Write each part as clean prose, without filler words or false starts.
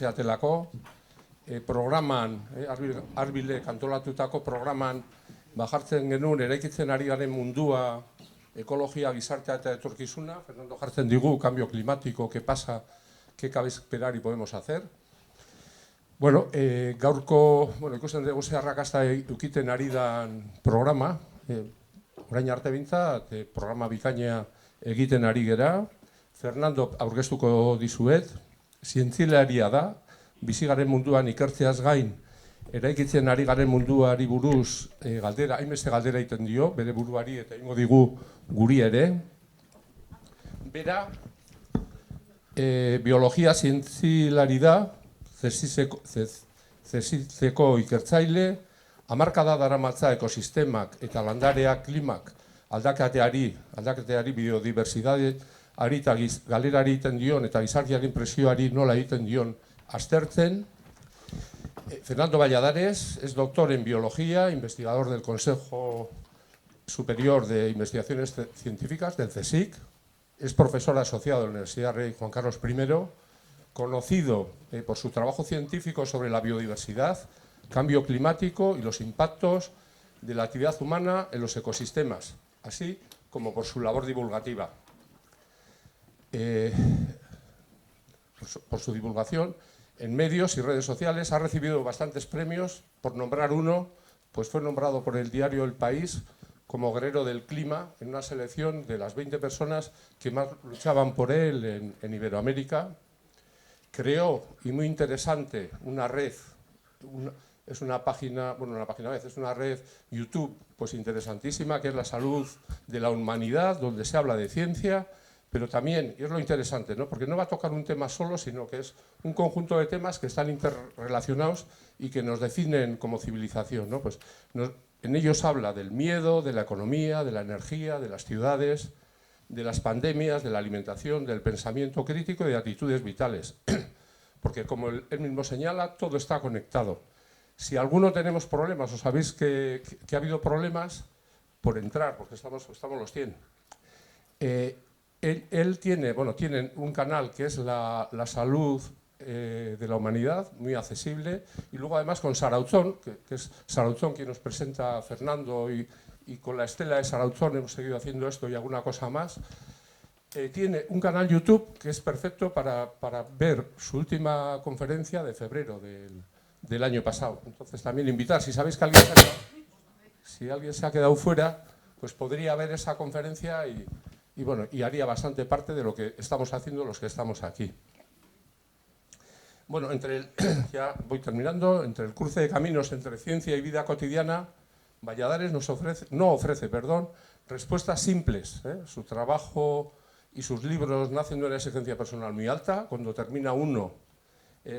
zeatelako, programan, Arbilek antolatutako programan jartzen genuen eraikitzen ari garen mundua, ekologia, gizartea eta etorkizuna. Fernando jartzen digu, cambio climático, ¿qué pasa? ¿Qué cabe esperar y podemos hacer? Bueno, gaurko, ikusten dugu ze arrakasta ukiten ari dan programa, orain arte bintzat, programa bikaina egiten ari gera. Fernando aurkeztuko dizuet, zientzilaria da, bizi garen munduan ikertzeaz gain, eraikitzen ari garen munduari buruz galdera, hainbeste galdera egiten dio, bere buruari eta egingo digu guri ere. Bera, biologia zientzilari da, CSIC-eko ikertzaile, hamarkada daramatza ekosistemak eta landareak klimak aldaketeari biodibertsitateari eta galerari egiten dion eta gizartearen presioari nola egiten dion aztertzen. Fernando Valladares es doctor en biología, investigador del Consejo Superior de Investigaciones Científicas, del CSIC, es profesor asociado de la Universidad Rey Juan Carlos I, conocido por su trabajo científico sobre la biodiversidad, cambio climático y los impactos de la actividad humana en los ecosistemas, así como por su labor divulgativa. Por su divulgación en medios y redes sociales ha recibido bastantes premios. Por nombrar uno, pues fue nombrado por el diario El País como guerrero del clima en una selección de las 20 personas que más luchaban por él en Iberoamérica. Creó, y muy interesante, una red, es una página web, es una red YouTube pues interesantísima, que es La Salud de la Humanidad, donde se habla de ciencia, pero también, y es lo interesante, ¿no? Porque no va a tocar un tema solo, sino que es un conjunto de temas que están interrelacionados y que nos definen como civilización, ¿no? Pues en ellos habla del miedo, de la economía, de la energía, de las ciudades, de las pandemias, de la alimentación, del pensamiento crítico y de actitudes vitales. Porque como él mismo señala, todo está conectado. Si alguno tenemos problemas, o sabéis que ha habido problemas por entrar, porque estamos los 100. Él tiene un canal que es la salud de la humanidad, muy accesible, y luego además con Sarauzón, que es Sarauzón quien nos presenta a Fernando, y con la estela de Sarauzón hemos seguido haciendo esto y alguna cosa más. Tiene un canal YouTube que es perfecto para ver su última conferencia de febrero del año pasado. Entonces también invitar, si sabéis que alguien se ha quedado fuera, pues podría ver esa conferencia y haría bastante parte de lo que estamos haciendo los que estamos aquí. Bueno, ya voy terminando, entre el cruce de caminos entre ciencia y vida cotidiana, Valladares no ofrece respuestas simples. Su trabajo y sus libros nacen de una exigencia personal muy alta. Cuando termina uno,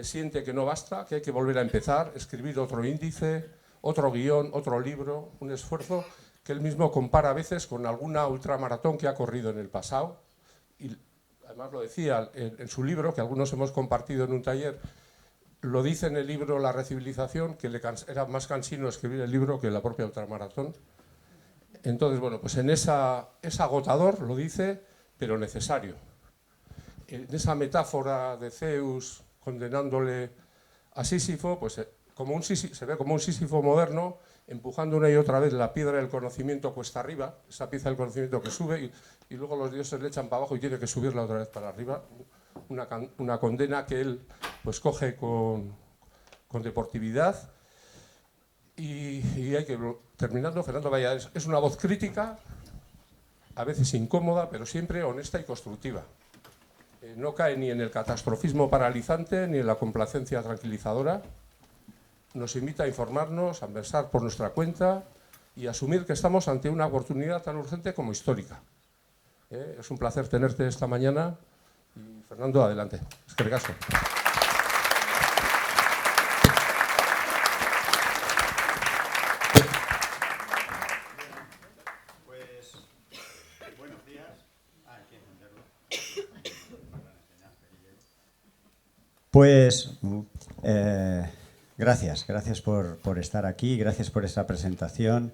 siente que no basta, que hay que volver a empezar, escribir otro índice, otro guión, otro libro, un esfuerzo que él mismo compara a veces con alguna ultramaratón que ha corrido en el pasado. Y además lo decía en su libro, que algunos hemos compartido en un taller, lo dice en el libro La Recivilización, que era más cansino escribir el libro que la propia ultramaratón. Entonces, pues es agotador, lo dice, pero necesario. En esa metáfora de Zeus condenándole a Sísifo, pues se ve como un Sísifo moderno, empujando una y otra vez la piedra del conocimiento cuesta arriba, esa pieza del conocimiento que sube y luego los dioses le echan para abajo y tiene que subirla otra vez para arriba. Una condena que él pues coge con deportividad. Y hay que, terminando, Fernando Valladares es una voz crítica, a veces incómoda, pero siempre honesta y constructiva. No cae ni en el catastrofismo paralizante ni en la complacencia tranquilizadora. Nos invita a informarnos, a versar por nuestra cuenta y a asumir que estamos ante una oportunidad tan urgente como histórica. Es un placer tenerte esta mañana y Fernando, adelante. Eskerrik asko. Pues, buenos días. Aquí entenderlo. Pues, gracias por estar aquí, gracias por esta presentación,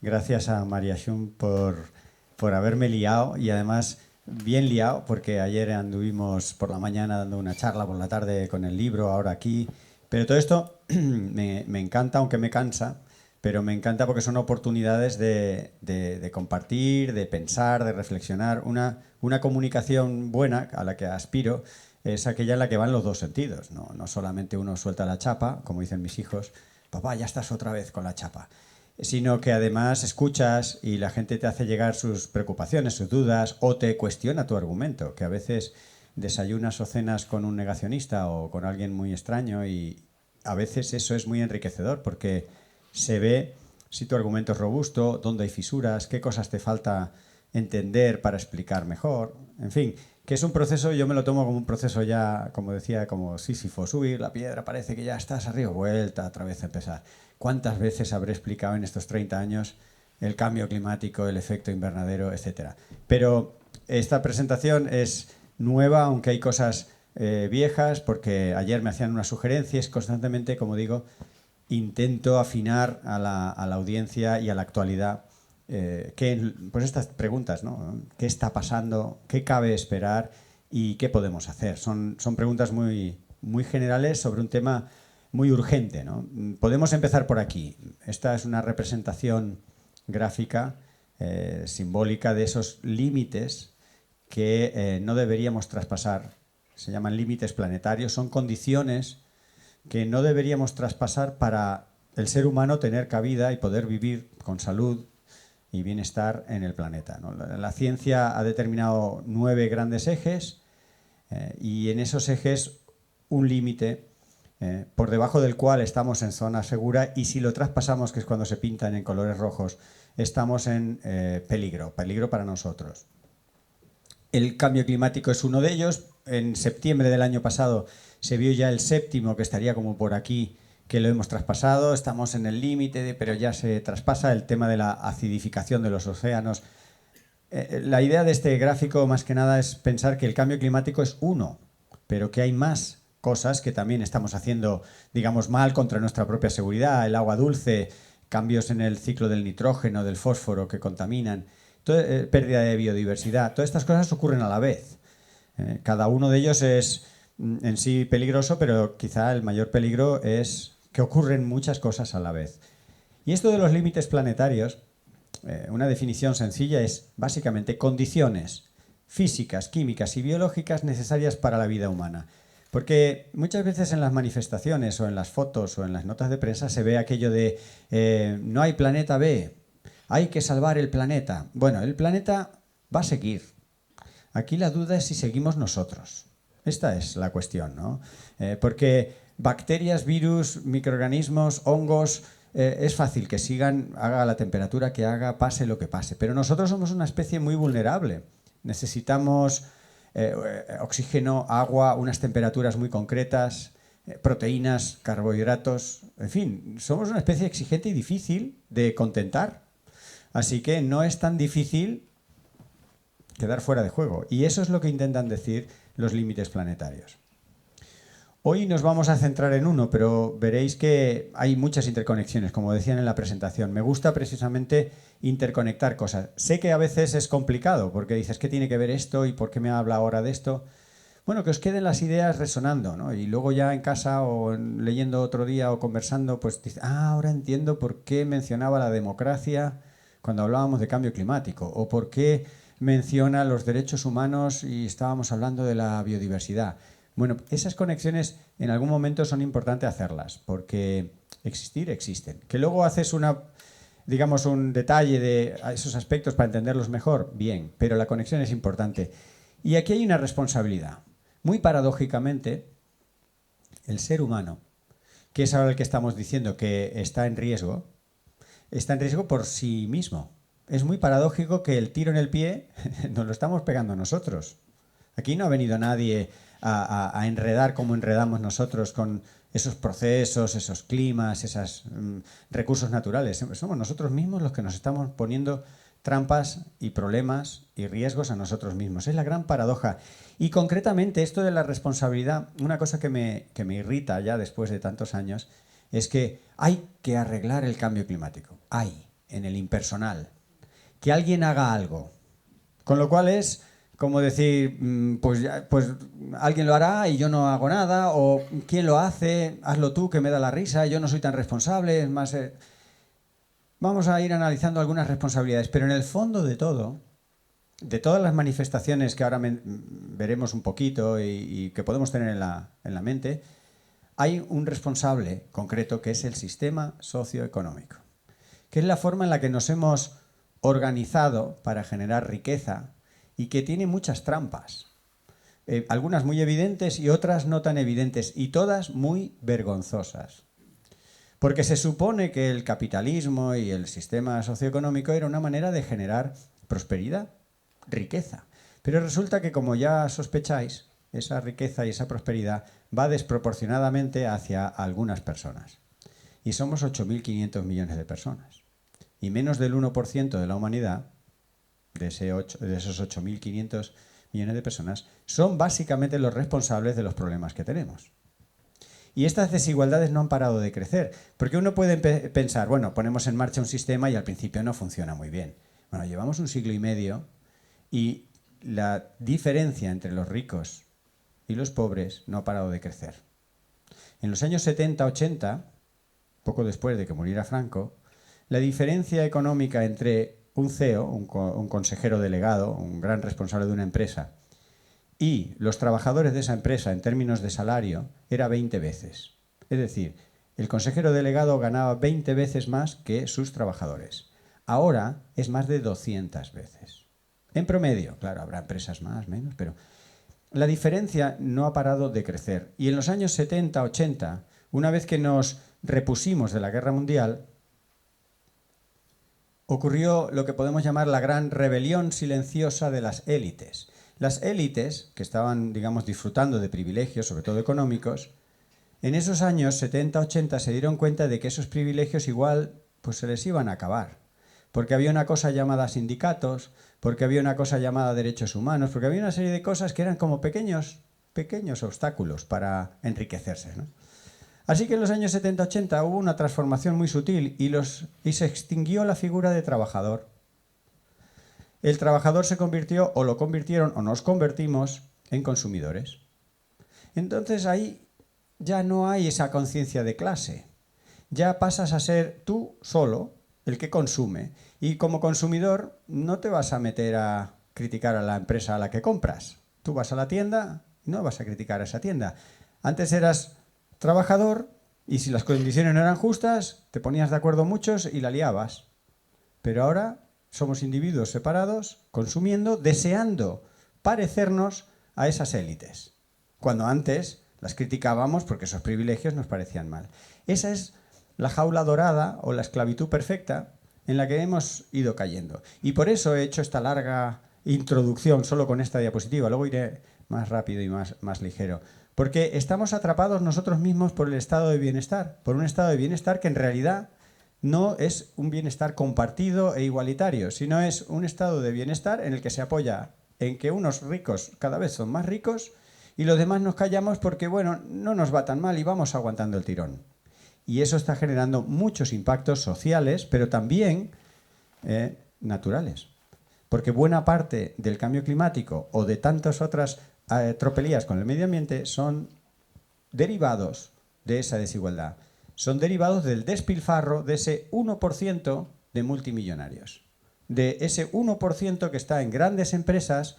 gracias a María Schum por haberme liado y además bien liado, porque ayer anduvimos por la mañana dando una charla, por la tarde con el libro, ahora aquí. Pero todo esto me encanta, aunque me cansa, pero me encanta porque son oportunidades de compartir, de pensar, de reflexionar. Una comunicación buena a la que aspiro es aquella en la que van los dos sentidos. No solamente uno suelta la chapa, como dicen mis hijos, papá, ya estás otra vez con la chapa, sino que además escuchas y la gente te hace llegar sus preocupaciones, sus dudas, o te cuestiona tu argumento, que a veces desayunas o cenas con un negacionista o con alguien muy extraño, y a veces eso es muy enriquecedor porque se ve si tu argumento es robusto, dónde hay fisuras, qué cosas te falta entender para explicar mejor. En fin, que es un proceso, yo me lo tomo como un proceso ya, como decía, como Sísifo, subir la piedra, parece que ya estás arriba, vuelta, otra vez a empezar. ¿Cuántas veces habré explicado en estos 30 años el cambio climático, el efecto invernadero, etcétera? Pero esta presentación es nueva, aunque hay cosas viejas, porque ayer me hacían unas sugerencias. Constantemente, como digo, intento afinar a la audiencia y a la actualidad pues estas preguntas, ¿no? ¿Qué está pasando? ¿Qué cabe esperar? ¿Y qué podemos hacer? Son preguntas muy, muy generales sobre un tema muy urgente, ¿no? Podemos empezar por aquí. Esta es una representación gráfica, simbólica, de esos límites que no deberíamos traspasar. Se llaman límites planetarios. Son condiciones que no deberíamos traspasar para el ser humano tener cabida y poder vivir con salud y bienestar en el planeta, ¿no? La ciencia ha determinado 9 grandes ejes y en esos ejes un límite por debajo del cual estamos en zona segura, y si lo traspasamos, que es cuando se pintan en colores rojos, estamos en peligro para nosotros. El cambio climático es uno de ellos. En septiembre del año pasado se vio ya el 7º, que estaría como por aquí, que lo hemos traspasado. Estamos en el límite, pero ya se traspasa el tema de la acidificación de los océanos. La idea de este gráfico, más que nada, es pensar que el cambio climático es uno, pero que hay más cosas que también estamos haciendo, digamos, mal contra nuestra propia seguridad. El agua dulce, cambios en el ciclo del nitrógeno, del fósforo que contaminan, pérdida de biodiversidad. Todas estas cosas ocurren a la vez. Cada uno de ellos es en sí peligroso, pero quizá el mayor peligro es que ocurren muchas cosas a la vez. Y esto de los límites planetarios, una definición sencilla, es básicamente condiciones físicas, químicas y biológicas necesarias para la vida humana. Porque muchas veces en las manifestaciones o en las fotos o en las notas de prensa se ve aquello de no hay planeta B, hay que salvar el planeta. Bueno, el planeta va a seguir. Aquí la duda es si seguimos nosotros. Esta es la cuestión, ¿no? Porque bacterias, virus, microorganismos, hongos, es fácil que sigan, haga la temperatura que haga, pase lo que pase. Pero nosotros somos una especie muy vulnerable. Necesitamos oxígeno, agua, unas temperaturas muy concretas, proteínas, carbohidratos. En fin, somos una especie exigente y difícil de contentar. Así que no es tan difícil quedar fuera de juego. Y eso es lo que intentan decir los límites planetarios. Hoy nos vamos a centrar en uno, pero veréis que hay muchas interconexiones, como decían en la presentación. Me gusta precisamente interconectar cosas. Sé que a veces es complicado, porque dices, ¿qué tiene que ver esto y por qué me habla ahora de esto? Bueno, que os queden las ideas resonando, ¿no? Y luego ya en casa o leyendo otro día o conversando, pues dices, ahora entiendo por qué mencionaba la democracia cuando hablábamos de cambio climático, o por qué menciona los derechos humanos y estábamos hablando de la biodiversidad. Bueno, esas conexiones en algún momento son importantes hacerlas, porque existir existen. Que luego haces digamos, un detalle de esos aspectos para entenderlos mejor, bien, pero la conexión es importante. Y aquí hay una responsabilidad. Muy paradójicamente, el ser humano, que es ahora el que estamos diciendo que está en riesgo por sí mismo. Es muy paradójico que el tiro en el pie nos lo estamos pegando nosotros. Aquí no ha venido nadie a enredar como enredamos nosotros con esos procesos, esos climas, esos recursos naturales. Somos nosotros mismos los que nos estamos poniendo trampas y problemas y riesgos a nosotros mismos. Es la gran paradoja. Y concretamente esto de la responsabilidad, una cosa que me irrita ya después de tantos años, es que hay que arreglar el cambio climático. Hay, en el impersonal. Que alguien haga algo. Con lo cual es como decir, pues alguien lo hará y yo no hago nada, o ¿quién lo hace? Hazlo tú, que me da la risa, yo no soy tan responsable, es más... Vamos a ir analizando algunas responsabilidades, pero en el fondo de todo, de todas las manifestaciones que ahora veremos un poquito y que podemos tener en la mente, hay un responsable concreto que es el sistema socioeconómico, que es la forma en la que nos hemos organizado para generar riqueza y que tiene muchas trampas, algunas muy evidentes y otras no tan evidentes, y todas muy vergonzosas. Porque se supone que el capitalismo y el sistema socioeconómico era una manera de generar prosperidad, riqueza. Pero resulta que, como ya sospecháis, esa riqueza y esa prosperidad va desproporcionadamente hacia algunas personas. Y somos 8.500 millones de personas. Y menos del 1% de la humanidad, de esos 8.500 millones de personas, son básicamente los responsables de los problemas que tenemos. Y estas desigualdades no han parado de crecer, porque uno puede pensar, bueno, ponemos en marcha un sistema y al principio no funciona muy bien. Bueno, llevamos 1,5 siglos y la diferencia entre los ricos y los pobres no ha parado de crecer. En los años 70-80, poco después de que muriera Franco, la diferencia económica entre un CEO, un consejero delegado, un gran responsable de una empresa, y los trabajadores de esa empresa en términos de salario era 20 veces. Es decir, el consejero delegado ganaba 20 veces más que sus trabajadores. Ahora es más de 200 veces. En promedio, claro, habrá empresas más, menos, pero la diferencia no ha parado de crecer. Y en los años 70-80, una vez que nos repusimos de la Guerra Mundial, ocurrió lo que podemos llamar la gran rebelión silenciosa de las élites. Las élites, que estaban, digamos, disfrutando de privilegios, sobre todo económicos, en esos años 70-80 se dieron cuenta de que esos privilegios igual pues se les iban a acabar. Porque había una cosa llamada sindicatos, porque había una cosa llamada derechos humanos, porque había una serie de cosas que eran como pequeños obstáculos para enriquecerse, ¿no? Así que en los años 70-80 hubo una transformación muy sutil y se extinguió la figura de trabajador. El trabajador se convirtió, o lo convirtieron, o nos convertimos en consumidores. Entonces ahí ya no hay esa conciencia de clase. Ya pasas a ser tú solo el que consume. Y como consumidor no te vas a meter a criticar a la empresa a la que compras. Tú vas a la tienda y no vas a criticar a esa tienda. Antes eras trabajador y si las condiciones no eran justas, te ponías de acuerdo muchos y la liabas. Pero ahora somos individuos separados, consumiendo, deseando parecernos a esas élites, cuando antes las criticábamos porque esos privilegios nos parecían mal. Esa es la jaula dorada o la esclavitud perfecta en la que hemos ido cayendo. Y por eso he hecho esta larga introducción solo con esta diapositiva. Luego iré más rápido y más ligero. Porque estamos atrapados nosotros mismos por el estado de bienestar, por un estado de bienestar que en realidad no es un bienestar compartido e igualitario, sino es un estado de bienestar en el que se apoya en que unos ricos cada vez son más ricos y los demás nos callamos porque, bueno, no nos va tan mal y vamos aguantando el tirón. Y eso está generando muchos impactos sociales, pero también naturales. Porque buena parte del cambio climático o de tantas otras tropelías con el medio ambiente son derivados de esa desigualdad. Son derivados del despilfarro de ese 1% de multimillonarios. De ese 1% que está en grandes empresas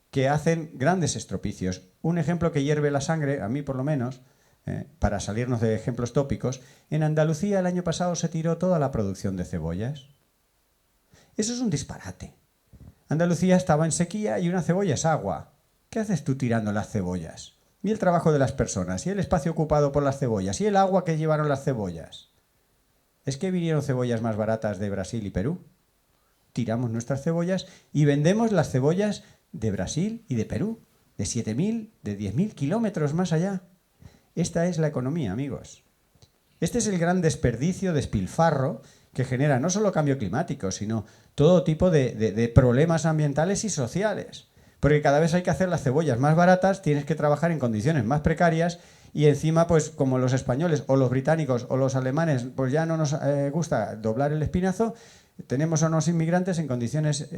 que hacen grandes estropicios. Un ejemplo que hierve la sangre, a mí por lo menos, para salirnos de ejemplos tópicos, en Andalucía el año pasado se tiró toda la producción de cebollas. Eso es un disparate. Andalucía estaba en sequía y una cebolla es agua. ¿Qué haces tú tirando las cebollas? Y el trabajo de las personas, y el espacio ocupado por las cebollas, y el agua que llevaron las cebollas. ¿Es que vinieron cebollas más baratas de Brasil y Perú? Tiramos nuestras cebollas y vendemos las cebollas de Brasil y de Perú, de 7.000, de 10.000 kilómetros más allá. Esta es la economía, amigos. Este es el gran desperdicio, despilfarro, que genera no solo cambio climático, sino todo tipo de problemas ambientales y sociales. Porque cada vez hay que hacer las cebollas más baratas, tienes que trabajar en condiciones más precarias y encima, pues como los españoles o los británicos o los alemanes, pues ya no nos gusta doblar el espinazo, Tenemos a unos inmigrantes en condiciones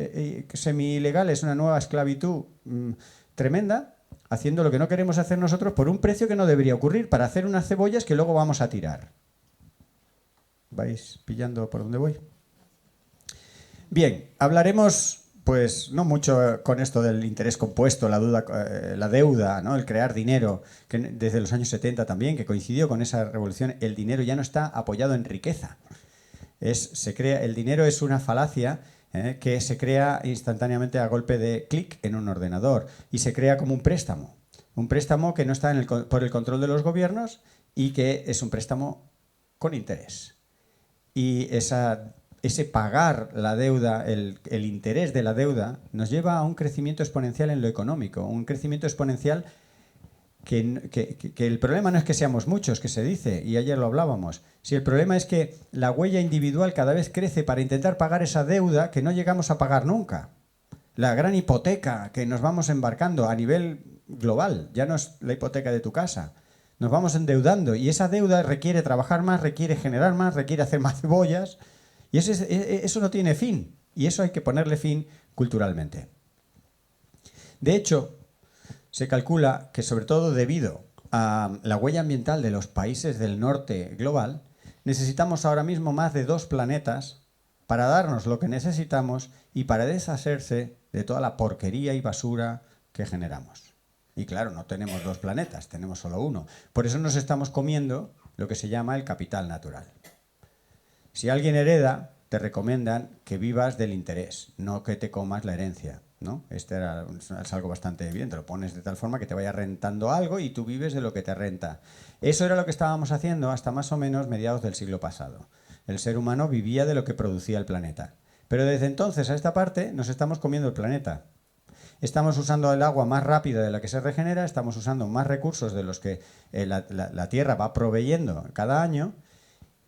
semi-ilegales, una nueva esclavitud tremenda, haciendo lo que no queremos hacer nosotros por un precio que no debería ocurrir, para hacer unas cebollas que luego vamos a tirar. ¿Vais pillando por dónde voy? Bien, hablaremos, pues no mucho con esto del interés compuesto, la deuda, ¿no? El crear dinero, que desde los años 70 también, que coincidió con esa revolución. El dinero ya no está apoyado en riqueza. El dinero es una falacia que se crea instantáneamente a golpe de clic en un ordenador y se crea como un préstamo que no está por el control de los gobiernos y que es un préstamo con interés. Y ese pagar la deuda, el interés de la deuda, nos lleva a un crecimiento exponencial en lo económico, un crecimiento exponencial que el problema no es que seamos muchos, que se dice, y ayer lo hablábamos, si el problema es que la huella individual cada vez crece para intentar pagar esa deuda que no llegamos a pagar nunca. La gran hipoteca que nos vamos embarcando a nivel global, ya no es la hipoteca de tu casa, nos vamos endeudando y esa deuda requiere trabajar más, requiere generar más, requiere hacer más cebollas y eso no tiene fin y eso hay que ponerle fin culturalmente. De hecho, se calcula que sobre todo debido a la huella ambiental de los países del norte global, necesitamos ahora mismo más de 2 planetas para darnos lo que necesitamos y para deshacerse de toda la porquería y basura que generamos. Y claro, no tenemos 2 planetas, tenemos solo uno. Por eso nos estamos comiendo lo que se llama el capital natural. Si alguien hereda, te recomiendan que vivas del interés, no que te comas la herencia, ¿no? Es algo bastante evidente, lo pones de tal forma que te vaya rentando algo y tú vives de lo que te renta. Eso era lo que estábamos haciendo hasta más o menos mediados del siglo pasado. El ser humano vivía de lo que producía el planeta. Pero desde entonces a esta parte nos estamos comiendo el planeta. Estamos usando el agua más rápida de la que se regenera, estamos usando más recursos de los que la Tierra va proveyendo cada año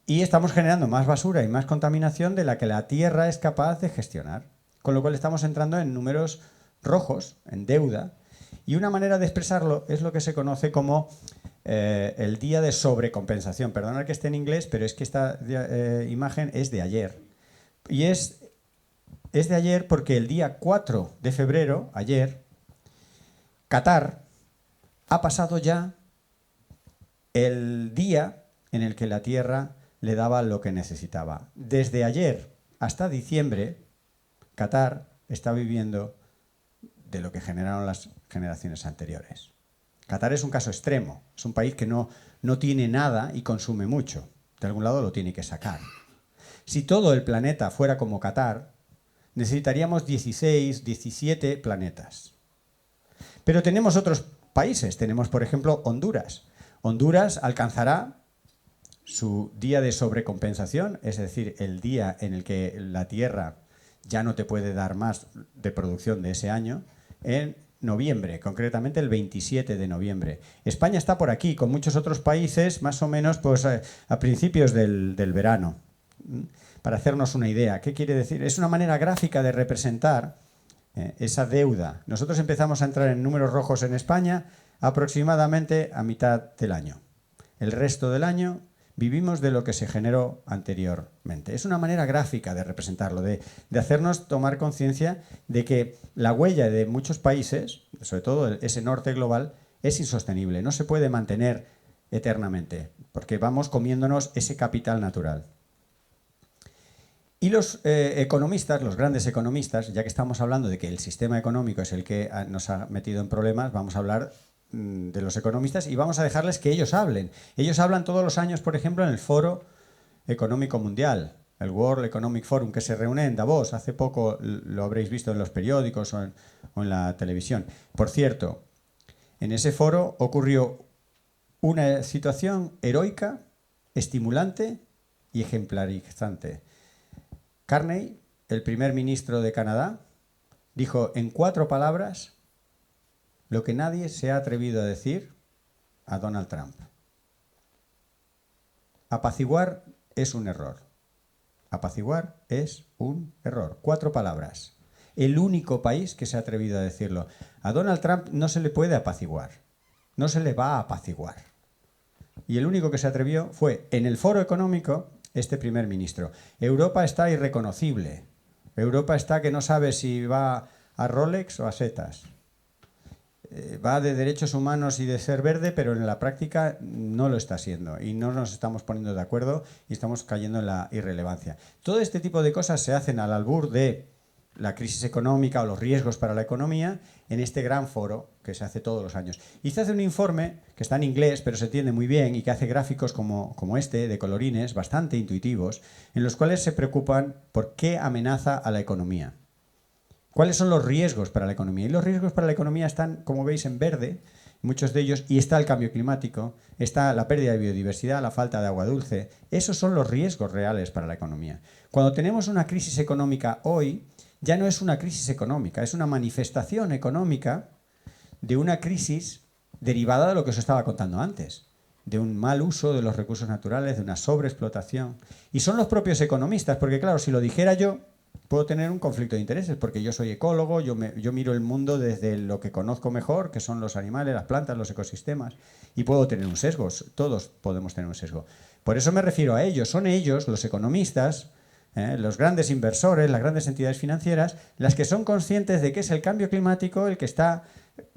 y estamos generando más basura y más contaminación de la que la Tierra es capaz de gestionar. Con lo cual estamos entrando en números rojos, en deuda, y una manera de expresarlo es lo que se conoce como el día de sobrecompensación. Perdonad que esté en inglés, pero es que esta imagen es de ayer. Y es de ayer porque el día 4 de febrero, ayer, Qatar ha pasado ya el día en el que la Tierra le daba lo que necesitaba. Desde ayer hasta diciembre, Qatar está viviendo de lo que generaron las generaciones anteriores. Qatar es un caso extremo, es un país que no tiene nada y consume mucho. De algún lado lo tiene que sacar. Si todo el planeta fuera como Qatar, necesitaríamos 16, 17 planetas. Pero tenemos otros países, tenemos por ejemplo Honduras. Honduras alcanzará su día de sobrecompensación, es decir, el día en el que la Tierra ya no te puede dar más de producción de ese año, en noviembre, concretamente el 27 de noviembre. España está por aquí, con muchos otros países, más o menos pues, a principios del verano. Para hacernos una idea, ¿qué quiere decir? Es una manera gráfica de representar esa deuda. Nosotros empezamos a entrar en números rojos en España aproximadamente a mitad del año. El resto del año vivimos de lo que se generó anteriormente. Es una manera gráfica de representarlo, de hacernos tomar conciencia de que la huella de muchos países, sobre todo ese norte global, es insostenible, no se puede mantener eternamente, porque vamos comiéndonos ese capital natural. Y los economistas, los grandes economistas, ya que estamos hablando de que el sistema económico es el que nos ha metido en problemas, vamos a hablar de los economistas y vamos a dejarles que ellos hablen. Ellos hablan todos los años, por ejemplo, en el Foro Económico Mundial, el World Economic Forum, que se reúne en Davos. Hace poco lo habréis visto en los periódicos o en la televisión. Por cierto, en ese foro ocurrió una situación heroica, estimulante y ejemplarizante. Carney, el primer ministro de Canadá, dijo en 4 palabras lo que nadie se ha atrevido a decir a Donald Trump. Apaciguar es un error. Apaciguar es un error. 4 palabras. El único país que se ha atrevido a decirlo. A Donald Trump no se le puede apaciguar. No se le va a apaciguar. Y el único que se atrevió fue en el Foro Económico este primer ministro. Europa está irreconocible. Europa está que no sabe si va a Rolex o a setas. Va de derechos humanos y de ser verde, pero en la práctica no lo está siendo y no nos estamos poniendo de acuerdo y estamos cayendo en la irrelevancia. Todo este tipo de cosas se hacen al albur de la crisis económica o los riesgos para la economía en este gran foro que se hace todos los años. Y se hace un informe que está en inglés, pero se entiende muy bien y que hace gráficos como este, de colorines, bastante intuitivos, en los cuales se preocupan por qué amenaza a la economía. ¿Cuáles son los riesgos para la economía? Y los riesgos para la economía están, como veis, en verde, muchos de ellos, y está el cambio climático, está la pérdida de biodiversidad, la falta de agua dulce. Esos son los riesgos reales para la economía. Cuando tenemos una crisis económica hoy, ya no es una crisis económica, es una manifestación económica de una crisis derivada de lo que os estaba contando antes, de un mal uso de los recursos naturales, de una sobreexplotación. Y son los propios economistas, porque claro, si lo dijera yo, puedo tener un conflicto de intereses, porque yo soy ecólogo, yo miro el mundo desde lo que conozco mejor, que son los animales, las plantas, los ecosistemas, y puedo tener un sesgo, todos podemos tener un sesgo. Por eso me refiero a ellos, son ellos, los economistas, los grandes inversores, las grandes entidades financieras, las que son conscientes de que es el cambio climático el que está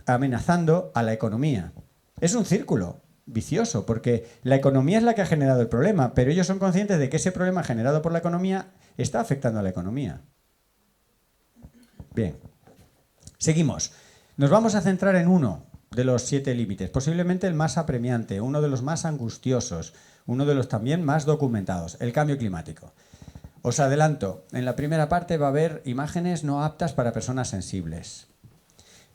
amenazando a la economía. Es un círculo vicioso, porque la economía es la que ha generado el problema, pero ellos son conscientes de que ese problema generado por la economía está afectando a la economía. Bien, seguimos. Nos vamos a centrar en uno de los 7 límites, posiblemente el más apremiante, uno de los más angustiosos, uno de los también más documentados, el cambio climático. Os adelanto, en la primera parte va a haber imágenes no aptas para personas sensibles.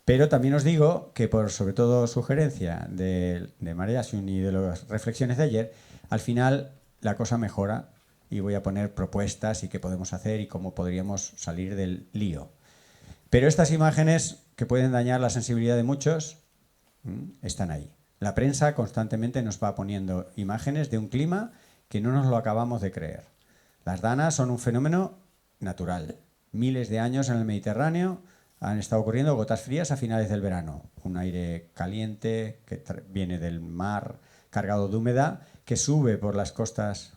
Pero también os digo que, por sobre todo sugerencia de María Asun y de las reflexiones de ayer, al final la cosa mejora y voy a poner propuestas y qué podemos hacer y cómo podríamos salir del lío. Pero estas imágenes que pueden dañar la sensibilidad de muchos están ahí. La prensa constantemente nos va poniendo imágenes de un clima que no nos lo acabamos de creer. Las danas son un fenómeno natural. Miles de años en el Mediterráneo han estado ocurriendo gotas frías a finales del verano. Un aire caliente que viene del mar cargado de humedad que sube por las costas,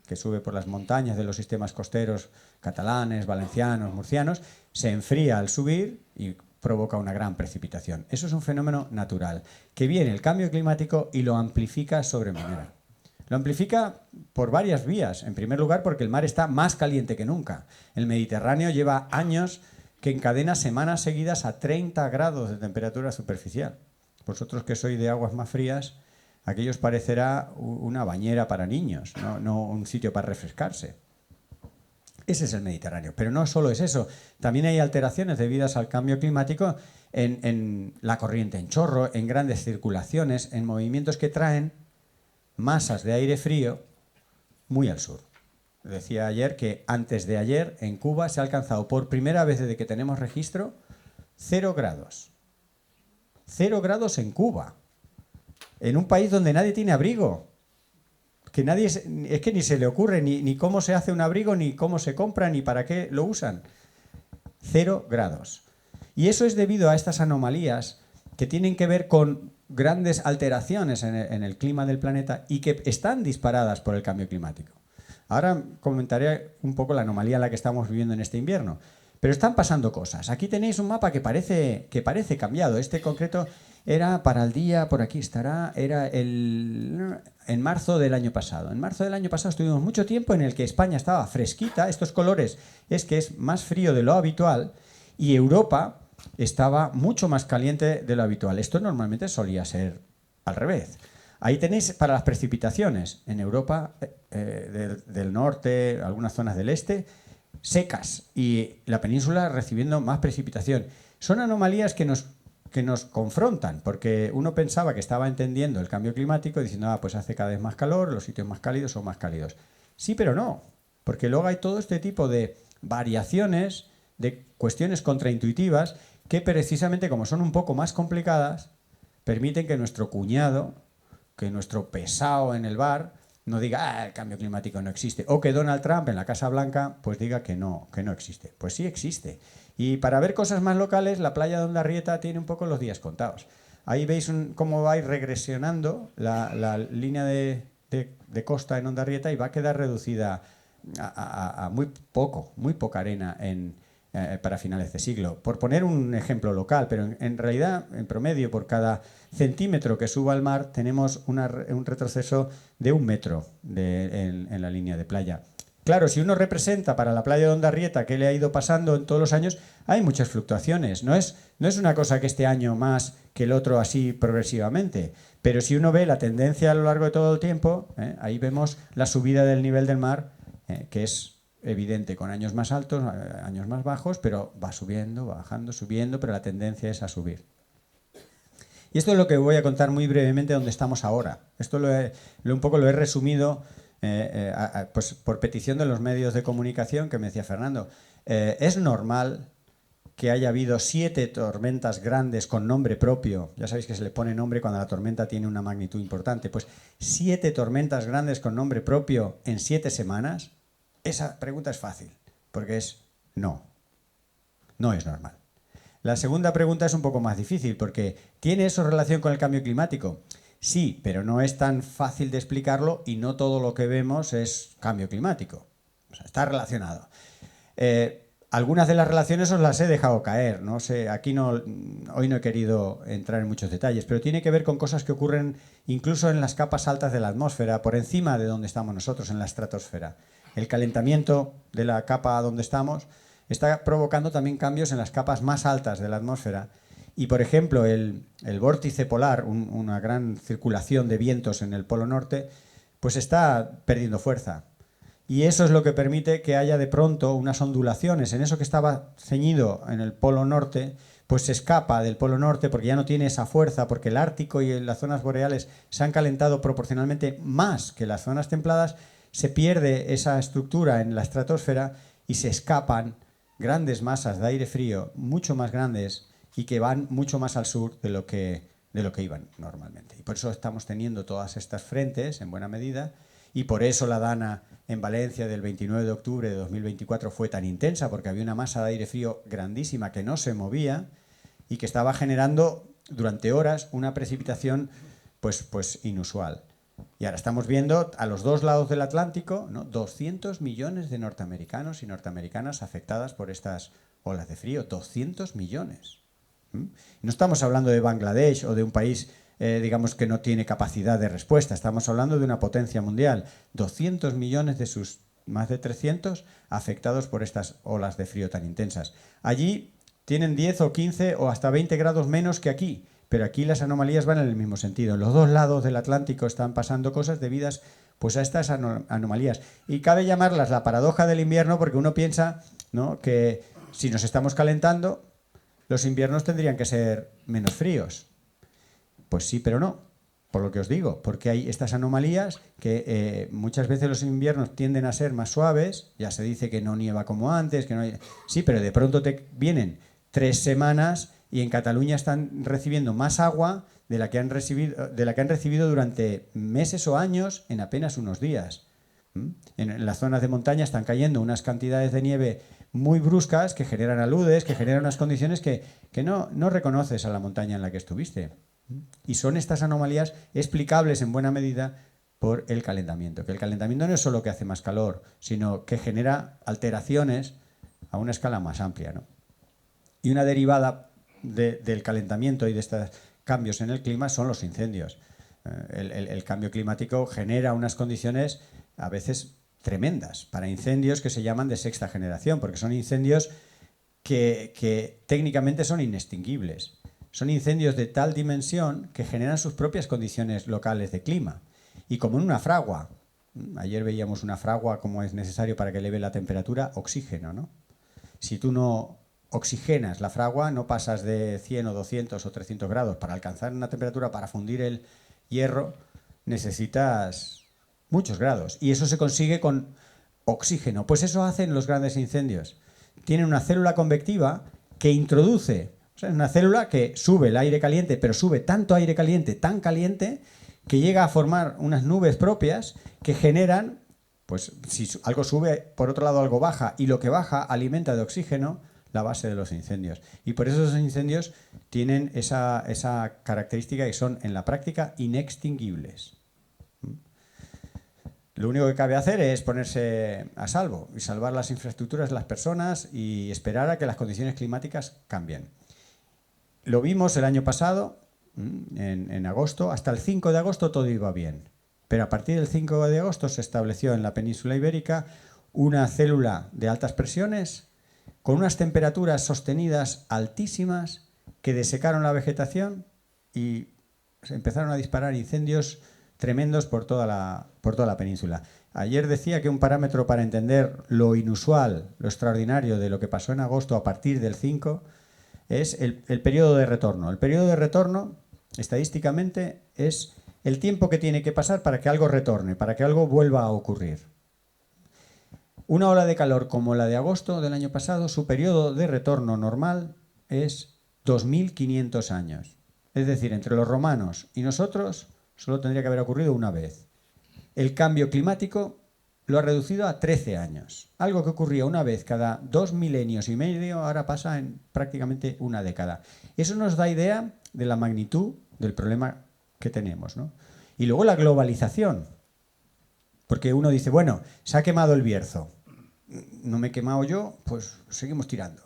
que sube por las montañas de los sistemas costeros catalanes, valencianos, murcianos, se enfría al subir y provoca una gran precipitación. Eso es un fenómeno natural, que viene el cambio climático y lo amplifica sobremanera. Lo amplifica por varias vías. En primer lugar, porque el mar está más caliente que nunca. El Mediterráneo lleva años que encadena semanas seguidas a 30 grados de temperatura superficial. Vosotros que sois de aguas más frías, aquello os parecerá una bañera para niños, no un sitio para refrescarse. Ese es el Mediterráneo. Pero no solo es eso. También hay alteraciones debidas al cambio climático en la corriente en chorro, en grandes circulaciones, en movimientos que traen masas de aire frío muy al sur. Decía ayer que antes de ayer en Cuba se ha alcanzado por primera vez desde que tenemos registro 0 grados. 0 grados en Cuba. En un país donde nadie tiene abrigo. Que nadie es que ni se le ocurre ni cómo se hace un abrigo, ni cómo se compra, ni para qué lo usan. 0 grados. Y eso es debido a estas anomalías que tienen que ver con grandes alteraciones en el clima del planeta y que están disparadas por el cambio climático. Ahora comentaré un poco la anomalía en la que estamos viviendo en este invierno. Pero están pasando cosas. Aquí tenéis un mapa que parece cambiado. Este concreto era para el día, por aquí estará, era en marzo del año pasado. En marzo del año pasado estuvimos mucho tiempo en el que España estaba fresquita. Estos colores es que es más frío de lo habitual y Europa estaba mucho más caliente de lo habitual. Esto normalmente solía ser al revés. Ahí tenéis para las precipitaciones. En Europa del norte, algunas zonas del este, secas y la península recibiendo más precipitación. Son anomalías que nos confrontan, porque uno pensaba que estaba entendiendo el cambio climático diciendo, pues hace cada vez más calor, los sitios más cálidos son más cálidos. Sí, pero no, porque luego hay todo este tipo de variaciones, de cuestiones contraintuitivas, que precisamente como son un poco más complicadas, permiten que nuestro cuñado, que nuestro pesado en el bar, no diga, el cambio climático no existe. O que Donald Trump en la Casa Blanca pues diga que no existe. Pues sí existe. Y para ver cosas más locales, la playa de Hondarrieta tiene un poco los días contados. Ahí veis cómo va a ir regresionando la línea de de costa en Hondarrieta y va a quedar reducida a muy poca arena para finales de siglo. Por poner un ejemplo local, pero en realidad, en promedio, por cada centímetro que suba al mar, tenemos un retroceso de 1 metro en la línea de playa. Claro, si uno representa para la playa de Hondarrieta qué le ha ido pasando en todos los años, hay muchas fluctuaciones. No es una cosa que este año más que el otro así progresivamente. Pero si uno ve la tendencia a lo largo de todo el tiempo, ahí vemos la subida del nivel del mar, que es evidente, con años más altos, años más bajos, pero va subiendo, bajando, subiendo, pero la tendencia es a subir. Y esto es lo que voy a contar muy brevemente dónde estamos ahora. Esto un poco lo he resumido pues por petición de los medios de comunicación que me decía Fernando. Es normal que haya habido 7 tormentas grandes con nombre propio. Ya sabéis que se le pone nombre cuando la tormenta tiene una magnitud importante. Pues 7 tormentas grandes con nombre propio en 7 semanas. Esa pregunta es fácil, porque no es normal. La segunda pregunta es un poco más difícil, porque ¿tiene eso relación con el cambio climático? Sí, pero no es tan fácil de explicarlo y no todo lo que vemos es cambio climático. O sea, está relacionado. Algunas de las relaciones os las he dejado caer. No sé, hoy no he querido entrar en muchos detalles, pero tiene que ver con cosas que ocurren incluso en las capas altas de la atmósfera, por encima de donde estamos nosotros, en la estratosfera. El calentamiento de la capa donde estamos está provocando también cambios en las capas más altas de la atmósfera. Y, por ejemplo, el vórtice polar, una gran circulación de vientos en el Polo Norte, pues está perdiendo fuerza. Y eso es lo que permite que haya de pronto unas ondulaciones. En eso que estaba ceñido en el Polo Norte, pues se escapa del Polo Norte porque ya no tiene esa fuerza, porque el Ártico y las zonas boreales se han calentado proporcionalmente más que las zonas templadas. Se pierde esa estructura en la estratosfera y se escapan grandes masas de aire frío, mucho más grandes y que van mucho más al sur de lo que iban normalmente. Y por eso estamos teniendo todas estas frentes en buena medida, y por eso la dana en Valencia del 29 de octubre de 2024 fue tan intensa, porque había una masa de aire frío grandísima que no se movía y que estaba generando durante horas una precipitación pues inusual. Y ahora estamos viendo a los dos lados del Atlántico, ¿no?, 200 millones de norteamericanos y norteamericanas afectadas por estas olas de frío. 200 millones. No estamos hablando de Bangladesh o de un país, digamos, que no tiene capacidad de respuesta. Estamos hablando de una potencia mundial. 200 millones de sus más de 300 afectados por estas olas de frío tan intensas. Allí tienen 10 o 15 o hasta 20 grados menos que aquí. Pero aquí las anomalías van en el mismo sentido. En los dos lados del Atlántico están pasando cosas debidas pues a estas anomalías. Y cabe llamarlas la paradoja del invierno, porque uno piensa, ¿no?, que si nos estamos calentando, los inviernos tendrían que ser menos fríos. Pues sí, pero no, por lo que os digo, porque hay estas anomalías que muchas veces los inviernos tienden a ser más suaves. Ya se dice que no nieva como antes, que no hay... Sí, pero de pronto te vienen 3 semanas y en Cataluña están recibiendo más agua de la que han recibido durante meses o años en apenas unos días. En las zonas de montaña están cayendo unas cantidades de nieve muy bruscas que generan aludes, que generan unas condiciones que no reconoces a la montaña en la que estuviste. Y son estas anomalías explicables en buena medida por el calentamiento. Que el calentamiento no es solo que hace más calor, sino que genera alteraciones a una escala más amplia, ¿no? Y una derivada del calentamiento y de estos cambios en el clima son los incendios. El cambio climático genera unas condiciones a veces tremendas para incendios que se llaman de sexta generación, porque son incendios que técnicamente son inextinguibles. Son incendios de tal dimensión que generan sus propias condiciones locales de clima. Y como en una fragua, ayer veíamos una fragua como es necesario para que eleve la temperatura, oxígeno, ¿no? Si tú no oxigenas la fragua, no pasas de 100 o 200 o 300 grados. Para alcanzar una temperatura para fundir el hierro necesitas muchos grados. Y eso se consigue con oxígeno. Pues eso hacen los grandes incendios. Tienen una célula convectiva que introduce, o sea, es una célula que sube el aire caliente, pero sube tanto aire caliente, tan caliente, que llega a formar unas nubes propias que generan, pues si algo sube, por otro lado algo baja, y lo que baja alimenta de oxígeno la base de los incendios. Y por eso esos incendios tienen esa característica y son en la práctica inextinguibles. lo único que cabe hacer es ponerse a salvo y salvar las infraestructuras de las personas y esperar a que las condiciones climáticas cambien. Lo vimos el año pasado, en agosto, hasta el 5 de agosto todo iba bien. Pero a partir del 5 de agosto se estableció en la península ibérica una célula de altas presiones con unas temperaturas sostenidas altísimas que desecaron la vegetación y se empezaron a disparar incendios tremendos por toda la península. Ayer decía que un parámetro para entender lo inusual, lo extraordinario de lo que pasó en agosto a partir del 5 es el periodo de retorno. El periodo de retorno, estadísticamente, es el tiempo que tiene que pasar para que algo retorne, para que algo vuelva a ocurrir. Una ola de calor como la de agosto del año pasado, su periodo de retorno normal es 2500 años. Es decir, entre los romanos y nosotros solo tendría que haber ocurrido una vez. El cambio climático lo ha reducido a 13 años. Algo que ocurría una vez cada 2 milenios y medio, ahora pasa en prácticamente una década. Eso nos da idea de la magnitud del problema que tenemos, ¿no? Y luego la globalización. Porque uno dice, bueno, se ha quemado el Bierzo. No me he quemado yo, pues seguimos tirando.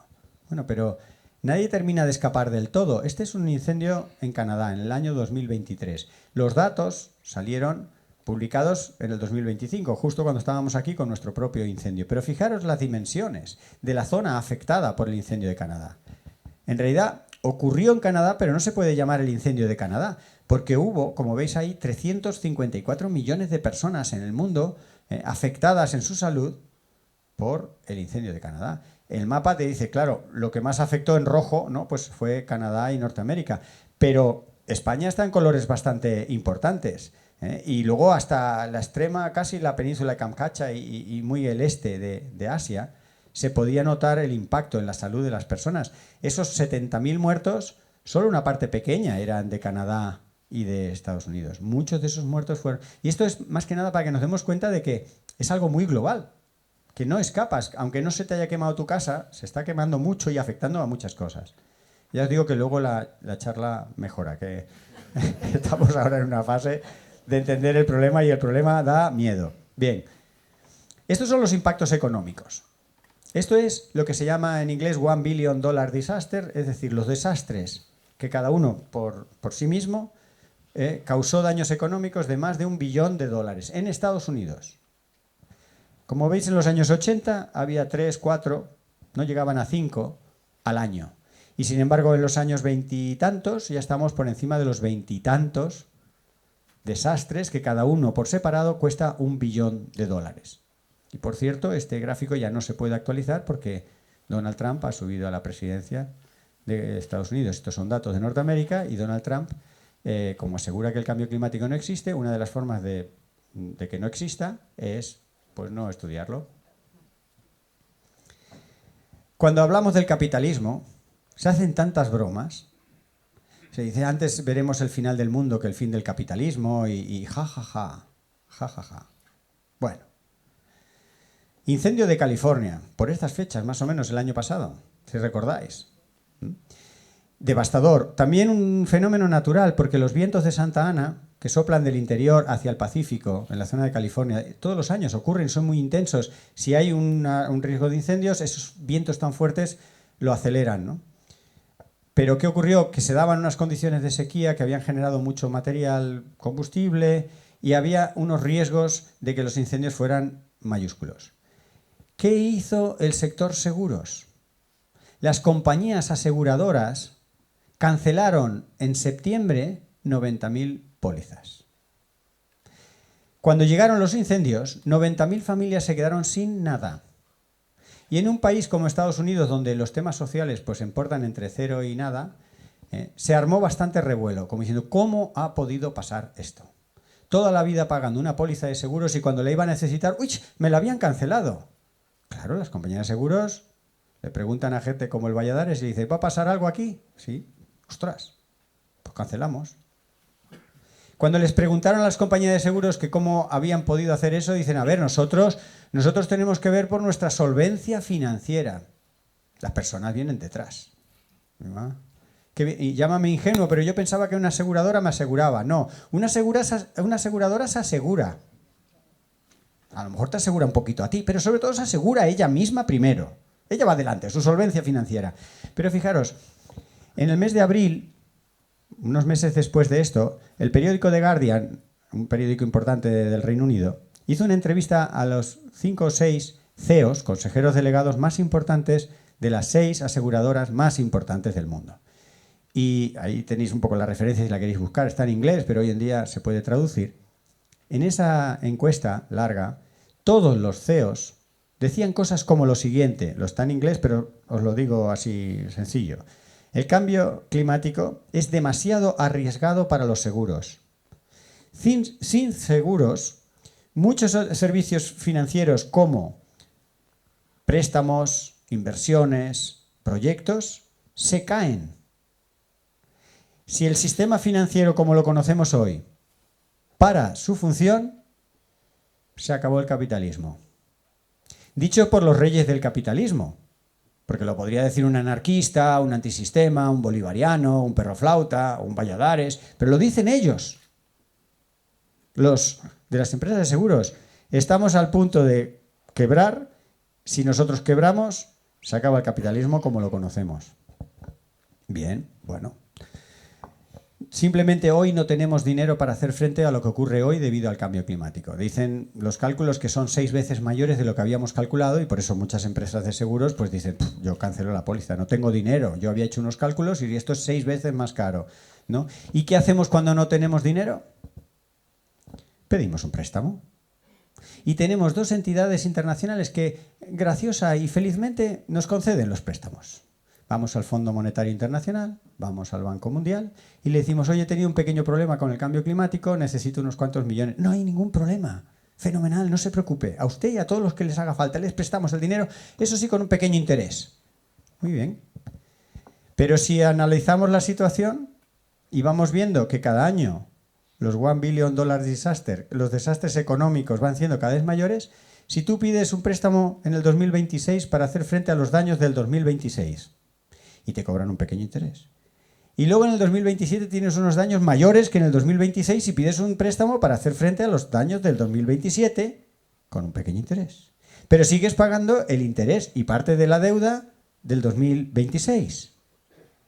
Bueno, pero nadie termina de escapar del todo. Este es un incendio en Canadá, en el año 2023. Los datos salieron publicados en el 2025, justo cuando estábamos aquí con nuestro propio incendio. Pero fijaros las dimensiones de la zona afectada por el incendio de Canadá. En realidad ocurrió en Canadá, pero no se puede llamar el incendio de Canadá, porque hubo, como veis ahí, 354 millones de personas en el mundo afectadas en su salud por el incendio de Canadá. El mapa te dice, claro, lo que más afectó en rojo, ¿no?, pues fue Canadá y Norteamérica, pero España está en colores bastante importantes. Y luego hasta la extrema, casi la península de Kamchatka y muy el este de Asia, se podía notar el impacto en la salud de las personas. Esos 70.000 muertos, solo una parte pequeña eran de Canadá y de Estados Unidos. Muchos de esos muertos fueron... Y esto es más que nada para que nos demos cuenta de que es algo muy global, que no escapas. Aunque no se te haya quemado tu casa, se está quemando mucho y afectando a muchas cosas. Ya os digo que luego la charla mejora, que estamos ahora en una fase de entender el problema y el problema da miedo. Bien, estos son los impactos económicos. Esto es lo que se llama en inglés $1 billion disaster, es decir, los desastres que cada uno por sí mismo causó daños económicos de más de $1 billón en Estados Unidos. Como veis, en los años 80 había 3, 4, no llegaban a 5 al año. Y sin embargo, en los años 20 y tantos ya estamos por encima de los 20 y tantos desastres que cada uno por separado cuesta $1 billón. Y por cierto, este gráfico ya no se puede actualizar porque Donald Trump ha subido a la presidencia de Estados Unidos. Estos son datos de Norteamérica y Donald Trump, como asegura que el cambio climático no existe, una de las formas de que no exista es pues no estudiarlo. Cuando hablamos del capitalismo, se hacen tantas bromas. Se dice, antes veremos el final del mundo que el fin del capitalismo y ja, ja, ja, ja, ja, ja. Bueno. Incendio de California, por estas fechas, más o menos el año pasado, si recordáis. Devastador. También un fenómeno natural, porque los vientos de Santa Ana, que soplan del interior hacia el Pacífico, en la zona de California, todos los años ocurren, son muy intensos. Si hay un riesgo de incendios, esos vientos tan fuertes lo aceleran, ¿no? Pero ¿qué ocurrió? Que se daban unas condiciones de sequía que habían generado mucho material combustible y había unos riesgos de que los incendios fueran mayúsculos. ¿Qué hizo el sector seguros? Las compañías aseguradoras cancelaron en septiembre 90.000 pólizas. Cuando llegaron los incendios, 90.000 familias se quedaron sin nada. Y en un país como Estados Unidos, donde los temas sociales pues importan entre cero y nada, se armó bastante revuelo, como diciendo, ¿cómo ha podido pasar esto? Toda la vida pagando una póliza de seguros y cuando la iba a necesitar, ¡uy!, me la habían cancelado. Claro, las compañías de seguros le preguntan a gente como el Valladares y dice, ¿va a pasar algo aquí? Sí. Ostras, pues cancelamos. Cuando les preguntaron a las compañías de seguros que cómo habían podido hacer eso, dicen, a ver, nosotros tenemos que ver por nuestra solvencia financiera. Las personas vienen detrás. ¿No? Y llámame ingenuo, pero yo pensaba que una aseguradora me aseguraba. No, una aseguradora se asegura. A lo mejor te asegura un poquito a ti, pero sobre todo se asegura a ella misma primero. Ella va adelante, su solvencia financiera. Pero fijaros, en el mes de abril, unos meses después de esto, el periódico The Guardian, un periódico importante del Reino Unido, hizo una entrevista a los 5 o 6 CEOs, consejeros delegados más importantes de las 6 aseguradoras más importantes del mundo. Y ahí tenéis un poco la referencia si la queréis buscar, está en inglés, pero hoy en día se puede traducir. En esa encuesta larga, todos los CEOs decían cosas como lo siguiente, lo está en inglés, pero os lo digo así sencillo. El cambio climático es demasiado arriesgado para los seguros. Sin seguros, muchos servicios financieros como préstamos, inversiones, proyectos, se caen. Si el sistema financiero como lo conocemos hoy para su función, se acabó el capitalismo. Dicho por los reyes del capitalismo, porque lo podría decir un anarquista, un antisistema, un bolivariano, un perroflauta, un Valladares, pero lo dicen ellos, los de las empresas de seguros. Estamos al punto de quebrar. Si nosotros quebramos, se acaba el capitalismo como lo conocemos. Bien, bueno. Simplemente hoy no tenemos dinero para hacer frente a lo que ocurre hoy debido al cambio climático. Dicen los cálculos que son 6 veces mayores de lo que habíamos calculado y por eso muchas empresas de seguros pues dicen, yo cancelo la póliza, no tengo dinero. Yo había hecho unos cálculos y esto es 6 veces más caro, ¿no? ¿Y qué hacemos cuando no tenemos dinero? Pedimos un préstamo. Y tenemos 2 entidades internacionales que, graciosa y felizmente, nos conceden los préstamos. Vamos al Fondo Monetario Internacional, vamos al Banco Mundial y le decimos, oye, he tenido un pequeño problema con el cambio climático, necesito unos cuantos millones. No hay ningún problema. Fenomenal, no se preocupe. A usted y a todos los que les haga falta les prestamos el dinero, eso sí, con un pequeño interés. Muy bien. Pero si analizamos la situación y vamos viendo que cada año los $1 billion disaster, los desastres económicos van siendo cada vez mayores, si tú pides un préstamo en el 2026 para hacer frente a los daños del 2026 y te cobran un pequeño interés, y luego en el 2027 tienes unos daños mayores que en el 2026 y pides un préstamo para hacer frente a los daños del 2027 con un pequeño interés, pero sigues pagando el interés y parte de la deuda del 2026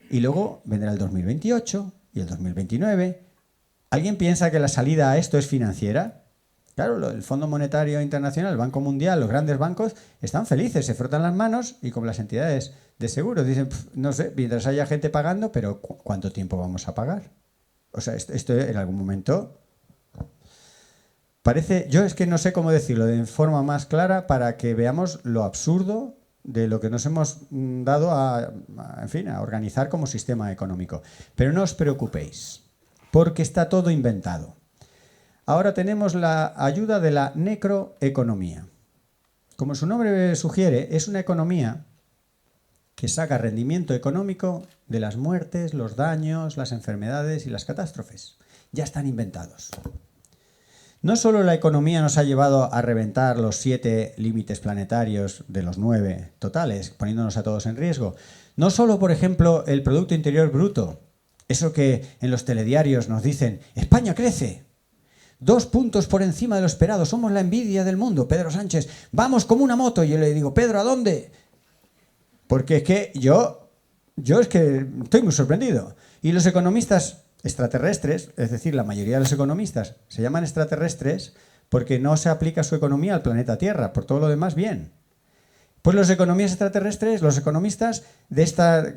y luego vendrá el 2028 y el 2029. ¿Alguien piensa que la salida a esto es financiera? Claro, el Fondo Monetario Internacional, el Banco Mundial, los grandes bancos están felices, se frotan las manos y como las entidades de seguros dicen, no sé, mientras haya gente pagando, pero ¿cuánto tiempo vamos a pagar? O sea, esto en algún momento parece, yo es que no sé cómo decirlo de forma más clara para que veamos lo absurdo de lo que nos hemos dado en fin, a organizar como sistema económico. Pero no os preocupéis, porque está todo inventado. Ahora tenemos la ayuda de la necroeconomía. Como su nombre sugiere, es una economía que saca rendimiento económico de las muertes, los daños, las enfermedades y las catástrofes. Ya están inventados. No solo la economía nos ha llevado a reventar los 7 límites planetarios de los 9 totales, poniéndonos a todos en riesgo. No solo, por ejemplo, el Producto Interior Bruto, eso que en los telediarios nos dicen, España crece, 2 puntos por encima de lo esperado, somos la envidia del mundo, Pedro Sánchez, vamos como una moto. Y yo le digo, Pedro, ¿a dónde? Porque es que yo es que estoy muy sorprendido. Y los economistas extraterrestres, es decir, la mayoría de los economistas se llaman extraterrestres porque no se aplica su economía al planeta Tierra, por todo lo demás bien. Pues los economistas extraterrestres, los economistas de esta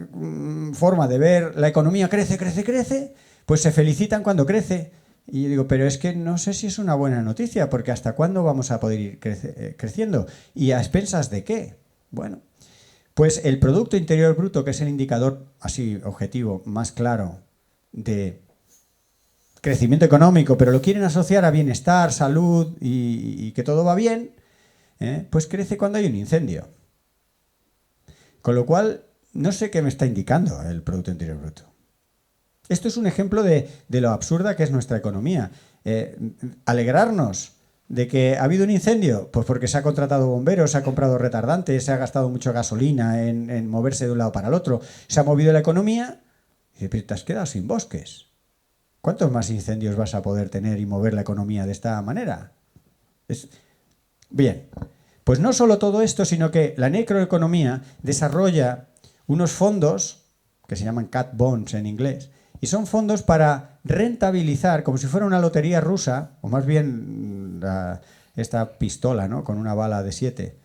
forma de ver la economía crece, pues se felicitan cuando crece. Y yo digo, pero es que no sé si es una buena noticia, porque ¿hasta cuándo vamos a poder ir creciendo? ¿Y a expensas de qué? Bueno, pues el Producto Interior Bruto, que es el indicador así objetivo más claro de crecimiento económico, pero lo quieren asociar a bienestar, salud y que todo va bien, pues crece cuando hay un incendio. Con lo cual, no sé qué me está indicando el Producto Interior Bruto. Esto es un ejemplo de lo absurda que es nuestra economía. Alegrarnos de que ha habido un incendio, pues porque se ha contratado bomberos, se ha comprado retardantes, se ha gastado mucho gasolina en moverse de un lado para el otro, se ha movido la economía, y pero te has quedado sin bosques. ¿Cuántos más incendios vas a poder tener y mover la economía de esta manera? Bien, pues no solo todo esto, sino que la necroeconomía desarrolla unos fondos que se llaman cat bonds en inglés, y son fondos para rentabilizar, como si fuera una lotería rusa, o más bien esta pistola, ¿no?, con una bala de 7,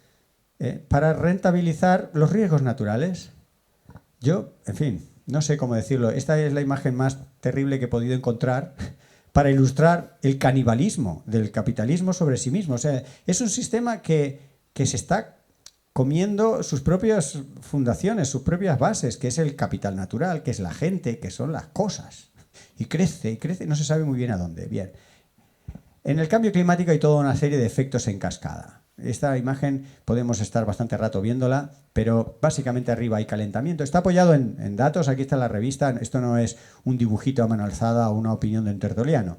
para rentabilizar los riesgos naturales. Yo, en fin, no sé cómo decirlo, esta es la imagen más terrible que he podido encontrar para ilustrar el canibalismo del capitalismo sobre sí mismo. O sea, es un sistema que se está comiendo sus propias fundaciones, sus propias bases, que es el capital natural, que es la gente, que son las cosas. Y crece, no se sabe muy bien a dónde. Bien. En el cambio climático hay toda una serie de efectos en cascada. Esta imagen podemos estar bastante rato viéndola, pero básicamente arriba hay calentamiento. Está apoyado en datos, aquí está la revista, esto no es un dibujito a mano alzada o una opinión de un tertuliano.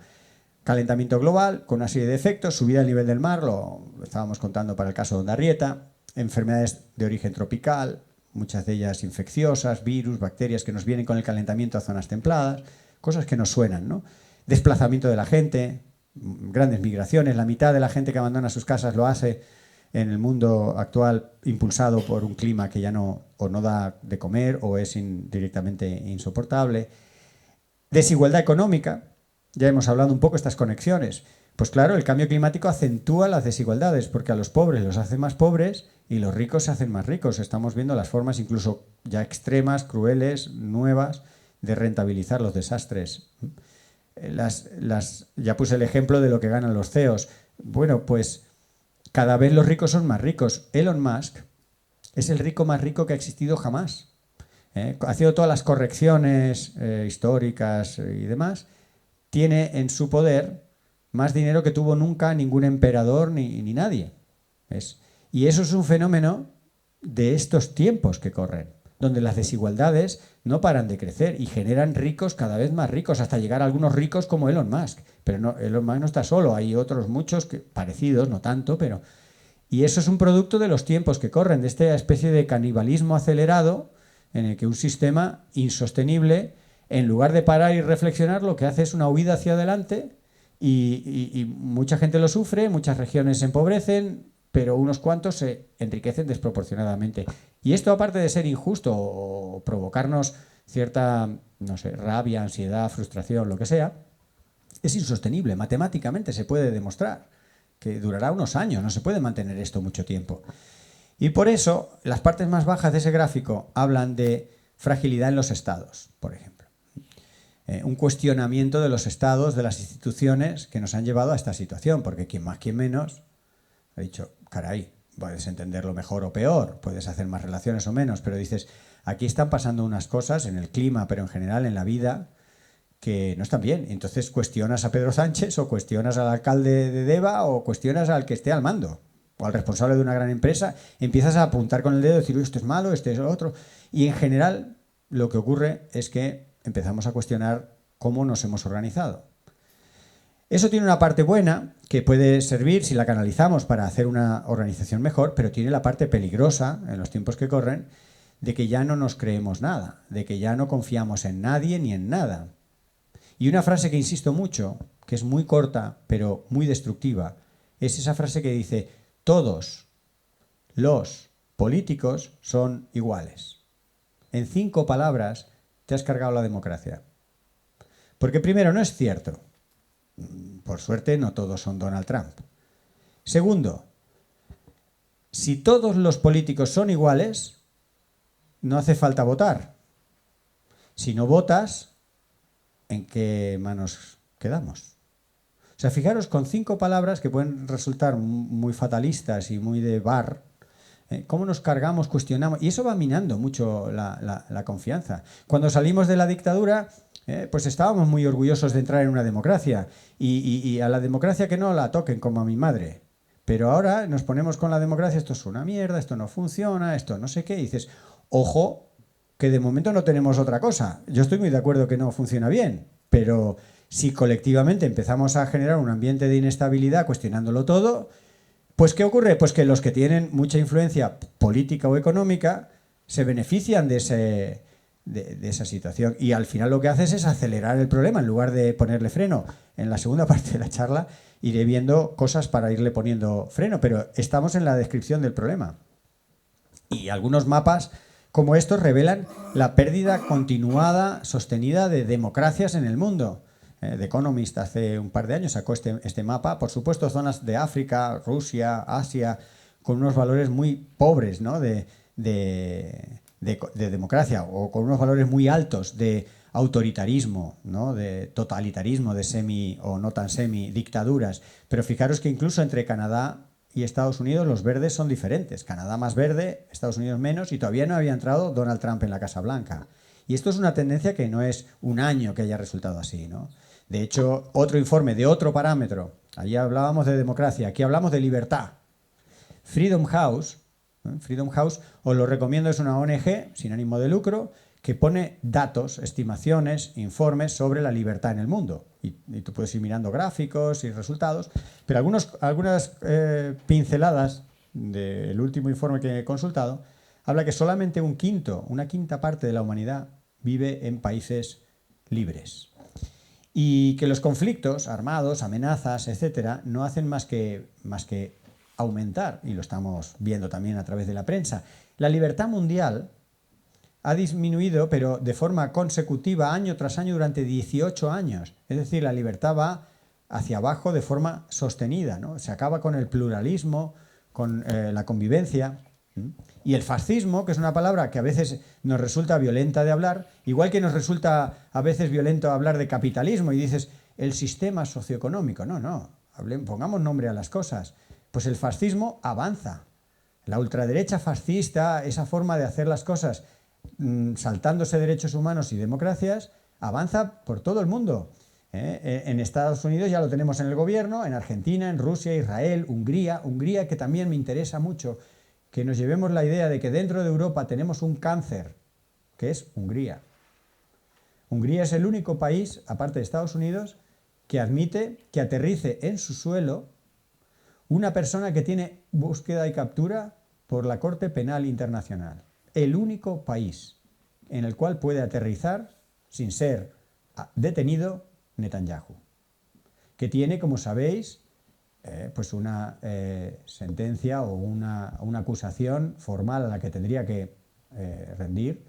Calentamiento global con una serie de efectos, subida del nivel del mar, lo estábamos contando para el caso de Ondarrieta, enfermedades de origen tropical, muchas de ellas infecciosas, virus, bacterias que nos vienen con el calentamiento a zonas templadas, cosas que nos suenan, ¿no? Desplazamiento de la gente, grandes migraciones, la mitad de la gente que abandona sus casas lo hace en el mundo actual impulsado por un clima que ya no da de comer o es directamente insoportable. Desigualdad económica, ya hemos hablado un poco de estas conexiones. Pues claro, el cambio climático acentúa las desigualdades porque a los pobres los hace más pobres y los ricos se hacen más ricos. Estamos viendo las formas incluso ya extremas, crueles, nuevas de rentabilizar los desastres. Ya puse el ejemplo de lo que ganan los CEOs. Bueno, pues cada vez los ricos son más ricos. Elon Musk es el rico más rico que ha existido jamás. Ha sido todas las correcciones históricas y demás. Tiene en su poder más dinero que tuvo nunca ningún emperador ni nadie. Y eso es un fenómeno de estos tiempos que corren, donde las desigualdades no paran de crecer y generan ricos cada vez más ricos, hasta llegar a algunos ricos como Elon Musk. Pero no, Elon Musk no está solo, hay otros muchos parecidos, no tanto, pero... Y eso es un producto de los tiempos que corren, de esta especie de canibalismo acelerado en el que un sistema insostenible, en lugar de parar y reflexionar, lo que hace es una huida hacia adelante y mucha gente lo sufre, muchas regiones se empobrecen, pero unos cuantos se enriquecen desproporcionadamente. Y esto, aparte de ser injusto o provocarnos cierta, no sé, rabia, ansiedad, frustración, lo que sea, es insostenible. Matemáticamente se puede demostrar que durará unos años, no se puede mantener esto mucho tiempo. Y por eso, las partes más bajas de ese gráfico hablan de fragilidad en los estados, por ejemplo. Un cuestionamiento de los estados, de las instituciones que nos han llevado a esta situación, porque quien más, quien menos, ha dicho, caray, puedes entenderlo mejor o peor, puedes hacer más relaciones o menos, pero dices, aquí están pasando unas cosas en el clima, pero en general en la vida, que no están bien. Entonces cuestionas a Pedro Sánchez o cuestionas al alcalde de Deva o cuestionas al que esté al mando o al responsable de una gran empresa, empiezas a apuntar con el dedo y decir, esto es malo, esto es otro. Y en general lo que ocurre es que empezamos a cuestionar cómo nos hemos organizado. Eso tiene una parte buena que puede servir si la canalizamos para hacer una organización mejor, pero tiene la parte peligrosa en los tiempos que corren de que ya no nos creemos nada, de que ya no confiamos en nadie ni en nada. Y una frase que insisto mucho, que es muy corta pero muy destructiva, es esa frase que dice, todos los políticos son iguales. En 5 palabras te has cargado la democracia. Porque primero, no es cierto. Por suerte, no todos son Donald Trump. Segundo, si todos los políticos son iguales, no hace falta votar. Si no votas, ¿en qué manos quedamos? O sea, fijaros, con 5 palabras que pueden resultar muy fatalistas y muy de bar, cómo nos cargamos, cuestionamos, y eso va minando mucho la confianza. Cuando salimos de la dictadura, pues estábamos muy orgullosos de entrar en una democracia, y a la democracia que no la toquen como a mi madre. Pero ahora nos ponemos con la democracia, esto es una mierda, esto no funciona, esto no sé qué, y dices, ojo, que de momento no tenemos otra cosa. Yo estoy muy de acuerdo que no funciona bien, pero si colectivamente empezamos a generar un ambiente de inestabilidad cuestionándolo todo, pues ¿qué ocurre? Pues que los que tienen mucha influencia política o económica se benefician de de esa situación. Y al final lo que haces es acelerar el problema en lugar de ponerle freno. En la segunda parte de la charla iré viendo cosas para irle poniendo freno, pero estamos en la descripción del problema. Y algunos mapas como estos revelan la pérdida continuada, sostenida de democracias en el mundo. The Economist hace un par de años sacó este mapa. Por supuesto, zonas de África, Rusia, Asia, con unos valores muy pobres, ¿no?, de democracia, o con unos valores muy altos de autoritarismo, ¿no?, de totalitarismo, de semi o no tan semi dictaduras. Pero fijaros que incluso entre Canadá y Estados Unidos los verdes son diferentes. Canadá más verde, Estados Unidos menos, y todavía no había entrado Donald Trump en la Casa Blanca. Y esto es una tendencia que no es un año que haya resultado así, ¿no? De hecho, otro informe de otro parámetro, allí hablábamos de democracia, aquí hablamos de libertad. Freedom House, os lo recomiendo, es una ONG sin ánimo de lucro que pone datos, estimaciones, informes sobre la libertad en el mundo. Y tú puedes ir mirando gráficos y resultados, pero algunas pinceladas del último informe que he consultado habla que solamente una quinta parte de la humanidad vive en países libres. Y que los conflictos armados, amenazas, etcétera, no hacen más que aumentar, y lo estamos viendo también a través de la prensa. La libertad mundial ha disminuido, pero de forma consecutiva, año tras año, durante 18 años. Es decir, la libertad va hacia abajo de forma sostenida, ¿no? Se acaba con el pluralismo, con la convivencia. Y el fascismo, que es una palabra que a veces nos resulta violenta de hablar, igual que nos resulta a veces violento hablar de capitalismo, y dices, el sistema socioeconómico. No, pongamos nombre a las cosas. Pues el fascismo avanza. La ultraderecha fascista, esa forma de hacer las cosas saltándose derechos humanos y democracias, avanza por todo el mundo. En Estados Unidos ya lo tenemos en el gobierno, en Argentina, en Rusia, Israel, Hungría, que también me interesa mucho que nos llevemos la idea de que dentro de Europa tenemos un cáncer, que es Hungría. Hungría es el único país, aparte de Estados Unidos, que admite que aterrice en su suelo una persona que tiene búsqueda y captura por la Corte Penal Internacional. El único país en el cual puede aterrizar sin ser detenido Netanyahu, que tiene, como sabéis, pues una sentencia o una acusación formal a la que tendría que rendir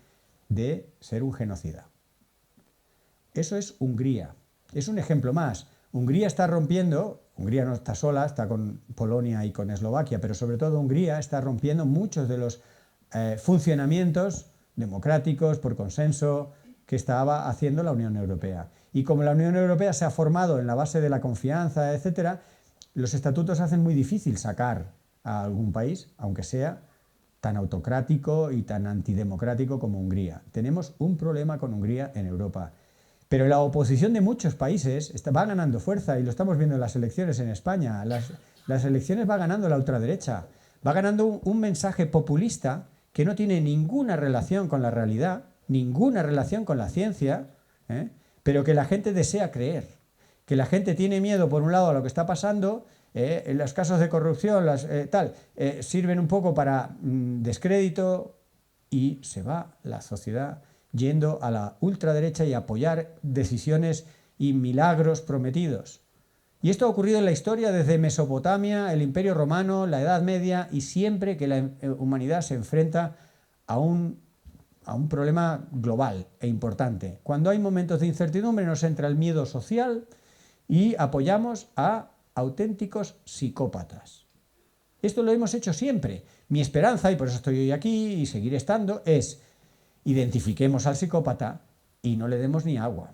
de ser un genocida. Eso es Hungría. Es un ejemplo más. Hungría está rompiendo, Hungría no está sola, está con Polonia y con Eslovaquia, pero sobre todo Hungría está rompiendo muchos de los funcionamientos democráticos por consenso que estaba haciendo la Unión Europea. Y como la Unión Europea se ha formado en la base de la confianza, etcétera, los estatutos hacen muy difícil sacar a algún país, aunque sea tan autocrático y tan antidemocrático como Hungría. Tenemos un problema con Hungría en Europa. Pero la oposición de muchos países va ganando fuerza, y lo estamos viendo en las elecciones en España. Las elecciones va ganando la ultraderecha, va ganando un mensaje populista que no tiene ninguna relación con la realidad, ninguna relación con la ciencia, pero que la gente desea creer, que la gente tiene miedo por un lado a lo que está pasando, en los casos de corrupción, sirven un poco para descrédito, y se va la sociedad yendo a la ultraderecha y apoyar decisiones y milagros prometidos. Y esto ha ocurrido en la historia desde Mesopotamia, el Imperio Romano, la Edad Media, y siempre que la humanidad se enfrenta a un problema global e importante. Cuando hay momentos de incertidumbre nos entra el miedo social y apoyamos a auténticos psicópatas. Esto lo hemos hecho siempre. Mi esperanza, y por eso estoy hoy aquí y seguiré estando, es: identifiquemos al psicópata y no le demos ni agua.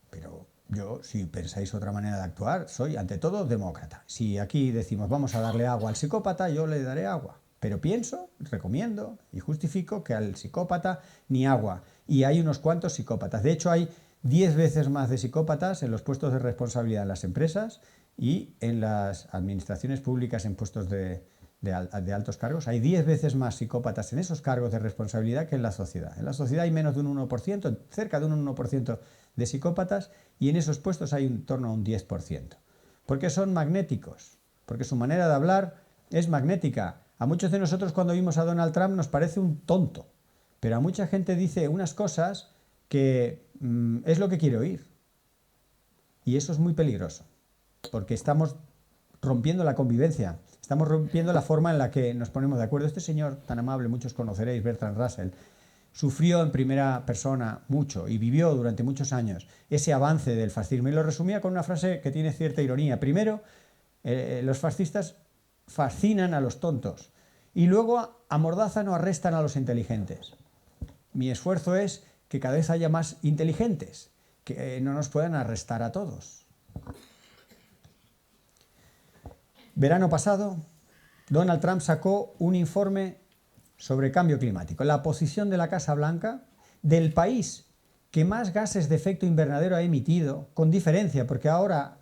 Pero yo, si pensáis otra manera de actuar, soy ante todo demócrata. Si aquí decimos vamos a darle agua al psicópata, yo le daré agua. Pero pienso, recomiendo y justifico que al psicópata ni agua. Y hay unos cuantos psicópatas. De hecho, hay 10 veces más de psicópatas en los puestos de responsabilidad en las empresas y en las administraciones públicas en puestos de altos cargos. Hay 10 veces más psicópatas en esos cargos de responsabilidad que en la sociedad. En la sociedad hay menos de un 1%, cerca de un 1% de psicópatas, y en esos puestos hay en torno a un 10%. Porque son magnéticos, porque su manera de hablar es magnética. A muchos de nosotros, cuando vimos a Donald Trump, nos parece un tonto, pero a mucha gente dice unas cosas que es lo que quiere oír. Y eso es muy peligroso, porque estamos rompiendo la convivencia, estamos rompiendo la forma en la que nos ponemos de acuerdo. Este señor tan amable, muchos conoceréis, Bertrand Russell, sufrió en primera persona mucho y vivió durante muchos años ese avance del fascismo, y lo resumía con una frase que tiene cierta ironía. Primero, los fascistas fascinan a los tontos y luego amordazan o arrestan a los inteligentes. Mi esfuerzo es que cada vez haya más inteligentes, que no nos puedan arrestar a todos. Verano pasado, Donald Trump sacó un informe sobre cambio climático, la posición de la Casa Blanca del país que más gases de efecto invernadero ha emitido, con diferencia, porque ahora,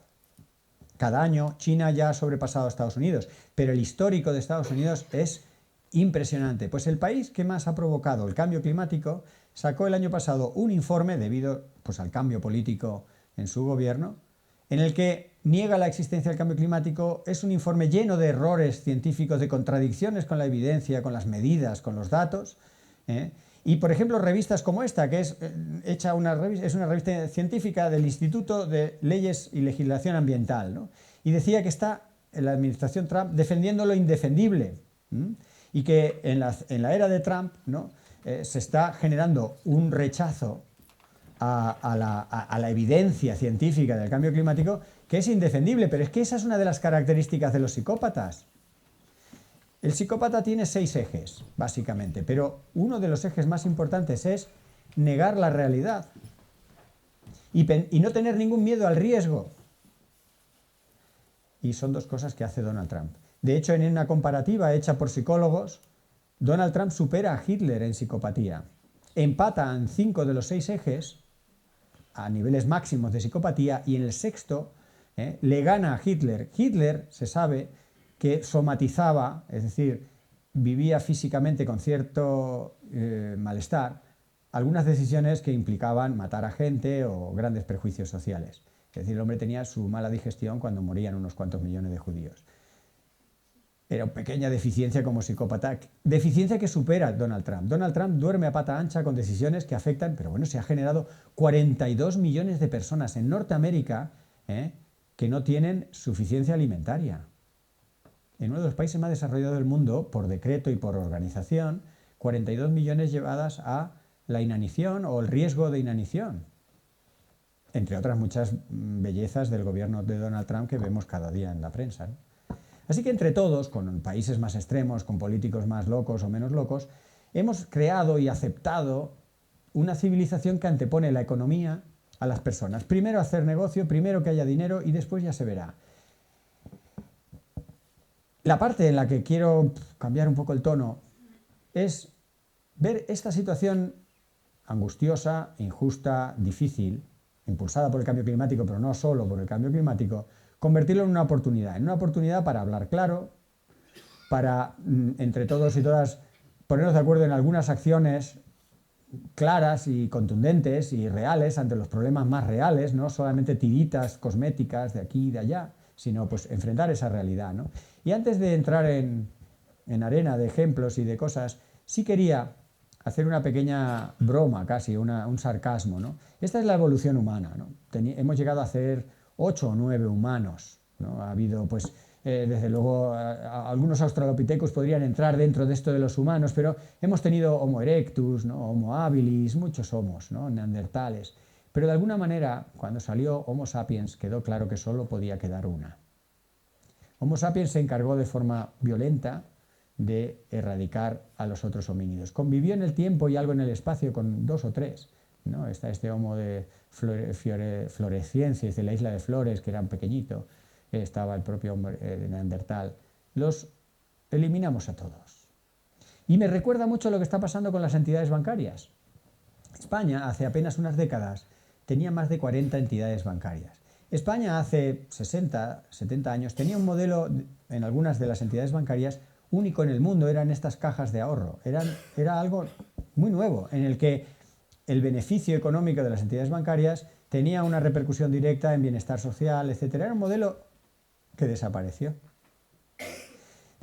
cada año, China ya ha sobrepasado a Estados Unidos, pero el histórico de Estados Unidos es impresionante. Pues el país que más ha provocado el cambio climático sacó el año pasado un informe, debido pues, al cambio político en su gobierno, en el que niega la existencia del cambio climático. Es un informe lleno de errores científicos, de contradicciones con la evidencia, con las medidas, con los datos. Y, por ejemplo, revistas como esta, que es una revista científica del Instituto de Leyes y Legislación Ambiental, ¿no? Y decía que está en la administración Trump defendiendo lo indefendible, y que en la era de Trump, ¿no? Se está generando un rechazo a la evidencia científica del cambio climático que es indefendible. Pero es que esa es una de las características de los psicópatas. El psicópata tiene 6 ejes, básicamente, pero uno de los ejes más importantes es negar la realidad y no tener ningún miedo al riesgo. Y son 2 cosas que hace Donald Trump. De hecho, en una comparativa hecha por psicólogos, Donald Trump supera a Hitler en psicopatía. Empata en 5 de los 6 ejes a niveles máximos de psicopatía, y en el 6º le gana a Hitler. Hitler se sabe que somatizaba, es decir, vivía físicamente con cierto malestar, algunas decisiones que implicaban matar a gente o grandes perjuicios sociales. Es decir, el hombre tenía su mala digestión cuando morían unos cuantos millones de judíos. Era una pequeña deficiencia como psicópata, deficiencia que supera Donald Trump. Donald Trump duerme a pata ancha con decisiones que afectan, pero bueno, se ha generado 42 millones de personas en Norteamérica que no tienen suficiencia alimentaria. En uno de los países más desarrollados del mundo, por decreto y por organización, 42 millones llevadas a la inanición o el riesgo de inanición. Entre otras muchas bellezas del gobierno de Donald Trump que vemos cada día en la prensa, ¿no? Así que entre todos, con países más extremos, con políticos más locos o menos locos, hemos creado y aceptado una civilización que antepone la economía a las personas. Primero hacer negocio, primero que haya dinero y después ya se verá. La parte en la que quiero cambiar un poco el tono es ver esta situación angustiosa, injusta, difícil, impulsada por el cambio climático, pero no solo por el cambio climático, convertirlo en una oportunidad para hablar claro, para entre todos y todas ponernos de acuerdo en algunas acciones claras y contundentes y reales ante los problemas más reales, no solamente tiritas cosméticas de aquí y de allá, sino pues enfrentar esa realidad, ¿no? Y antes de entrar en arena de ejemplos y de cosas, sí quería hacer una pequeña broma, casi un sarcasmo, ¿no? Esta es la evolución humana, ¿no? Hemos llegado a ser 8 o 9 humanos, ¿no? Ha habido, pues, desde luego, algunos australopithecus podrían entrar dentro de esto de los humanos, pero hemos tenido Homo erectus, ¿no? Homo habilis, muchos homos, ¿no? Neandertales. Pero de alguna manera, cuando salió Homo sapiens, quedó claro que solo podía quedar una. Homo sapiens se encargó de forma violenta de erradicar a los otros homínidos. Convivió en el tiempo y algo en el espacio con 2 o 3, ¿no? Está este Homo de Floresiensis, de la isla de Flores, que era un pequeñito. Estaba el propio hombre de Neandertal. Los eliminamos a todos. Y me recuerda mucho lo que está pasando con las entidades bancarias. España, hace apenas unas décadas, tenía más de 40 entidades bancarias. España, hace 60, 70 años, tenía un modelo en algunas de las entidades bancarias único en el mundo. Eran estas cajas de ahorro. Era algo muy nuevo, en el que el beneficio económico de las entidades bancarias tenía una repercusión directa en bienestar social, etc. Era un modelo que desapareció.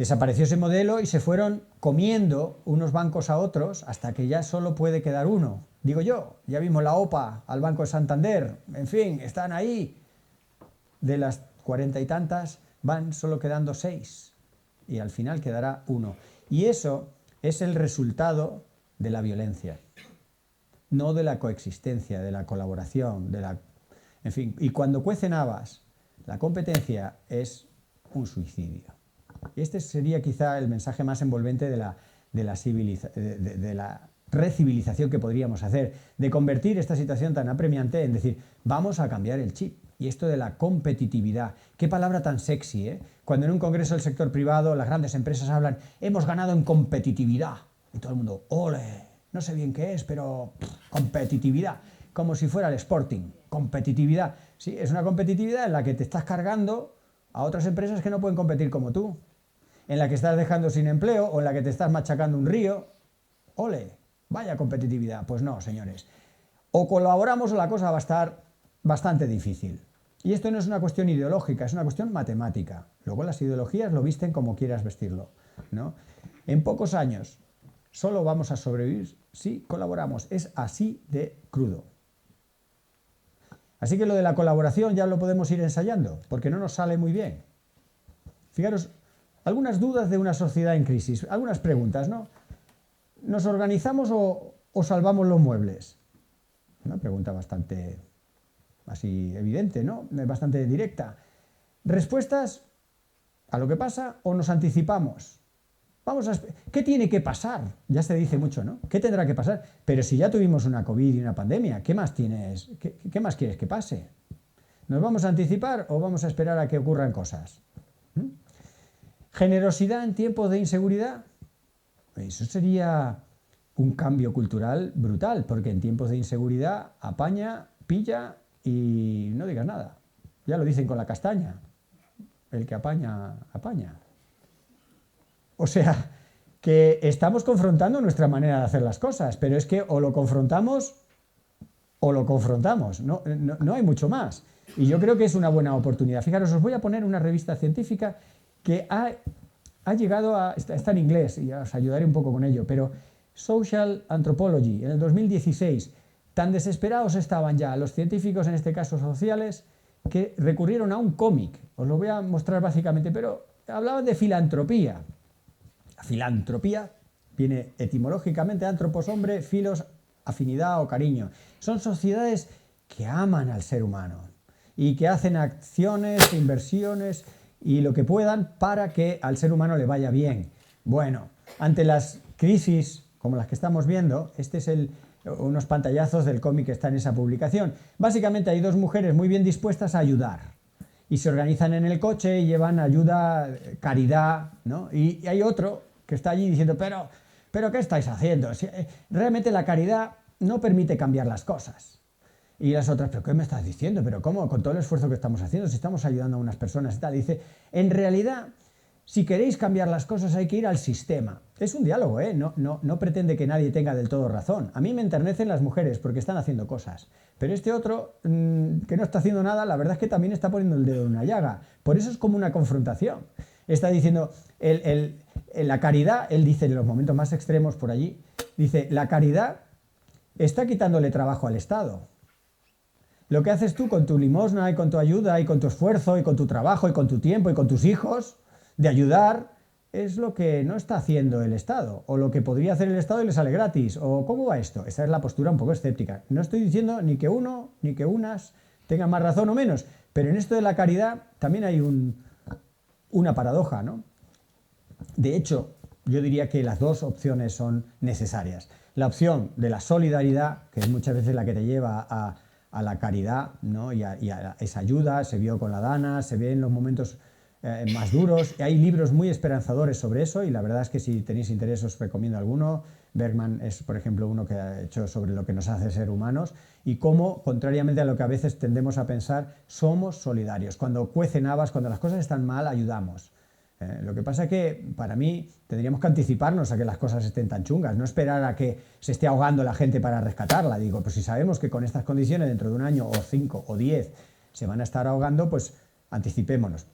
Desapareció ese modelo y se fueron comiendo unos bancos a otros hasta que ya solo puede quedar uno. Digo yo, ya vimos la OPA al Banco de Santander, en fin, están ahí. De las 40 y tantas van solo quedando 6 y al final quedará uno. Y eso es el resultado de la violencia, no de la coexistencia, de la colaboración, en fin. Y cuando cuecen habas, la competencia es un suicidio. Este sería quizá el mensaje más envolvente de la recivilización que podríamos hacer, de convertir esta situación tan apremiante en decir, vamos a cambiar el chip. Y esto de la competitividad, qué palabra tan sexy, ¿eh? Cuando en un congreso del sector privado las grandes empresas hablan, hemos ganado en competitividad. Y todo el mundo, ole, no sé bien qué es, pero competitividad. Como si fuera el Sporting, competitividad. Sí, es una competitividad en la que te estás cargando a otras empresas que no pueden competir como tú, en la que estás dejando sin empleo o en la que te estás machacando un río. ¡Ole! Vaya competitividad. Pues no, señores. O colaboramos o la cosa va a estar bastante difícil. Y esto no es una cuestión ideológica, es una cuestión matemática. Luego las ideologías lo visten como quieras vestirlo, ¿no? En pocos años solo vamos a sobrevivir si colaboramos. Es así de crudo. Así que lo de la colaboración ya lo podemos ir ensayando, porque no nos sale muy bien. Fijaros, algunas dudas de una sociedad en crisis, algunas preguntas, ¿no? ¿Nos organizamos o salvamos los muebles? Una pregunta bastante así evidente, ¿no? Bastante directa. Respuestas a lo que pasa o nos anticipamos. ¿Qué tiene que pasar? Ya se dice mucho, ¿no? ¿Qué tendrá que pasar? Pero si ya tuvimos una COVID y una pandemia, ¿qué más tienes? ¿Qué más quieres que pase? ¿Nos vamos a anticipar o vamos a esperar a que ocurran cosas? ¿Generosidad en tiempos de inseguridad? Eso sería un cambio cultural brutal, porque en tiempos de inseguridad apaña, pilla y no digas nada. Ya lo dicen con la castaña. El que apaña, apaña. O sea, que estamos confrontando nuestra manera de hacer las cosas, pero es que o lo confrontamos, no hay mucho más. Y yo creo que es una buena oportunidad. Fijaros, os voy a poner una revista científica que ha llegado está en inglés y os ayudaré un poco con ello, pero Social Anthropology, en el 2016, tan desesperados estaban ya los científicos, en este caso sociales, que recurrieron a un cómic. Os lo voy a mostrar básicamente, pero hablaban de filantropía. La filantropía viene etimológicamente antropos, hombre, filos, afinidad o cariño. Son sociedades que aman al ser humano y que hacen acciones, inversiones y lo que puedan para que al ser humano le vaya bien. Bueno, ante las crisis como las que estamos viendo, este es unos pantallazos del cómic que está en esa publicación. Básicamente hay dos mujeres muy bien dispuestas a ayudar y se organizan en el coche y llevan ayuda, caridad, ¿no? Y hay otro que está allí diciendo, pero ¿qué estáis haciendo? Realmente la caridad no permite cambiar las cosas. Y las otras, ¿pero qué me estás diciendo? ¿Pero cómo? Con todo el esfuerzo que estamos haciendo, si estamos ayudando a unas personas y tal. Dice, en realidad, si queréis cambiar las cosas hay que ir al sistema. Es un diálogo, ¿eh? No pretende que nadie tenga del todo razón. A mí me enternecen las mujeres porque están haciendo cosas. Pero este otro, que no está haciendo nada, la verdad es que también está poniendo el dedo en una llaga. Por eso es como una confrontación. Está diciendo, la caridad, él dice en los momentos más extremos por allí, dice, la caridad está quitándole trabajo al Estado. Lo que haces tú con tu limosna y con tu ayuda y con tu esfuerzo y con tu trabajo y con tu tiempo y con tus hijos de ayudar es lo que no está haciendo el Estado o lo que podría hacer el Estado y le sale gratis o ¿cómo va esto? Esa es la postura un poco escéptica. No estoy diciendo ni que uno ni que unas tengan más razón o menos, pero en esto de la caridad también hay una paradoja, ¿no? De hecho, yo diría que las dos opciones son necesarias. La opción de la solidaridad, que es muchas veces la que te lleva a la caridad, ¿no? y a esa ayuda, se vio con la Dana, se ve en los momentos más duros. Hay libros muy esperanzadores sobre eso y la verdad es que si tenéis interés os recomiendo alguno. Bergman es, por ejemplo, uno que ha hecho sobre lo que nos hace ser humanos y cómo, contrariamente a lo que a veces tendemos a pensar, somos solidarios. Cuando cuecen habas, cuando las cosas están mal, ayudamos. Lo que pasa es que, para mí, tendríamos que anticiparnos a que las cosas estén tan chungas, no esperar a que se esté ahogando la gente para rescatarla. Digo, pues si sabemos que con estas condiciones dentro de un año o 5 o 10 se van a estar ahogando, pues anticipémonos.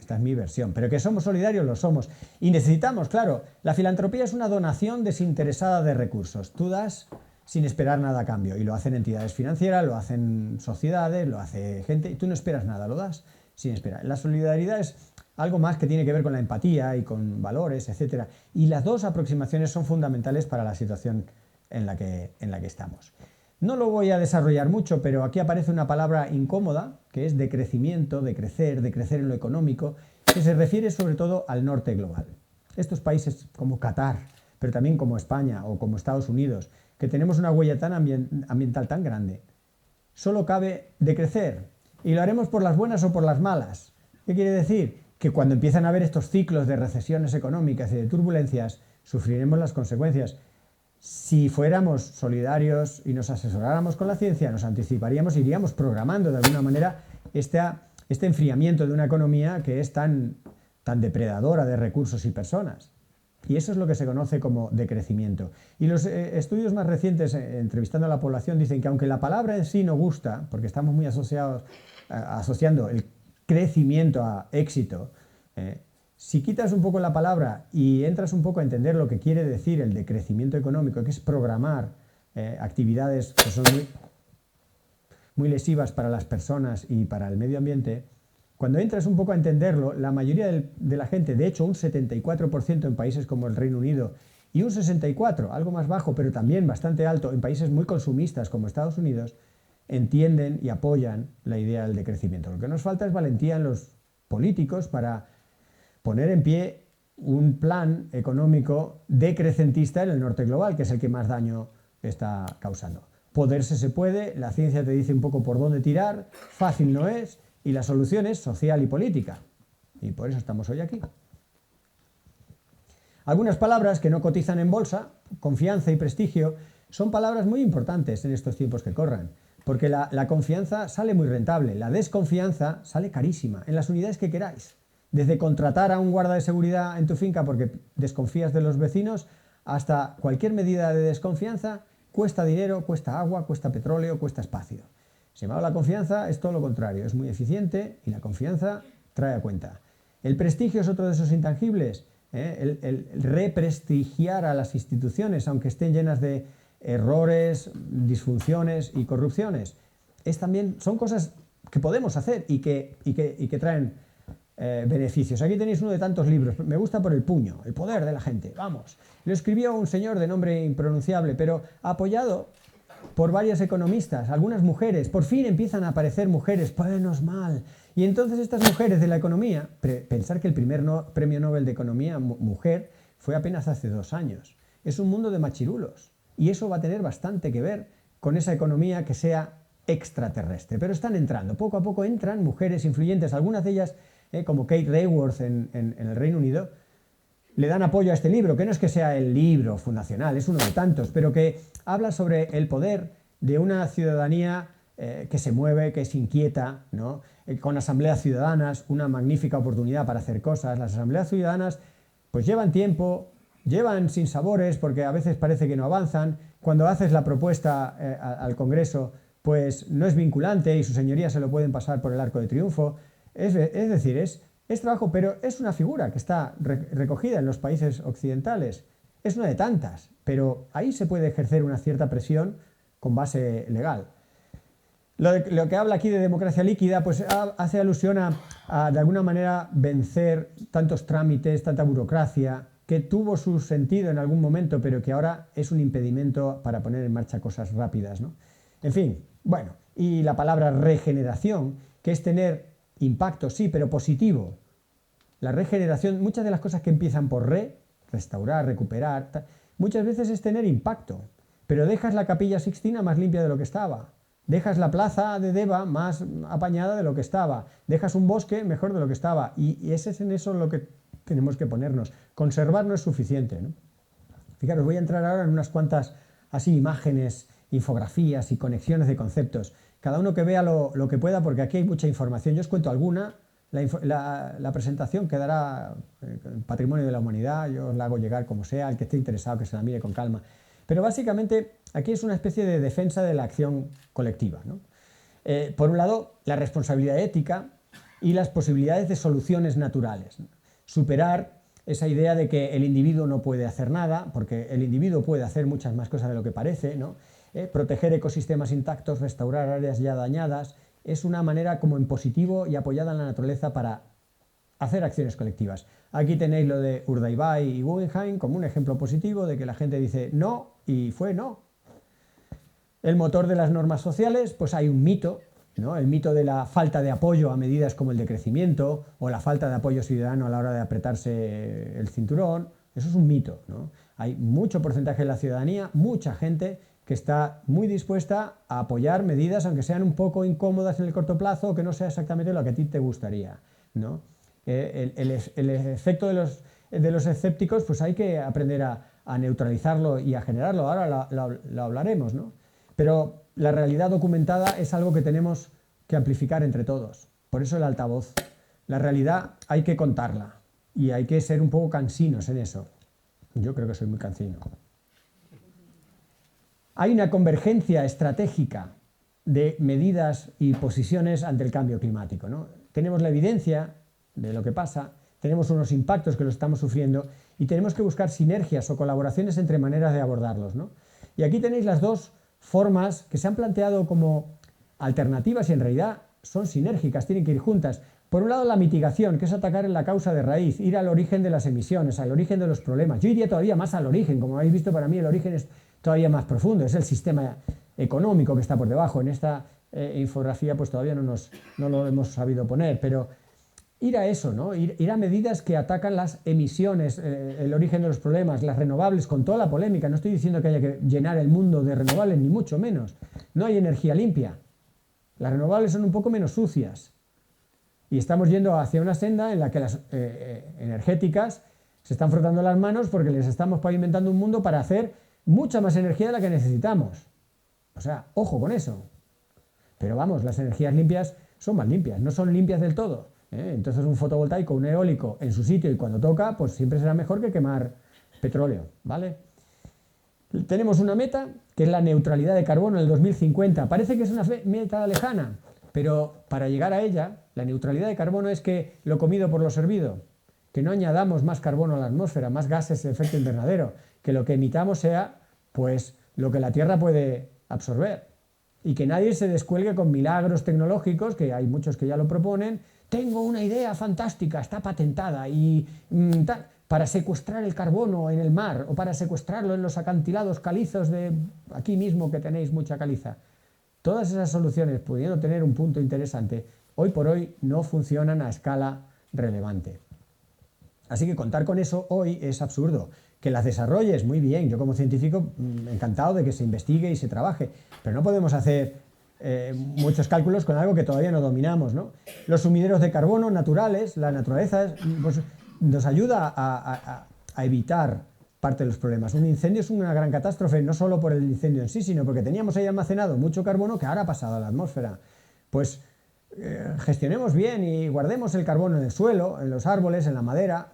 Esta es mi versión. Pero que somos solidarios, lo somos. Y necesitamos, claro, la filantropía es una donación desinteresada de recursos. Tú das sin esperar nada a cambio. Y lo hacen entidades financieras, lo hacen sociedades, lo hace gente, y tú no esperas nada, lo das sin esperar. La solidaridad es algo más que tiene que ver con la empatía y con valores, etc. Y las dos aproximaciones son fundamentales para la situación en la que estamos. No lo voy a desarrollar mucho, pero aquí aparece una palabra incómoda, que es decrecimiento, de crecer en lo económico, que se refiere sobre todo al norte global. Estos países como Qatar, pero también como España o como Estados Unidos, que tenemos una huella tan ambiental tan grande, solo cabe decrecer. Y lo haremos por las buenas o por las malas. ¿Qué quiere decir? Que cuando empiezan a haber estos ciclos de recesiones económicas y de turbulencias, sufriremos las consecuencias. Si fuéramos solidarios y nos asesoráramos con la ciencia, nos anticiparíamos, iríamos programando de alguna manera este enfriamiento de una economía que es tan depredadora de recursos y personas. Y eso es lo que se conoce como decrecimiento. Y los estudios más recientes, entrevistando a la población, dicen que aunque la palabra en sí no gusta, porque estamos muy asociando el crecimiento a éxito, si quitas un poco la palabra y entras un poco a entender lo que quiere decir el decrecimiento económico, que es programar actividades que son muy lesivas para las personas y para el medio ambiente, cuando entras un poco a entenderlo, la mayoría de la gente, de hecho un 74% en países como el Reino Unido y un 64%, algo más bajo, pero también bastante alto, en países muy consumistas como Estados Unidos, entienden y apoyan la idea del decrecimiento. Lo que nos falta es valentía en los políticos para poner en pie un plan económico decrecentista en el norte global, que es el que más daño está causando. Poderse se puede, la ciencia te dice un poco por dónde tirar, fácil no es, y la solución es social y política. Y por eso estamos hoy aquí. Algunas palabras que no cotizan en bolsa, confianza y prestigio, son palabras muy importantes en estos tiempos que corran, porque la confianza sale muy rentable, la desconfianza sale carísima, en las unidades que queráis. Desde contratar a un guarda de seguridad en tu finca porque desconfías de los vecinos, hasta cualquier medida de desconfianza, cuesta dinero, cuesta agua, cuesta petróleo, cuesta espacio. Sin embargo, la confianza es todo lo contrario, es muy eficiente y la confianza trae a cuenta. El prestigio es otro de esos intangibles, el represtigiar a las instituciones, aunque estén llenas de errores, disfunciones y corrupciones. Son cosas que podemos hacer y que traen beneficios. Aquí tenéis uno de tantos libros, me gusta por el puño, el poder de la gente, vamos. Lo escribió un señor de nombre impronunciable, pero apoyado por varias economistas, algunas mujeres, por fin empiezan a aparecer mujeres, menos mal. Y entonces estas mujeres de la economía, pensar que el primer premio Nobel de Economía mujer fue apenas hace 2 años. Es un mundo de machirulos y eso va a tener bastante que ver con esa economía que sea extraterrestre. Pero están entrando, poco a poco entran mujeres influyentes, algunas de ellas, como Kate Raworth en el Reino Unido, le dan apoyo a este libro, que no es que sea el libro fundacional, es uno de tantos, pero que habla sobre el poder de una ciudadanía que se mueve, que es inquieta, ¿no? Con asambleas ciudadanas, una magnífica oportunidad para hacer cosas. Las asambleas ciudadanas pues llevan tiempo, llevan sinsabores porque a veces parece que no avanzan. Cuando haces la propuesta al Congreso, pues no es vinculante y sus señorías se lo pueden pasar por el arco de triunfo. Es decir, es trabajo, pero es una figura que está recogida en los países occidentales. Es una de tantas, pero ahí se puede ejercer una cierta presión con base legal. Lo que habla aquí de democracia líquida pues hace alusión a de alguna manera vencer tantos trámites, tanta burocracia, que tuvo su sentido en algún momento, pero que ahora es un impedimento para poner en marcha cosas rápidas, ¿no? En fin, bueno, y la palabra regeneración, que es tener impacto, sí, pero positivo. La regeneración, muchas de las cosas que empiezan por restaurar, recuperar, muchas veces es tener impacto, pero dejas la Capilla Sixtina más limpia de lo que estaba, dejas la plaza de Deva más apañada de lo que estaba, dejas un bosque mejor de lo que estaba, y ese es en eso lo que tenemos que ponernos. Conservar no es suficiente, ¿no? Fijaros, voy a entrar ahora en unas cuantas así imágenes, infografías y conexiones de conceptos. Cada uno que vea lo que pueda, porque aquí hay mucha información. Yo os cuento alguna. La presentación quedará en Patrimonio de la Humanidad, yo os la hago llegar como sea, el que esté interesado que se la mire con calma. Pero básicamente aquí es una especie de defensa de la acción colectiva, ¿no? Por un lado, la responsabilidad ética, y las posibilidades de soluciones naturales. Superar esa idea de que el individuo no puede hacer nada, porque el individuo puede hacer muchas más cosas de lo que parece, ¿no? Proteger ecosistemas intactos, restaurar áreas ya dañadas, es una manera como en positivo y apoyada en la naturaleza para hacer acciones colectivas. Aquí tenéis lo de Urdaibai y Guggenheim como un ejemplo positivo de que la gente dice no y fue no. El motor de las normas sociales, pues hay un mito, ¿no? El mito de la falta de apoyo a medidas como el decrecimiento o la falta de apoyo ciudadano a la hora de apretarse el cinturón. Eso es un mito, ¿no? Hay mucho porcentaje de la ciudadanía, mucha gente que está muy dispuesta a apoyar medidas, aunque sean un poco incómodas en el corto plazo o que no sea exactamente lo que a ti te gustaría, ¿no? El efecto de los escépticos, pues hay que aprender a neutralizarlo y a generarlo. Ahora lo hablaremos, ¿no? Pero la realidad documentada es algo que tenemos que amplificar entre todos. Por eso el altavoz. La realidad hay que contarla y hay que ser un poco cansinos en eso. Yo creo que soy muy cansino. Hay una convergencia estratégica de medidas y posiciones ante el cambio climático, ¿no? Tenemos la evidencia de lo que pasa, tenemos unos impactos que los estamos sufriendo y tenemos que buscar sinergias o colaboraciones entre maneras de abordarlos, ¿no? Y aquí tenéis las dos formas que se han planteado como alternativas y en realidad son sinérgicas, tienen que ir juntas. Por un lado, la mitigación, que es atacar en la causa de raíz, ir al origen de las emisiones, al origen de los problemas. Yo iría todavía más al origen, como habéis visto, para mí el origen es todavía más profundo, es el sistema económico que está por debajo. En esta infografía pues todavía no lo hemos sabido poner, pero ir a eso, ¿no? Ir a medidas que atacan las emisiones, el origen de los problemas, las renovables, con toda la polémica. No estoy diciendo que haya que llenar el mundo de renovables, ni mucho menos. No hay energía limpia. Las renovables son un poco menos sucias. Y estamos yendo hacia una senda en la que las energéticas se están frotando las manos porque les estamos pavimentando un mundo para hacer mucha más energía de la que necesitamos. O sea, ojo con eso. Pero vamos, las energías limpias son más limpias, no son limpias del todo. Entonces un fotovoltaico, un eólico en su sitio y cuando toca, pues siempre será mejor que quemar petróleo, ¿vale? Tenemos una meta que es la neutralidad de carbono en el 2050. Parece que es una meta lejana, pero para llegar a ella, la neutralidad de carbono es que lo comido por lo servido, que no añadamos más carbono a la atmósfera, más gases de efecto invernadero, que lo que emitamos sea pues lo que la Tierra puede absorber y que nadie se descuelgue con milagros tecnológicos, que hay muchos que ya lo proponen. Tengo una idea fantástica, está patentada y para secuestrar el carbono en el mar o para secuestrarlo en los acantilados calizos de aquí mismo que tenéis mucha caliza. Todas esas soluciones, pudiendo tener un punto interesante, hoy por hoy no funcionan a escala relevante. Así que contar con eso hoy es absurdo. Que las desarrolles, muy bien, yo como científico encantado de que se investigue y se trabaje, pero no podemos hacer muchos cálculos con algo que todavía no dominamos, ¿no? Los sumideros de carbono naturales, la naturaleza pues, nos ayuda a evitar parte de los problemas. Un incendio es una gran catástrofe, no solo por el incendio en sí, sino porque teníamos ahí almacenado mucho carbono que ahora ha pasado a la atmósfera. Pues gestionemos bien y guardemos el carbono en el suelo, en los árboles, en la madera.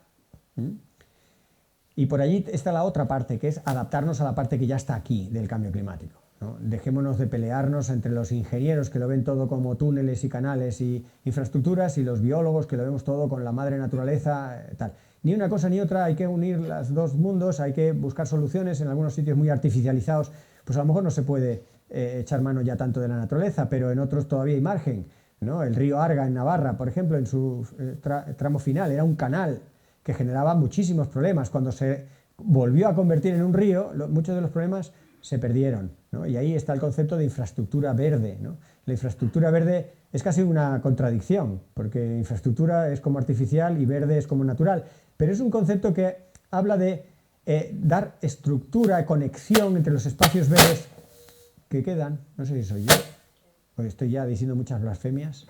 Y por allí está la otra parte, que es adaptarnos a la parte que ya está aquí del cambio climático, ¿no? Dejémonos de pelearnos entre los ingenieros que lo ven todo como túneles y canales y infraestructuras y los biólogos que lo vemos todo con la madre naturaleza, tal. Ni una cosa ni otra, hay que unir los dos mundos, hay que buscar soluciones. En algunos sitios muy artificializados, pues a lo mejor no se puede echar mano ya tanto de la naturaleza, pero en otros todavía hay margen, ¿no? El río Arga en Navarra, por ejemplo, en su tramo final era un canal que generaba muchísimos problemas. Cuando se volvió a convertir en un río, muchos de los problemas se perdieron, ¿no? Y ahí está el concepto de infraestructura verde, ¿no? La infraestructura verde es casi una contradicción, porque infraestructura es como artificial y verde es como natural, pero es un concepto que habla de dar estructura, conexión entre los espacios verdes que quedan. No sé si soy yo, porque estoy ya diciendo muchas blasfemias.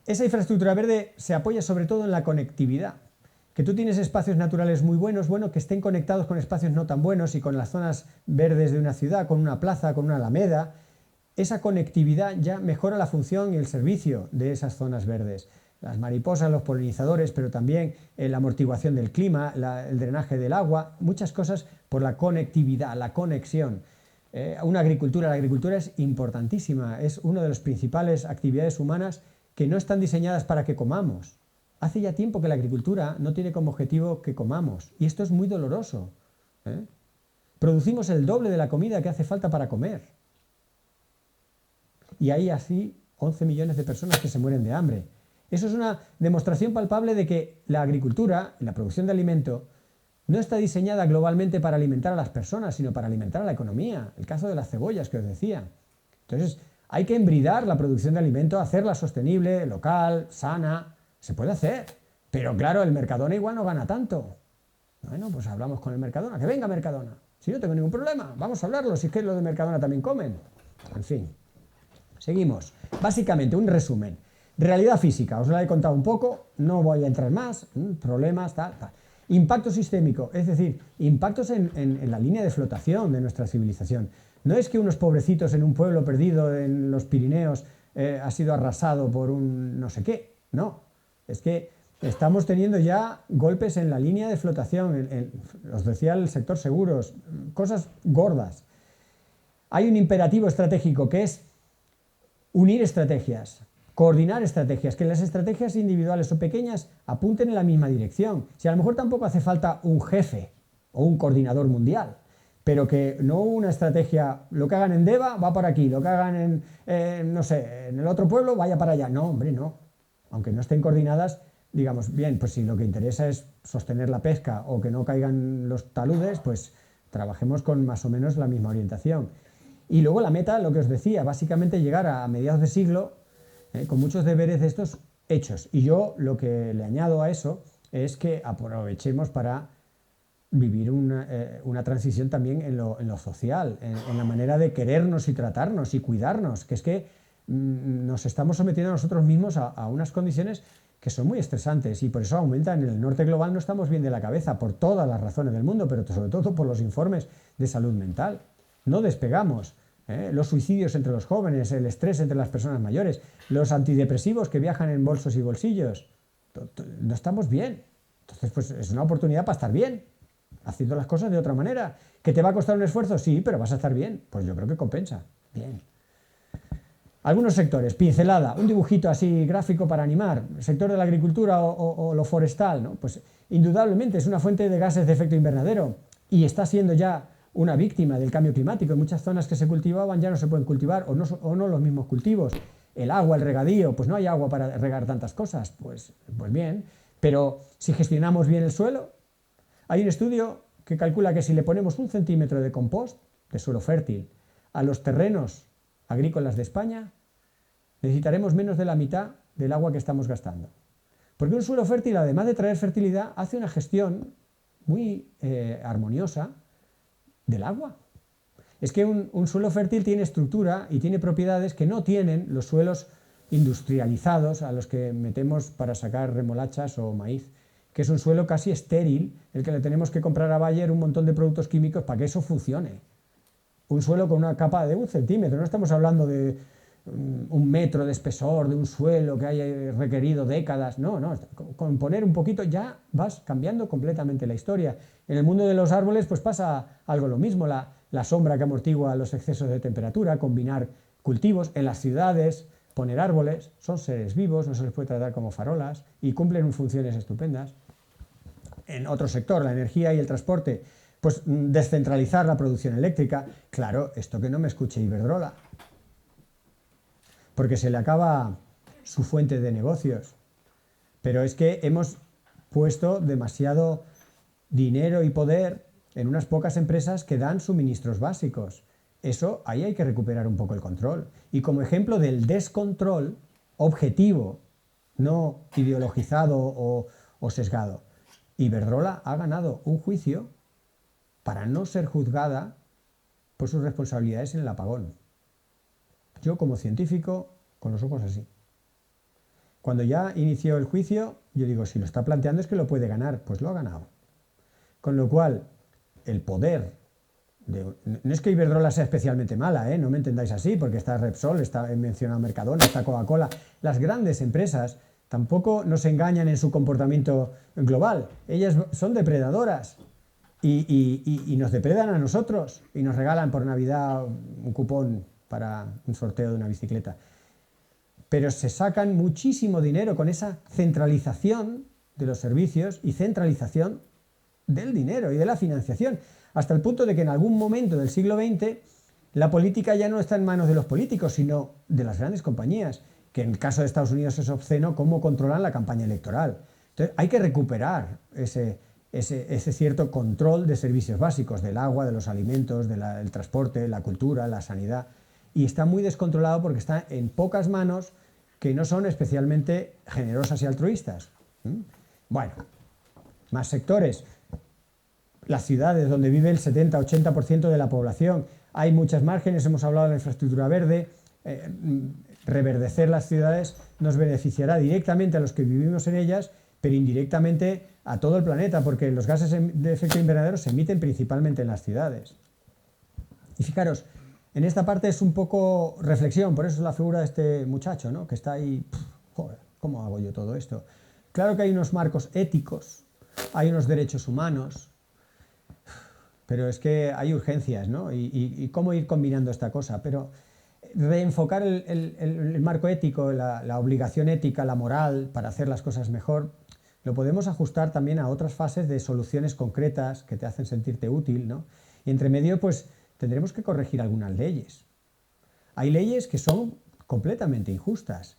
Esa infraestructura verde se apoya sobre todo en la conectividad. Que tú tienes espacios naturales muy buenos, bueno, que estén conectados con espacios no tan buenos y con las zonas verdes de una ciudad, con una plaza, con una alameda. Esa conectividad ya mejora la función y el servicio de esas zonas verdes. Las mariposas, los polinizadores, pero también la amortiguación del clima, el drenaje del agua, muchas cosas por la conectividad, la conexión. una agricultura. La agricultura es importantísima, es una de las principales actividades humanas que no están diseñadas para que comamos. Hace ya tiempo que la agricultura no tiene como objetivo que comamos, y esto es muy doloroso. Producimos el doble de la comida que hace falta para comer. Y hay así 11 millones de personas que se mueren de hambre. Eso es una demostración palpable de que la agricultura, la producción de alimento, no está diseñada globalmente para alimentar a las personas, sino para alimentar a la economía. El caso de las cebollas que os decía. Entonces, hay que embridar la producción de alimento, hacerla sostenible, local, sana. Se puede hacer. Pero claro, el Mercadona igual no gana tanto. Bueno, pues hablamos con el Mercadona. Que venga Mercadona. Si no tengo ningún problema, vamos a hablarlo. Si es que los de Mercadona también comen. En fin. Seguimos. Básicamente, un resumen. Realidad física, os la he contado un poco, no voy a entrar más, problemas, tal. Impacto sistémico, es decir, impactos en la línea de flotación de nuestra civilización. No es que unos pobrecitos en un pueblo perdido en los Pirineos ha sido arrasado por un no sé qué, no. Es que estamos teniendo ya golpes en la línea de flotación, os decía el sector seguros, cosas gordas. Hay un imperativo estratégico que es unir estrategias. Coordinar estrategias, que las estrategias individuales o pequeñas apunten en la misma dirección. Si a lo mejor tampoco hace falta un jefe o un coordinador mundial, pero que no una estrategia, lo que hagan en Deva va por aquí, lo que hagan no sé, en el otro pueblo vaya para allá. No, hombre, no. Aunque no estén coordinadas, digamos, bien, pues si lo que interesa es sostener la pesca o que no caigan los taludes, pues trabajemos con más o menos la misma orientación. Y luego la meta, lo que os decía, básicamente llegar a mediados de siglo con muchos deberes de estos hechos. Y yo lo que le añado a eso es que aprovechemos para vivir una transición también en lo social, en la manera de querernos y tratarnos y cuidarnos, que es que nos estamos sometiendo a nosotros mismos a unas condiciones que son muy estresantes y por eso aumentan. En el norte global no estamos bien de la cabeza por todas las razones del mundo, pero sobre todo por los informes de salud mental. No despegamos. Los suicidios entre los jóvenes, el estrés entre las personas mayores, los antidepresivos que viajan en bolsos y bolsillos. No estamos bien. Entonces, pues es una oportunidad para estar bien, haciendo las cosas de otra manera. ¿Que te va a costar un esfuerzo? Sí, pero vas a estar bien. Pues yo creo que compensa. Bien. Algunos sectores, pincelada, un dibujito así gráfico para animar. El sector de la agricultura o lo forestal, ¿no? Pues indudablemente es una fuente de gases de efecto invernadero y está siendo ya una víctima del cambio climático. En muchas zonas que se cultivaban ya no se pueden cultivar o no los mismos cultivos. El agua, el regadío, pues no hay agua para regar tantas cosas. Pues bien, pero si gestionamos bien el suelo, hay un estudio que calcula que si le ponemos 1 centímetro de compost, de suelo fértil, a los terrenos agrícolas de España, necesitaremos menos de la mitad del agua que estamos gastando. Porque un suelo fértil, además de traer fertilidad, hace una gestión muy armoniosa del agua. Es que un suelo fértil tiene estructura y tiene propiedades que no tienen los suelos industrializados a los que metemos para sacar remolachas o maíz, que es un suelo casi estéril, el que le tenemos que comprar a Bayer un montón de productos químicos para que eso funcione. Un suelo con una capa de 1 centímetro, no estamos hablando de 1 metro de espesor, de un suelo que haya requerido décadas, no, con poner un poquito ya vas cambiando completamente la historia. En el mundo de los árboles pues pasa algo lo mismo, la sombra que amortigua los excesos de temperatura, combinar cultivos. En las ciudades, poner árboles, son seres vivos, no se les puede tratar como farolas y cumplen funciones estupendas. En otro sector, la energía y el transporte, pues descentralizar la producción eléctrica. Claro, esto que no me escuche Iberdrola, porque se le acaba su fuente de negocios. Pero es que hemos puesto demasiado dinero y poder en unas pocas empresas que dan suministros básicos. Eso, ahí hay que recuperar un poco el control. Y como ejemplo del descontrol objetivo, no ideologizado o sesgado, Iberdrola ha ganado un juicio para no ser juzgada por sus responsabilidades en el apagón. Yo, como científico, con los ojos así. Cuando ya inició el juicio, yo digo, si lo está planteando es que lo puede ganar. Pues lo ha ganado. Con lo cual, el poder... no es que Iberdrola sea especialmente mala, no me entendáis así, porque está Repsol, he mencionado Mercadona, está Coca-Cola. Las grandes empresas tampoco nos engañan en su comportamiento global. Ellas son depredadoras. y nos depredan a nosotros y nos regalan por Navidad un cupón para un sorteo de una bicicleta. Pero se sacan muchísimo dinero con esa centralización de los servicios y centralización del dinero y de la financiación, hasta el punto de que en algún momento del siglo XX la política ya no está en manos de los políticos, sino de las grandes compañías, que en el caso de Estados Unidos es obsceno cómo controlan la campaña electoral. Entonces hay que recuperar ese cierto control de servicios básicos, del agua, de los alimentos, del transporte, la cultura, la sanidad, y está muy descontrolado porque está en pocas manos que no son especialmente generosas y altruistas. Bueno, más sectores. Las ciudades donde vive el 70-80% de la población. Hay muchas márgenes, hemos hablado de la infraestructura verde. Reverdecer las ciudades nos beneficiará directamente a los que vivimos en ellas, pero indirectamente a todo el planeta, porque los gases de efecto invernadero se emiten principalmente en las ciudades. Y fijaros, en esta parte es un poco reflexión, por eso es la figura de este muchacho, ¿no? Que está ahí, joder, ¿cómo hago yo todo esto? Claro que hay unos marcos éticos, hay unos derechos humanos, pero es que hay urgencias, ¿no? Y cómo ir combinando esta cosa, pero reenfocar el marco ético, la obligación ética, la moral, para hacer las cosas mejor, lo podemos ajustar también a otras fases de soluciones concretas que te hacen sentirte útil, ¿no? Y entre medio, pues, tendremos que corregir algunas leyes. Hay leyes que son completamente injustas,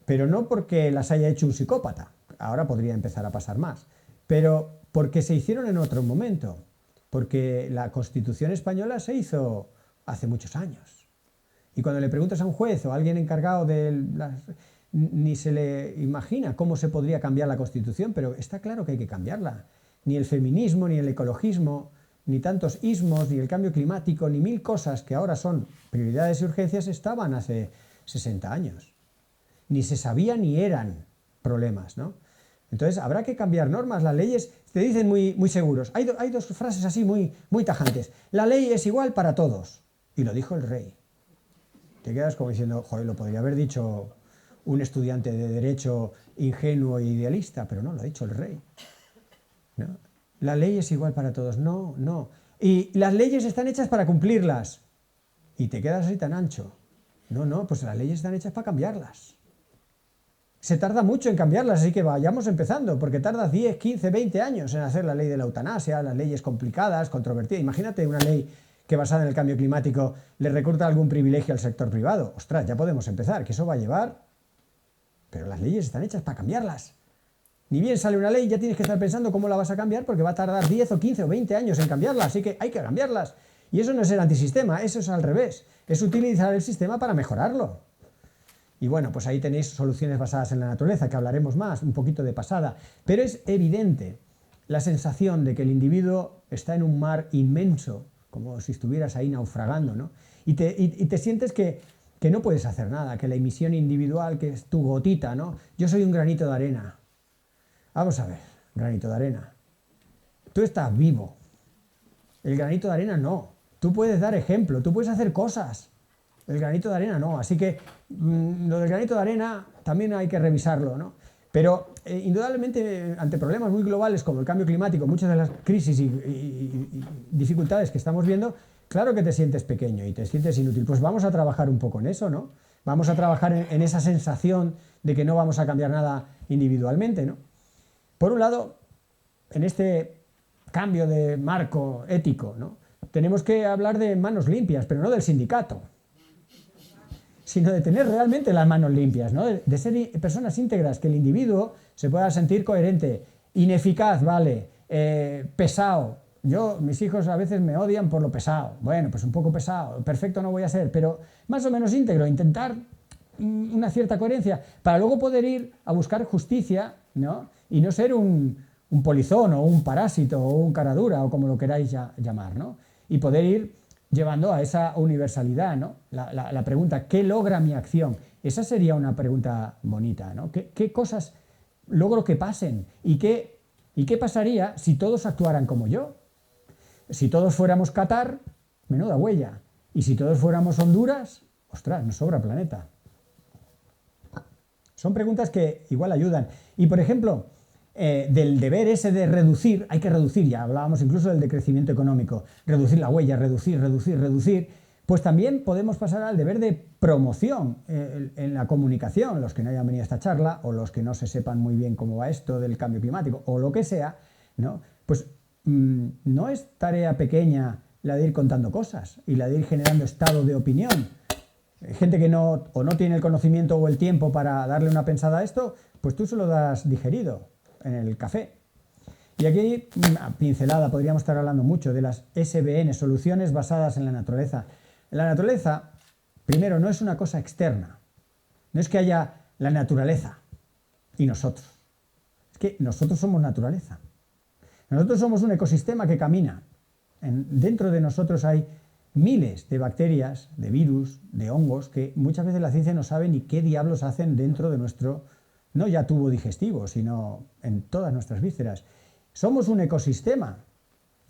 pero no porque las haya hecho un psicópata, ahora podría empezar a pasar más, pero porque se hicieron en otro momento, porque la Constitución española se hizo hace muchos años. Y cuando le preguntas a un juez o a alguien encargado ni se le imagina cómo se podría cambiar la Constitución, pero está claro que hay que cambiarla. Ni el feminismo, ni el ecologismo, ni tantos ismos, ni el cambio climático, ni mil cosas que ahora son prioridades y urgencias estaban hace 60 años. Ni se sabía ni eran problemas, ¿no? Entonces habrá que cambiar normas, las leyes te dicen muy seguros. Hay dos frases así muy tajantes. La ley es igual para todos. Y lo dijo el rey. Te quedas como diciendo, joder, lo podría haber dicho un estudiante de derecho ingenuo e idealista, pero no, lo ha dicho el rey, ¿no? La ley es igual para todos. No, no. Y las leyes están hechas para cumplirlas. Y te quedas así tan ancho. No, pues las leyes están hechas para cambiarlas. Se tarda mucho en cambiarlas, así que vayamos empezando, porque tarda 10, 15, 20 años en hacer la ley de la eutanasia, las leyes complicadas, controvertidas. Imagínate una ley que basada en el cambio climático le recorta algún privilegio al sector privado. Ostras, ya podemos empezar, que eso va a llevar... Pero las leyes están hechas para cambiarlas. Ni bien sale una ley, ya tienes que estar pensando cómo la vas a cambiar, porque va a tardar 10 o 15 o 20 años en cambiarla, así que hay que cambiarlas. Y eso no es ser antisistema, eso es al revés. Es utilizar el sistema para mejorarlo. Y bueno, pues ahí tenéis soluciones basadas en la naturaleza, que hablaremos más, un poquito de pasada. Pero es evidente la sensación de que el individuo está en un mar inmenso, como si estuvieras ahí naufragando, ¿no? Y te sientes que no puedes hacer nada, que la emisión individual, que es tu gotita, ¿no? Yo soy un granito de arena. Vamos a ver, granito de arena. Tú estás vivo. El granito de arena no. Tú puedes dar ejemplo, tú puedes hacer cosas. El granito de arena no. Así que lo del granito de arena también hay que revisarlo, ¿no? Pero indudablemente ante problemas muy globales como el cambio climático, muchas de las crisis y dificultades que estamos viendo, claro que te sientes pequeño y te sientes inútil. Pues vamos a trabajar un poco en eso, ¿no? Vamos a trabajar en esa sensación de que no vamos a cambiar nada individualmente, ¿no? Por un lado, en este cambio de marco ético, ¿no? Tenemos que hablar de manos limpias, pero no del sindicato, sino de tener realmente las manos limpias, ¿no? De ser personas íntegras, que el individuo se pueda sentir coherente, ineficaz, vale, pesado. Mis hijos a veces me odian por lo pesado. Bueno, pues un poco pesado, perfecto no voy a ser, pero más o menos íntegro, intentar una cierta coherencia, para luego poder ir a buscar justicia, ¿no? Y no ser un polizón o un parásito o un caradura o como lo queráis llamar, ¿no? Y poder ir llevando a esa universalidad, ¿no? La pregunta, ¿qué logra mi acción? Esa sería una pregunta bonita, ¿no? ¿Qué cosas logro que pasen? ¿Y qué pasaría si todos actuaran como yo? Si todos fuéramos Qatar, menuda huella. Y si todos fuéramos Honduras, ostras, nos sobra planeta. Son preguntas que igual ayudan. Y, por ejemplo, del deber ese de reducir, hay que reducir, ya hablábamos incluso del decrecimiento económico, reducir la huella, reducir, pues también podemos pasar al deber de promoción en la comunicación, los que no hayan venido a esta charla o los que no se sepan muy bien cómo va esto del cambio climático o lo que sea, ¿no? Pues no es tarea pequeña la de ir contando cosas y la de ir generando estado de opinión. Gente que no tiene el conocimiento o el tiempo para darle una pensada a esto, pues tú se lo das digerido en el café. Y aquí, a pincelada, podríamos estar hablando mucho de las SBN, soluciones basadas en la naturaleza. La naturaleza, primero, no es una cosa externa. No es que haya la naturaleza y nosotros. Es que nosotros somos naturaleza. Nosotros somos un ecosistema que camina. Dentro de nosotros hay miles de bacterias, de virus, de hongos, que muchas veces la ciencia no sabe ni qué diablos hacen dentro de nuestro, no ya tubo digestivo, sino en todas nuestras vísceras. Somos un ecosistema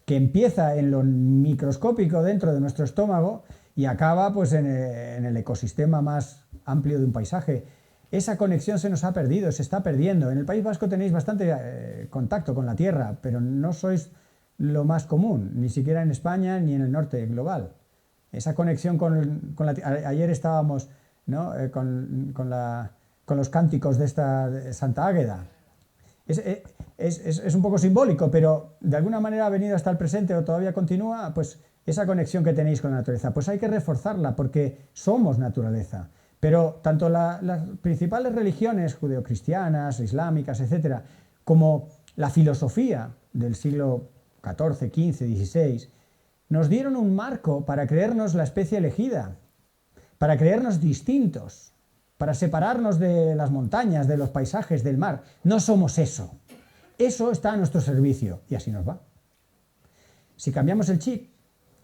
que empieza en lo microscópico dentro de nuestro estómago y acaba pues, en el ecosistema más amplio de un paisaje. Esa conexión se nos ha perdido, se está perdiendo. En el País Vasco tenéis bastante contacto con la Tierra, pero no sois lo más común, ni siquiera en España ni en el norte global. Esa conexión con la Tierra. Ayer estábamos, ¿no? con los cánticos de Santa Águeda. Es un poco simbólico, pero de alguna manera ha venido hasta el presente o todavía continúa, pues esa conexión que tenéis con la naturaleza. Pues hay que reforzarla porque somos naturaleza. Pero tanto las principales religiones judeocristianas, islámicas, etcétera, como la filosofía del siglo XIV, XV, XVI, nos dieron un marco para creernos la especie elegida, para creernos distintos, para separarnos de las montañas, de los paisajes, del mar. No somos eso. Eso está a nuestro servicio y así nos va. Si cambiamos el chip,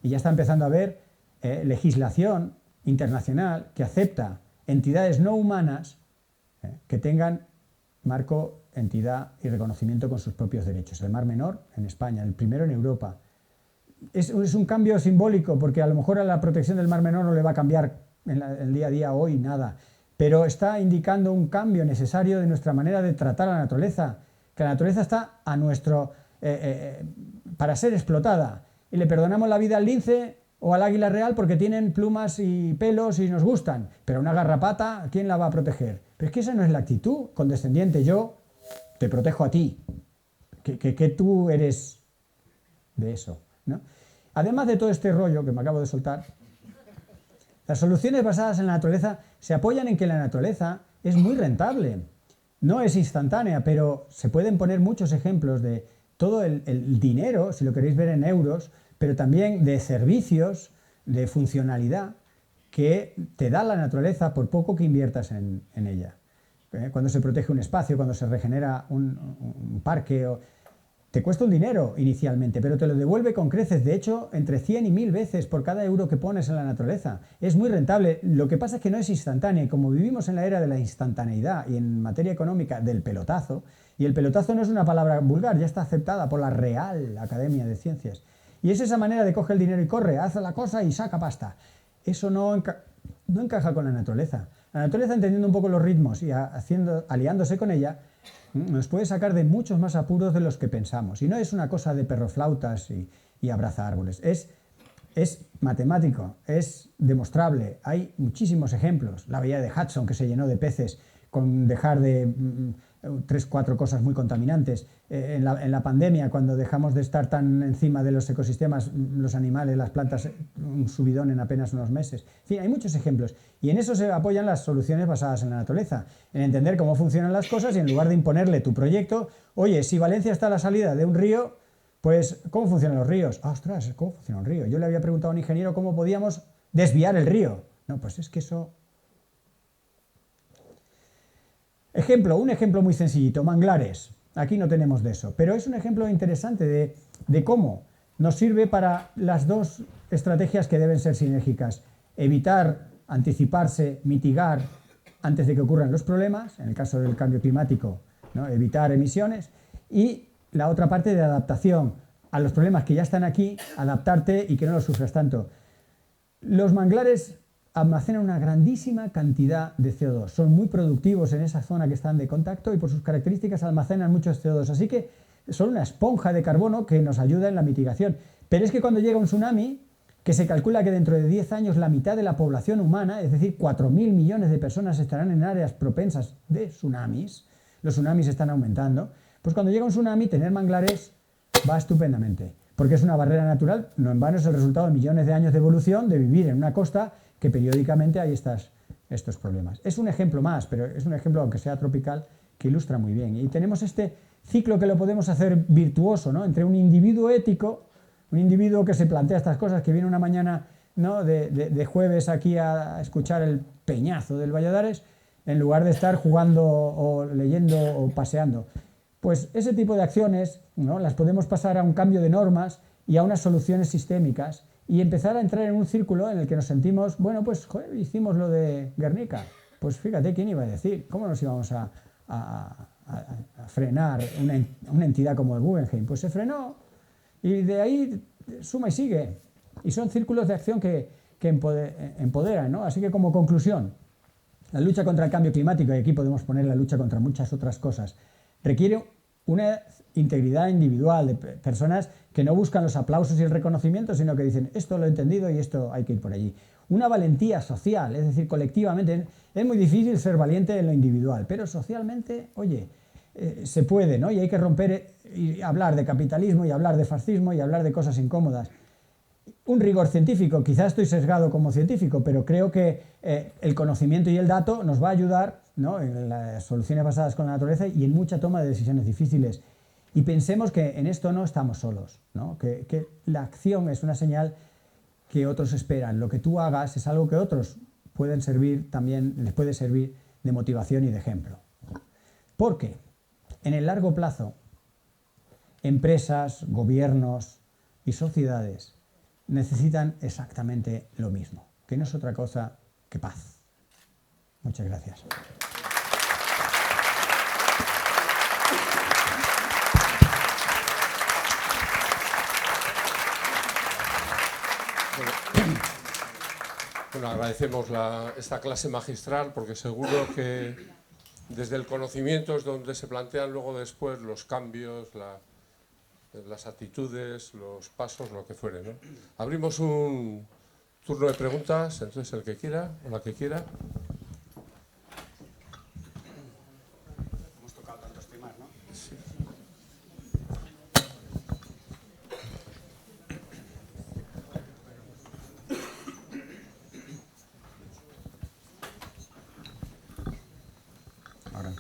y ya está empezando a haber legislación internacional que acepta entidades no humanas que tengan marco, entidad y reconocimiento con sus propios derechos. El Mar Menor en España, el primero en Europa. Es un cambio simbólico porque a lo mejor a la protección del Mar Menor no le va a cambiar en el día a día hoy nada, pero está indicando un cambio necesario de nuestra manera de tratar a la naturaleza, que la naturaleza está a nuestro para ser explotada y le perdonamos la vida al lince o al águila real porque tienen plumas y pelos y nos gustan, pero una garrapata, ¿quién la va a proteger? Pero es que esa no es la actitud condescendiente. Yo te protejo a ti, que tú eres de eso, ¿no? Además de todo este rollo que me acabo de soltar, las soluciones basadas en la naturaleza se apoyan en que la naturaleza es muy rentable. No es instantánea, pero se pueden poner muchos ejemplos de todo el dinero, si lo queréis ver en euros, pero también de servicios, de funcionalidad que te da la naturaleza por poco que inviertas en ella. Cuando se protege un espacio, cuando se regenera un parque, te cuesta un dinero inicialmente, pero te lo devuelve con creces. De hecho, entre 100 y 1000 veces por cada euro que pones en la naturaleza. Es muy rentable. Lo que pasa es que no es instantáneo. Y como vivimos en la era de la instantaneidad y en materia económica del pelotazo, y el pelotazo no es una palabra vulgar, ya está aceptada por la Real Academia de Ciencias. Y es esa manera de coge el dinero y corre, hace la cosa y saca pasta. Eso no encaja con la naturaleza. La naturaleza, entendiendo un poco los ritmos y aliándose con ella, nos puede sacar de muchos más apuros de los que pensamos. Y no es una cosa de perroflautas y abraza árboles. Es matemático, es demostrable. Hay muchísimos ejemplos. La bahía de Hudson, que se llenó de peces con dejar de 3-4 cosas muy contaminantes. En la pandemia, cuando dejamos de estar tan encima de los ecosistemas, los animales, las plantas, un subidón en apenas unos meses. En fin, hay muchos ejemplos. Y en eso se apoyan las soluciones basadas en la naturaleza, en entender cómo funcionan las cosas y en lugar de imponerle tu proyecto, oye, si Valencia está a la salida de un río, pues ¿cómo funcionan los ríos? ¡Ah, ostras! ¿Cómo funciona un río? Yo le había preguntado a un ingeniero cómo podíamos desviar el río. No, pues es que eso... Un ejemplo muy sencillito, manglares. Aquí no tenemos de eso, pero es un ejemplo interesante de cómo nos sirve para las dos estrategias que deben ser sinérgicas. Evitar, anticiparse, mitigar antes de que ocurran los problemas, en el caso del cambio climático, ¿no? Evitar emisiones, y la otra parte de adaptación a los problemas que ya están aquí, adaptarte y que no los sufras tanto. Los manglares almacenan una grandísima cantidad de CO2. Son muy productivos en esa zona que están de contacto y por sus características almacenan muchos CO2. Así que son una esponja de carbono que nos ayuda en la mitigación. Pero es que cuando llega un tsunami, que se calcula que dentro de 10 años la mitad de la población humana, es decir, 4.000 millones de personas estarán en áreas propensas de tsunamis, los tsunamis están aumentando, pues cuando llega un tsunami tener manglares va estupendamente, porque es una barrera natural, no en vano es el resultado de millones de años de evolución, de vivir en una costa que periódicamente hay estos problemas. Es un ejemplo más, pero es un ejemplo, aunque sea tropical, que ilustra muy bien. Y tenemos este ciclo que lo podemos hacer virtuoso, ¿no? Entre un individuo ético, un individuo que se plantea estas cosas, que viene una mañana, ¿no?, de jueves aquí a escuchar el peñazo del Valladares, en lugar de estar jugando o leyendo o paseando. Pues ese tipo de acciones, ¿no?, las podemos pasar a un cambio de normas y a unas soluciones sistémicas y empezar a entrar en un círculo en el que nos sentimos, bueno, pues joder, hicimos lo de Guernica. Pues fíjate, ¿quién iba a decir? ¿Cómo nos íbamos a frenar una entidad como el Guggenheim? Pues se frenó y de ahí suma y sigue. Y son círculos de acción que empoderan, ¿no? Así que como conclusión, la lucha contra el cambio climático, y aquí podemos poner la lucha contra muchas otras cosas, requiere una integridad individual de personas que no buscan los aplausos y el reconocimiento, sino que dicen, esto lo he entendido y esto hay que ir por allí. Una valentía social, es decir, colectivamente. Es muy difícil ser valiente en lo individual, pero socialmente, oye, se puede, ¿no? Y hay que romper y hablar de capitalismo y hablar de fascismo y hablar de cosas incómodas. Un rigor científico, quizás estoy sesgado como científico, pero creo que el conocimiento y el dato nos va a ayudar, ¿no?, en las soluciones basadas con la naturaleza y en mucha toma de decisiones difíciles. Y pensemos que en esto no estamos solos, ¿no? Que la acción es una señal que otros esperan. Lo que tú hagas es algo que otros pueden servir también, les puede servir de motivación y de ejemplo. Porque en el largo plazo, empresas, gobiernos y sociedades necesitan exactamente lo mismo, que no es otra cosa que paz. Muchas gracias. Bueno, agradecemos esta clase magistral porque seguro que desde el conocimiento es donde se plantean luego después los cambios, las actitudes, los pasos, lo que fuere, ¿no? Abrimos un turno de preguntas, entonces el que quiera o la que quiera. Hemos tocado tantos temas, ¿no? Sí. Ahora.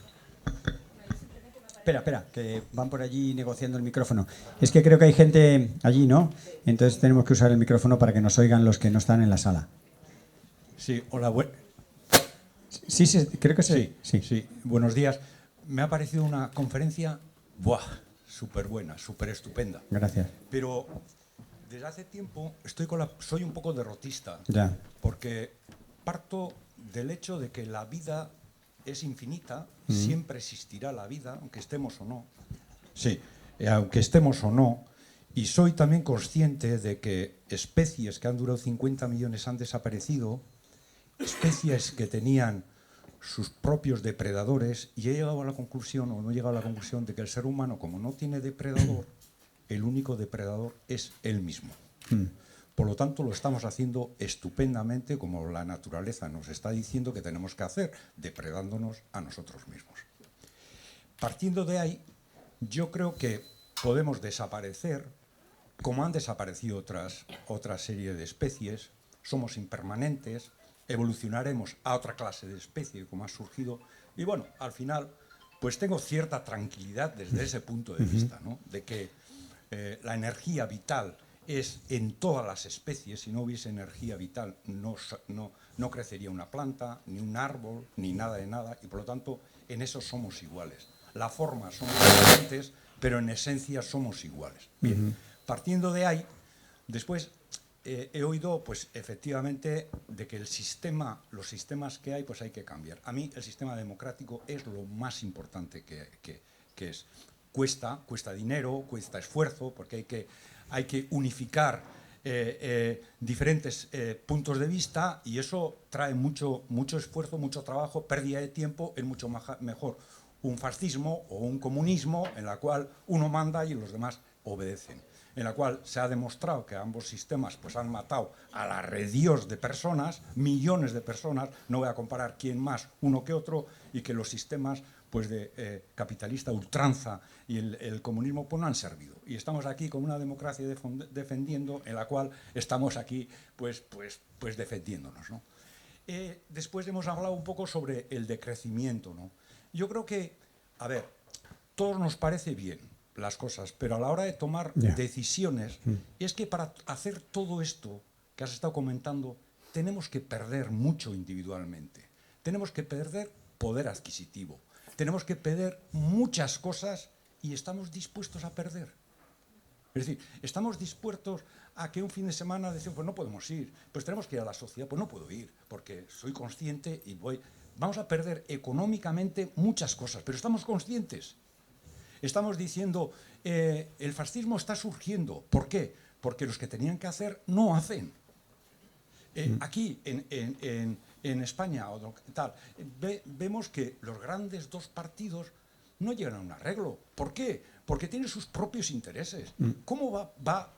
Espera, que van por allí negociando el micrófono. Es que creo que hay gente allí, ¿no? Entonces tenemos que usar el micrófono para que nos oigan los que no están en la sala. Sí, hola, Sí, creo que sí. sí. Buenos días. Me ha parecido una conferencia, súper buena, súper estupenda. Gracias. Pero desde hace tiempo soy un poco derrotista. Ya. Porque parto del hecho de que la vida es infinita, siempre existirá la vida, aunque estemos o no. Sí, aunque estemos o no. Y soy también consciente de que especies que han durado 50 millones han desaparecido, especies que tenían sus propios depredadores, y he llegado a la conclusión, o no he llegado a la conclusión, de que el ser humano, como no tiene depredador, el único depredador es él mismo. Por lo tanto, lo estamos haciendo estupendamente, como la naturaleza nos está diciendo que tenemos que hacer, depredándonos a nosotros mismos. Partiendo de ahí, yo creo que podemos desaparecer, como han desaparecido otra serie de especies, somos impermanentes, evolucionaremos a otra clase de especie, como ha surgido, y bueno, al final, pues tengo cierta tranquilidad desde ese punto de vista, ¿no? De que la energía vital es en todas las especies. Si no hubiese energía vital no crecería una planta, ni un árbol, ni nada de nada, y por lo tanto en eso somos iguales. La forma somos diferentes, pero en esencia somos iguales. Bien, partiendo de ahí, después he oído, pues efectivamente, de que los sistemas que hay, pues hay que cambiar. A mí el sistema democrático es lo más importante que es. Cuesta dinero, cuesta esfuerzo, porque hay que unificar diferentes puntos de vista, y eso trae mucho esfuerzo, mucho trabajo, pérdida de tiempo. Es mucho mejor un fascismo o un comunismo en la cual uno manda y los demás obedecen, en la cual se ha demostrado que ambos sistemas pues, han matado a la rediós de personas, millones de personas. No voy a comparar quién más uno que otro, y que los sistemas pues, de capitalista ultranza y el comunismo pues, no han servido. Y estamos aquí con una democracia defendiendo, en la cual estamos aquí pues defendiéndonos, ¿no? Después hemos hablado un poco sobre el decrecimiento, ¿no? Yo creo que, a ver, todos nos parece bien las cosas, pero a la hora de tomar decisiones, es que para hacer todo esto que has estado comentando, tenemos que perder mucho individualmente. Tenemos que perder poder adquisitivo. Tenemos que perder muchas cosas, y estamos dispuestos a perder. Es decir, estamos dispuestos a que un fin de semana decimos, pues no podemos ir, pues tenemos que ir a la sociedad, pues no puedo ir, porque soy consciente y voy. Vamos a perder económicamente muchas cosas, pero estamos conscientes. Estamos diciendo, el fascismo está surgiendo. ¿Por qué? Porque los que tenían que hacer no hacen. Aquí, en España, o tal, vemos que los grandes dos partidos no llegan a un arreglo. ¿Por qué? Porque tienen sus propios intereses. ¿Cómo va a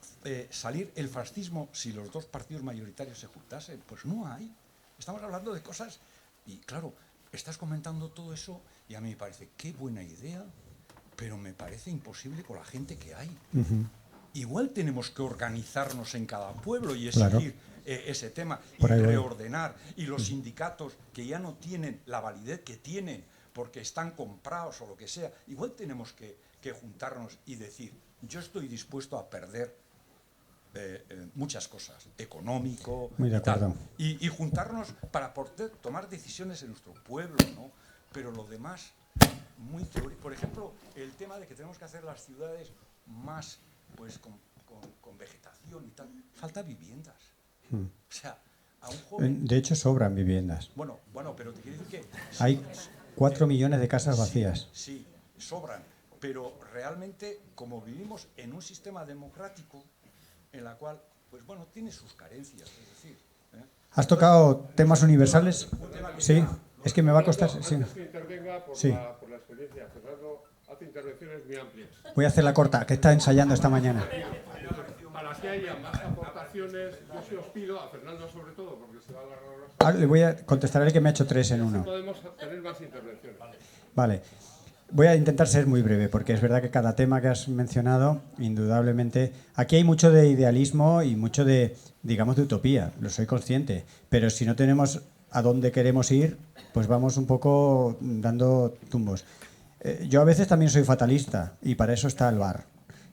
salir el fascismo si los dos partidos mayoritarios se juntasen? Pues no hay. Estamos hablando de cosas. Y claro, estás comentando todo eso y a mí me parece qué buena idea, pero me parece imposible con la gente que hay. Igual tenemos que organizarnos en cada pueblo y exigir ese tema y reordenar. Y los sindicatos que ya no tienen la validez que tienen porque están comprados o lo que sea, igual tenemos que juntarnos y decir, yo estoy dispuesto a perder muchas cosas, económico, muy de acuerdo. Y juntarnos para poder tomar decisiones en nuestro pueblo, ¿no? Pero lo demás, muy teórico. Por ejemplo, el tema de que tenemos que hacer las ciudades más pues con vegetación y tal. Falta viviendas. O sea, a un joven... De hecho, sobran viviendas. Bueno, pero te quiero decir que... Hay 4 millones de casas vacías. Sí, sobran. Pero realmente, como vivimos en un sistema democrático, en la cual, pues bueno, tiene sus carencias, es decir... ¿Has tocado temas universales? Sí, es que me va a costar... Sí. Antes que intervenga por la experiencia, Fernando hace intervenciones muy amplias. Voy a hacer la corta, que está ensayando esta mañana. Para que haya más aportaciones, yo sí os pido, a Fernando sobre todo, porque se va a alargar Le voy a contestar el que me ha hecho 3 en 1. podemos tener más intervenciones. Vale. Voy a intentar ser muy breve, porque es verdad que cada tema que has mencionado, indudablemente, aquí hay mucho de idealismo y mucho de, digamos, de utopía, lo soy consciente, pero si no tenemos a dónde queremos ir, pues vamos un poco dando tumbos. Yo a veces también soy fatalista, y para eso está el bar,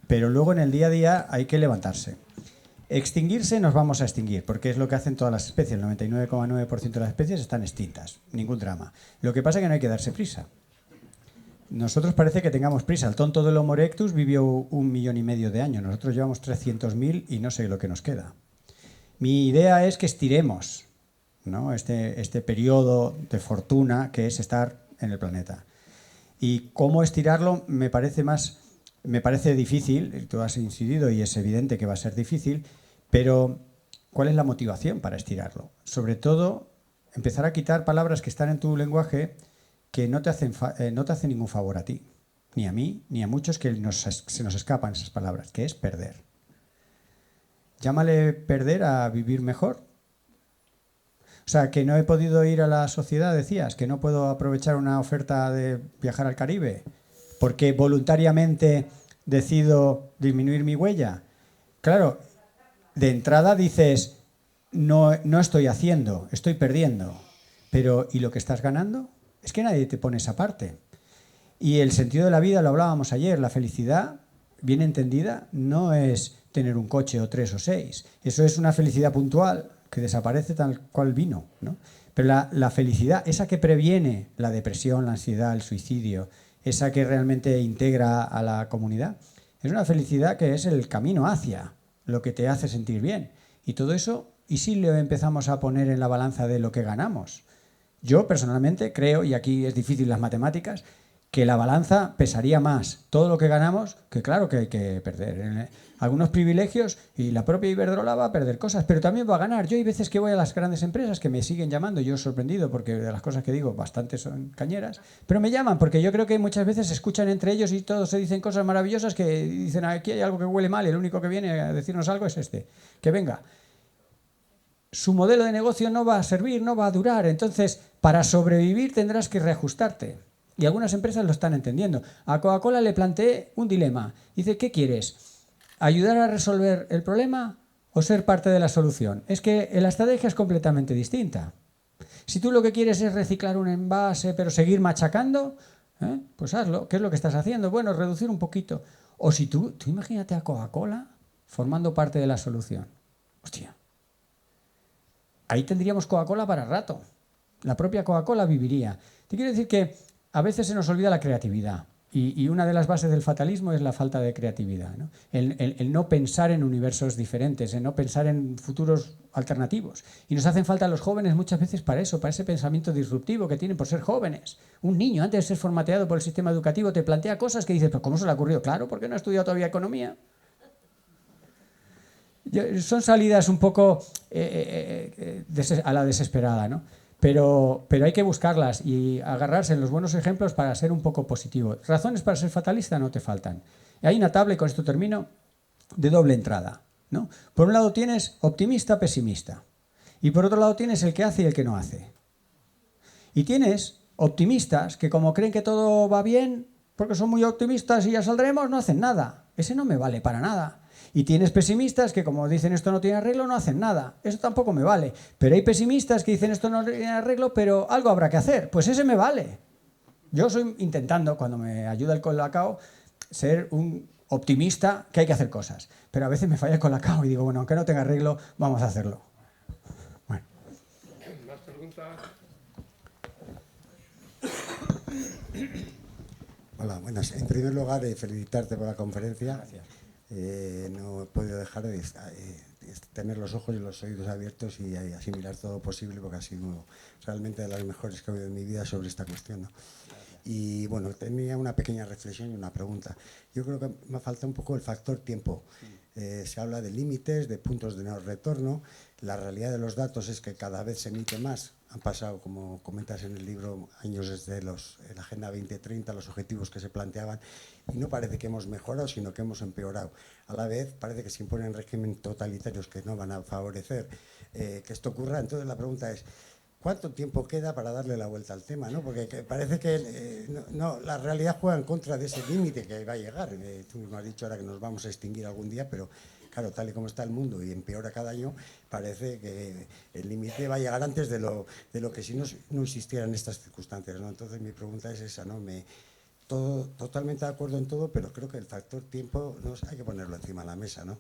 pero luego en el día a día hay que levantarse. Extinguirse nos vamos a extinguir, porque es lo que hacen todas las especies, el 99,9% de las especies están extintas, ningún drama. Lo que pasa es que no hay que darse prisa. Nosotros parece que tengamos prisa. El tonto del Homo erectus vivió 1,5 millones de años. Nosotros llevamos 300.000 y no sé lo que nos queda. Mi idea es que estiremos, ¿no? este periodo de fortuna que es estar en el planeta. Y cómo estirarlo me parece difícil. Tú has incidido y es evidente que va a ser difícil, pero ¿cuál es la motivación para estirarlo? Sobre todo, empezar a quitar palabras que están en tu lenguaje que no te hacen ningún favor a ti, ni a mí, ni a muchos que se nos escapan esas palabras, que es perder. Llámale perder a vivir mejor. O sea, que no he podido ir a la sociedad, decías, que no puedo aprovechar una oferta de viajar al Caribe, porque voluntariamente decido disminuir mi huella. Claro, de entrada dices, no estoy haciendo, estoy perdiendo. Pero, ¿y lo que estás ganando? Es que nadie te pone esa parte. Y el sentido de la vida, lo hablábamos ayer, la felicidad, bien entendida, no es tener un coche o 3 o 6. Eso es una felicidad puntual que desaparece tal cual vino, ¿no? Pero la felicidad, esa que previene la depresión, la ansiedad, el suicidio, esa que realmente integra a la comunidad, es una felicidad que es el camino hacia lo que te hace sentir bien. Y todo eso, ¿y si lo empezamos a poner en la balanza de lo que ganamos? Yo personalmente creo, y aquí es difícil las matemáticas, que la balanza pesaría más todo lo que ganamos, que claro que hay que perder algunos privilegios y la propia Iberdrola va a perder cosas, pero también va a ganar. Yo hay veces que voy a las grandes empresas que me siguen llamando, yo sorprendido porque de las cosas que digo bastante son cañeras, pero me llaman porque yo creo que muchas veces se escuchan entre ellos y todos se dicen cosas maravillosas que dicen aquí hay algo que huele mal y el único que viene a decirnos algo es este, que venga. Su modelo de negocio no va a servir, no va a durar, entonces para sobrevivir tendrás que reajustarte. Y algunas empresas lo están entendiendo. A Coca-Cola le planteé un dilema. Dice, ¿qué quieres? ¿Ayudar a resolver el problema o ser parte de la solución? Es que la estrategia es completamente distinta. Si tú lo que quieres es reciclar un envase pero seguir machacando, pues hazlo. ¿Qué es lo que estás haciendo? Bueno, reducir un poquito. O si tú imagínate a Coca-Cola formando parte de la solución. Hostia. Ahí tendríamos Coca-Cola para rato. La propia Coca-Cola viviría. Te quiero decir que a veces se nos olvida la creatividad y una de las bases del fatalismo es la falta de creatividad, ¿no? El no pensar en universos diferentes, el no pensar en futuros alternativos. Y nos hacen falta los jóvenes muchas veces para eso, para ese pensamiento disruptivo que tienen por ser jóvenes. Un niño, antes de ser formateado por el sistema educativo, te plantea cosas que dices, ¿pero cómo se le ha ocurrido? Claro, porque no ha estudiado todavía economía. Son salidas un poco a la desesperada, ¿no? Pero hay que buscarlas y agarrarse en los buenos ejemplos para ser un poco positivo. Razones para ser fatalista no te faltan. Hay una tabla, y con esto termino, de doble entrada, ¿no? Por un lado tienes optimista, pesimista. Y por otro lado tienes el que hace y el que no hace. Y tienes optimistas que como creen que todo va bien, porque son muy optimistas y ya saldremos, no hacen nada. Ese no me vale para nada. Y tienes pesimistas que como dicen esto no tiene arreglo, no hacen nada. Eso tampoco me vale. Pero hay pesimistas que dicen esto no tiene arreglo, pero algo habrá que hacer. Pues ese me vale. Yo soy intentando, cuando me ayuda el Colacao, ser un optimista que hay que hacer cosas. Pero a veces me falla el Colacao y digo, bueno, aunque no tenga arreglo, vamos a hacerlo. Bueno. ¿Más preguntas? Hola, buenas. En primer lugar, felicitarte por la conferencia. Gracias. No he podido dejar de tener los ojos y los oídos abiertos y asimilar todo lo posible porque ha sido realmente de las mejores que he oído en mi vida sobre esta cuestión, ¿no? Y bueno, tenía una pequeña reflexión y una pregunta. Yo creo que me falta un poco el factor tiempo. Se habla de límites, de puntos de no retorno. La realidad de los datos es que cada vez se emite más. Han pasado, como comentas en el libro, años desde la Agenda 2030, los objetivos que se planteaban, y no parece que hemos mejorado, sino que hemos empeorado. A la vez, parece que se imponen regímenes totalitarios que no van a favorecer que esto ocurra. Entonces, la pregunta es, ¿cuánto tiempo queda para darle la vuelta al tema, ¿no? Porque parece que la realidad juega en contra de ese límite que va a llegar. Tú mismo has dicho ahora que nos vamos a extinguir algún día, pero claro, tal y como está el mundo y empeora cada año, parece que el límite va a llegar antes de lo que si no existieran estas circunstancias, ¿no? Entonces mi pregunta es esa, ¿no? Totalmente de acuerdo en todo, pero creo que el factor tiempo hay que ponerlo encima de la mesa, ¿no?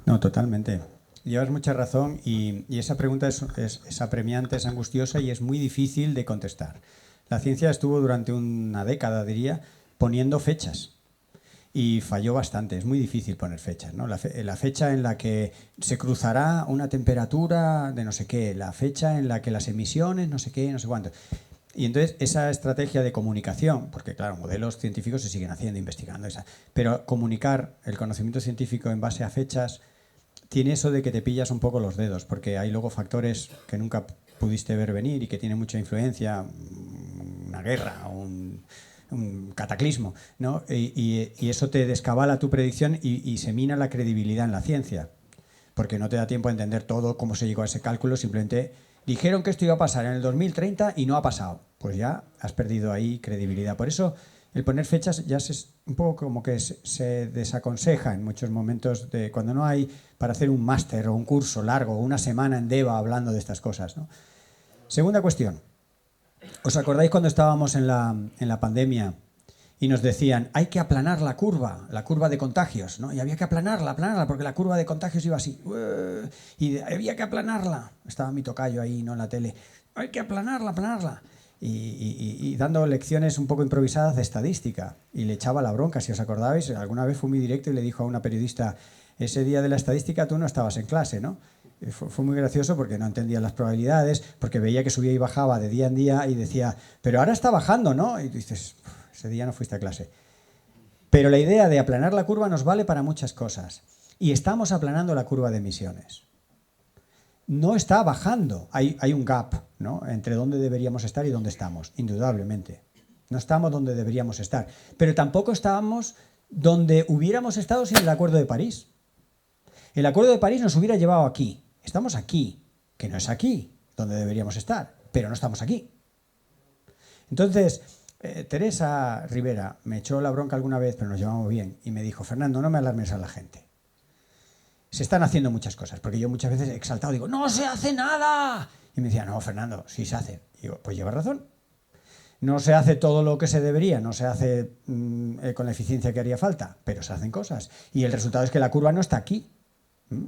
No, totalmente. Llevas mucha razón y esa pregunta es apremiante, es angustiosa y es muy difícil de contestar. La ciencia estuvo durante una década, diría, poniendo fechas. Y falló bastante, es muy difícil poner fechas, ¿no? La fecha en la que se cruzará una temperatura de no sé qué, la fecha en la que las emisiones, no sé qué, no sé cuánto. Y entonces esa estrategia de comunicación, porque claro, modelos científicos se siguen haciendo, investigando, pero comunicar el conocimiento científico en base a fechas tiene eso de que te pillas un poco los dedos, porque hay luego factores que nunca pudiste ver venir y que tienen mucha influencia, una guerra, un cataclismo, ¿no? Y eso te descabala tu predicción y se mina la credibilidad en la ciencia, porque no te da tiempo a entender todo, cómo se llegó a ese cálculo, simplemente dijeron que esto iba a pasar en el 2030 y no ha pasado. Pues ya has perdido ahí credibilidad. Por eso el poner fechas ya es un poco como que se desaconseja en muchos momentos cuando no hay para hacer un máster o un curso largo o una semana en DEVA hablando de estas cosas, ¿no? Segunda cuestión. ¿Os acordáis cuando estábamos en la pandemia y nos decían hay que aplanar la curva de contagios, ¿no? Y había que aplanarla, porque la curva de contagios iba así. Y había que aplanarla. Estaba mi tocayo ahí, ¿no? En la tele. Hay que aplanarla. Y dando lecciones un poco improvisadas de estadística. Y le echaba la bronca, si os acordáis. Alguna vez fue muy directo y le dijo a una periodista, ese día de la estadística tú no estabas en clase, ¿no? Fue muy gracioso porque no entendía las probabilidades, porque veía que subía y bajaba de día en día y decía, pero ahora está bajando, ¿no? Y dices, ese día no fuiste a clase. Pero la idea de aplanar la curva nos vale para muchas cosas. Y estamos aplanando la curva de emisiones. No está bajando. Hay un gap, ¿no?, entre dónde deberíamos estar y dónde estamos, indudablemente. No estamos donde deberíamos estar. Pero tampoco estábamos donde hubiéramos estado sin el Acuerdo de París. El Acuerdo de París nos hubiera llevado aquí. Estamos aquí, que no es aquí donde deberíamos estar, pero no estamos aquí. Entonces, Teresa Rivera me echó la bronca alguna vez, pero nos llevamos bien, y me dijo: Fernando, no me alarmes a la gente. Se están haciendo muchas cosas, porque yo muchas veces exaltado digo: ¡no se hace nada! Y me decía: no, Fernando, sí se hace. Y digo: pues llevas razón. No se hace todo lo que se debería, no se hace con la eficiencia que haría falta, pero se hacen cosas. Y el resultado es que la curva no está aquí.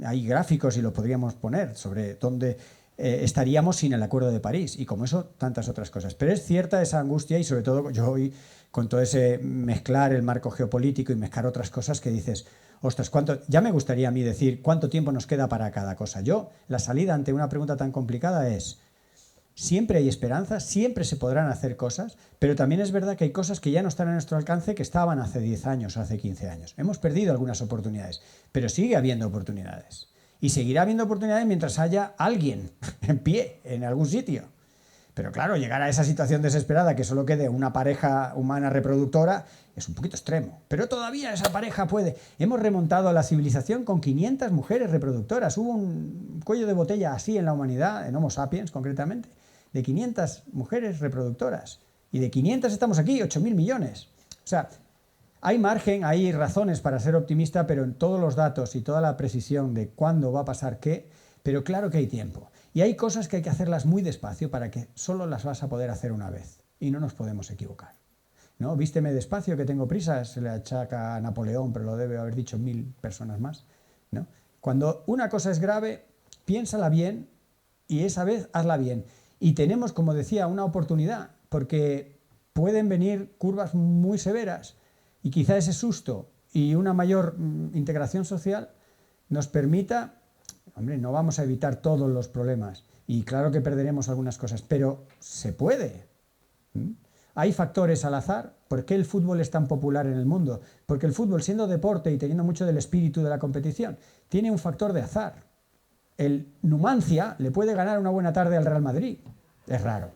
Hay gráficos y lo podríamos poner sobre dónde estaríamos sin el Acuerdo de París, y como eso tantas otras cosas. Pero es cierta esa angustia, y sobre todo yo hoy con todo ese mezclar el marco geopolítico y mezclar otras cosas que dices: ostras, ya me gustaría a mí decir cuánto tiempo nos queda para cada cosa. La salida ante una pregunta tan complicada es: siempre hay esperanza, siempre se podrán hacer cosas, pero también es verdad que hay cosas que ya no están a nuestro alcance, que estaban hace 10 años o hace 15 años. Hemos perdido algunas oportunidades, pero sigue habiendo oportunidades. Y seguirá habiendo oportunidades mientras haya alguien en pie en algún sitio. Pero claro, llegar a esa situación desesperada que solo quede una pareja humana reproductora es un poquito extremo. Pero todavía esa pareja puede. Hemos remontado a la civilización con 500 mujeres reproductoras. Hubo un cuello de botella así en la humanidad, en Homo sapiens concretamente, de 500 mujeres reproductoras. Y de 500 estamos aquí, 8.000 millones. O sea, hay margen, hay razones para ser optimista, pero en todos los datos y toda la precisión de cuándo va a pasar qué, pero claro que hay tiempo. Y hay cosas que hay que hacerlas muy despacio para que solo las vas a poder hacer una vez. Y no nos podemos equivocar, ¿no? Vísteme despacio, que tengo prisa, se le achaca a Napoleón, pero lo debe haber dicho 1000 personas más, ¿no? Cuando una cosa es grave, piénsala bien y esa vez hazla bien. Y tenemos, como decía, una oportunidad, porque pueden venir curvas muy severas y quizá ese susto y una mayor integración social nos permita, hombre, no vamos a evitar todos los problemas y claro que perderemos algunas cosas, pero se puede. Hay factores al azar. ¿Por qué el fútbol es tan popular en el mundo? Porque el fútbol, siendo deporte y teniendo mucho del espíritu de la competición, tiene un factor de azar. El Numancia le puede ganar una buena tarde al Real Madrid. Es raro,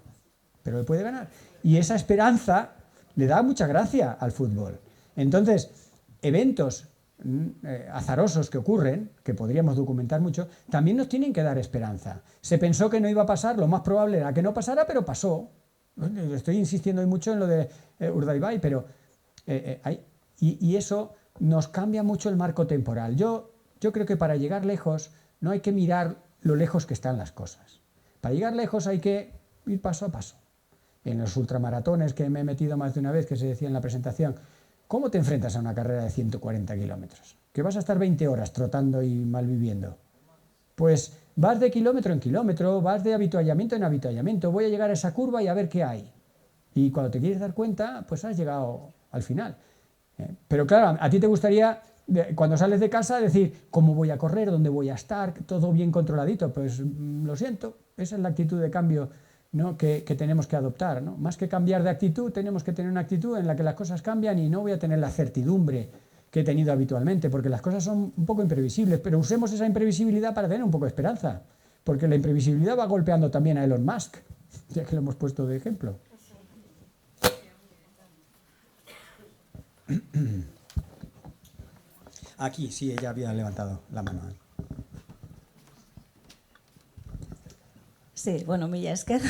pero le puede ganar. Y esa esperanza le da mucha gracia al fútbol. Entonces, eventos azarosos que ocurren, que podríamos documentar mucho, también nos tienen que dar esperanza. Se pensó que no iba a pasar, lo más probable era que no pasara, pero pasó. Estoy insistiendo hoy mucho en lo de Urdaibai, pero y eso nos cambia mucho el marco temporal. Yo creo que para llegar lejos no hay que mirar lo lejos que están las cosas. Para llegar lejos hay que ir paso a paso. En los ultramaratones que me he metido más de una vez, que se decía en la presentación, ¿cómo te enfrentas a una carrera de 140 kilómetros? ¿Que vas a estar 20 horas trotando y malviviendo? Pues vas de kilómetro en kilómetro, vas de avituallamiento en avituallamiento, voy a llegar a esa curva y a ver qué hay. Y cuando te quieres dar cuenta, pues has llegado al final. Pero claro, a ti te gustaría, cuando sales de casa, decir, ¿cómo voy a correr? ¿Dónde voy a estar? Todo bien controladito. Pues lo siento, esa es la actitud de cambio, ¿no?, que tenemos que adoptar, ¿no? Más que cambiar de actitud, tenemos que tener una actitud en la que las cosas cambian y no voy a tener la certidumbre que he tenido habitualmente, porque las cosas son un poco imprevisibles, pero usemos esa imprevisibilidad para tener un poco de esperanza, porque la imprevisibilidad va golpeando también a Elon Musk, ya que lo hemos puesto de ejemplo. Aquí, sí, ella había levantado la mano. Sí, bueno, Milla Esker,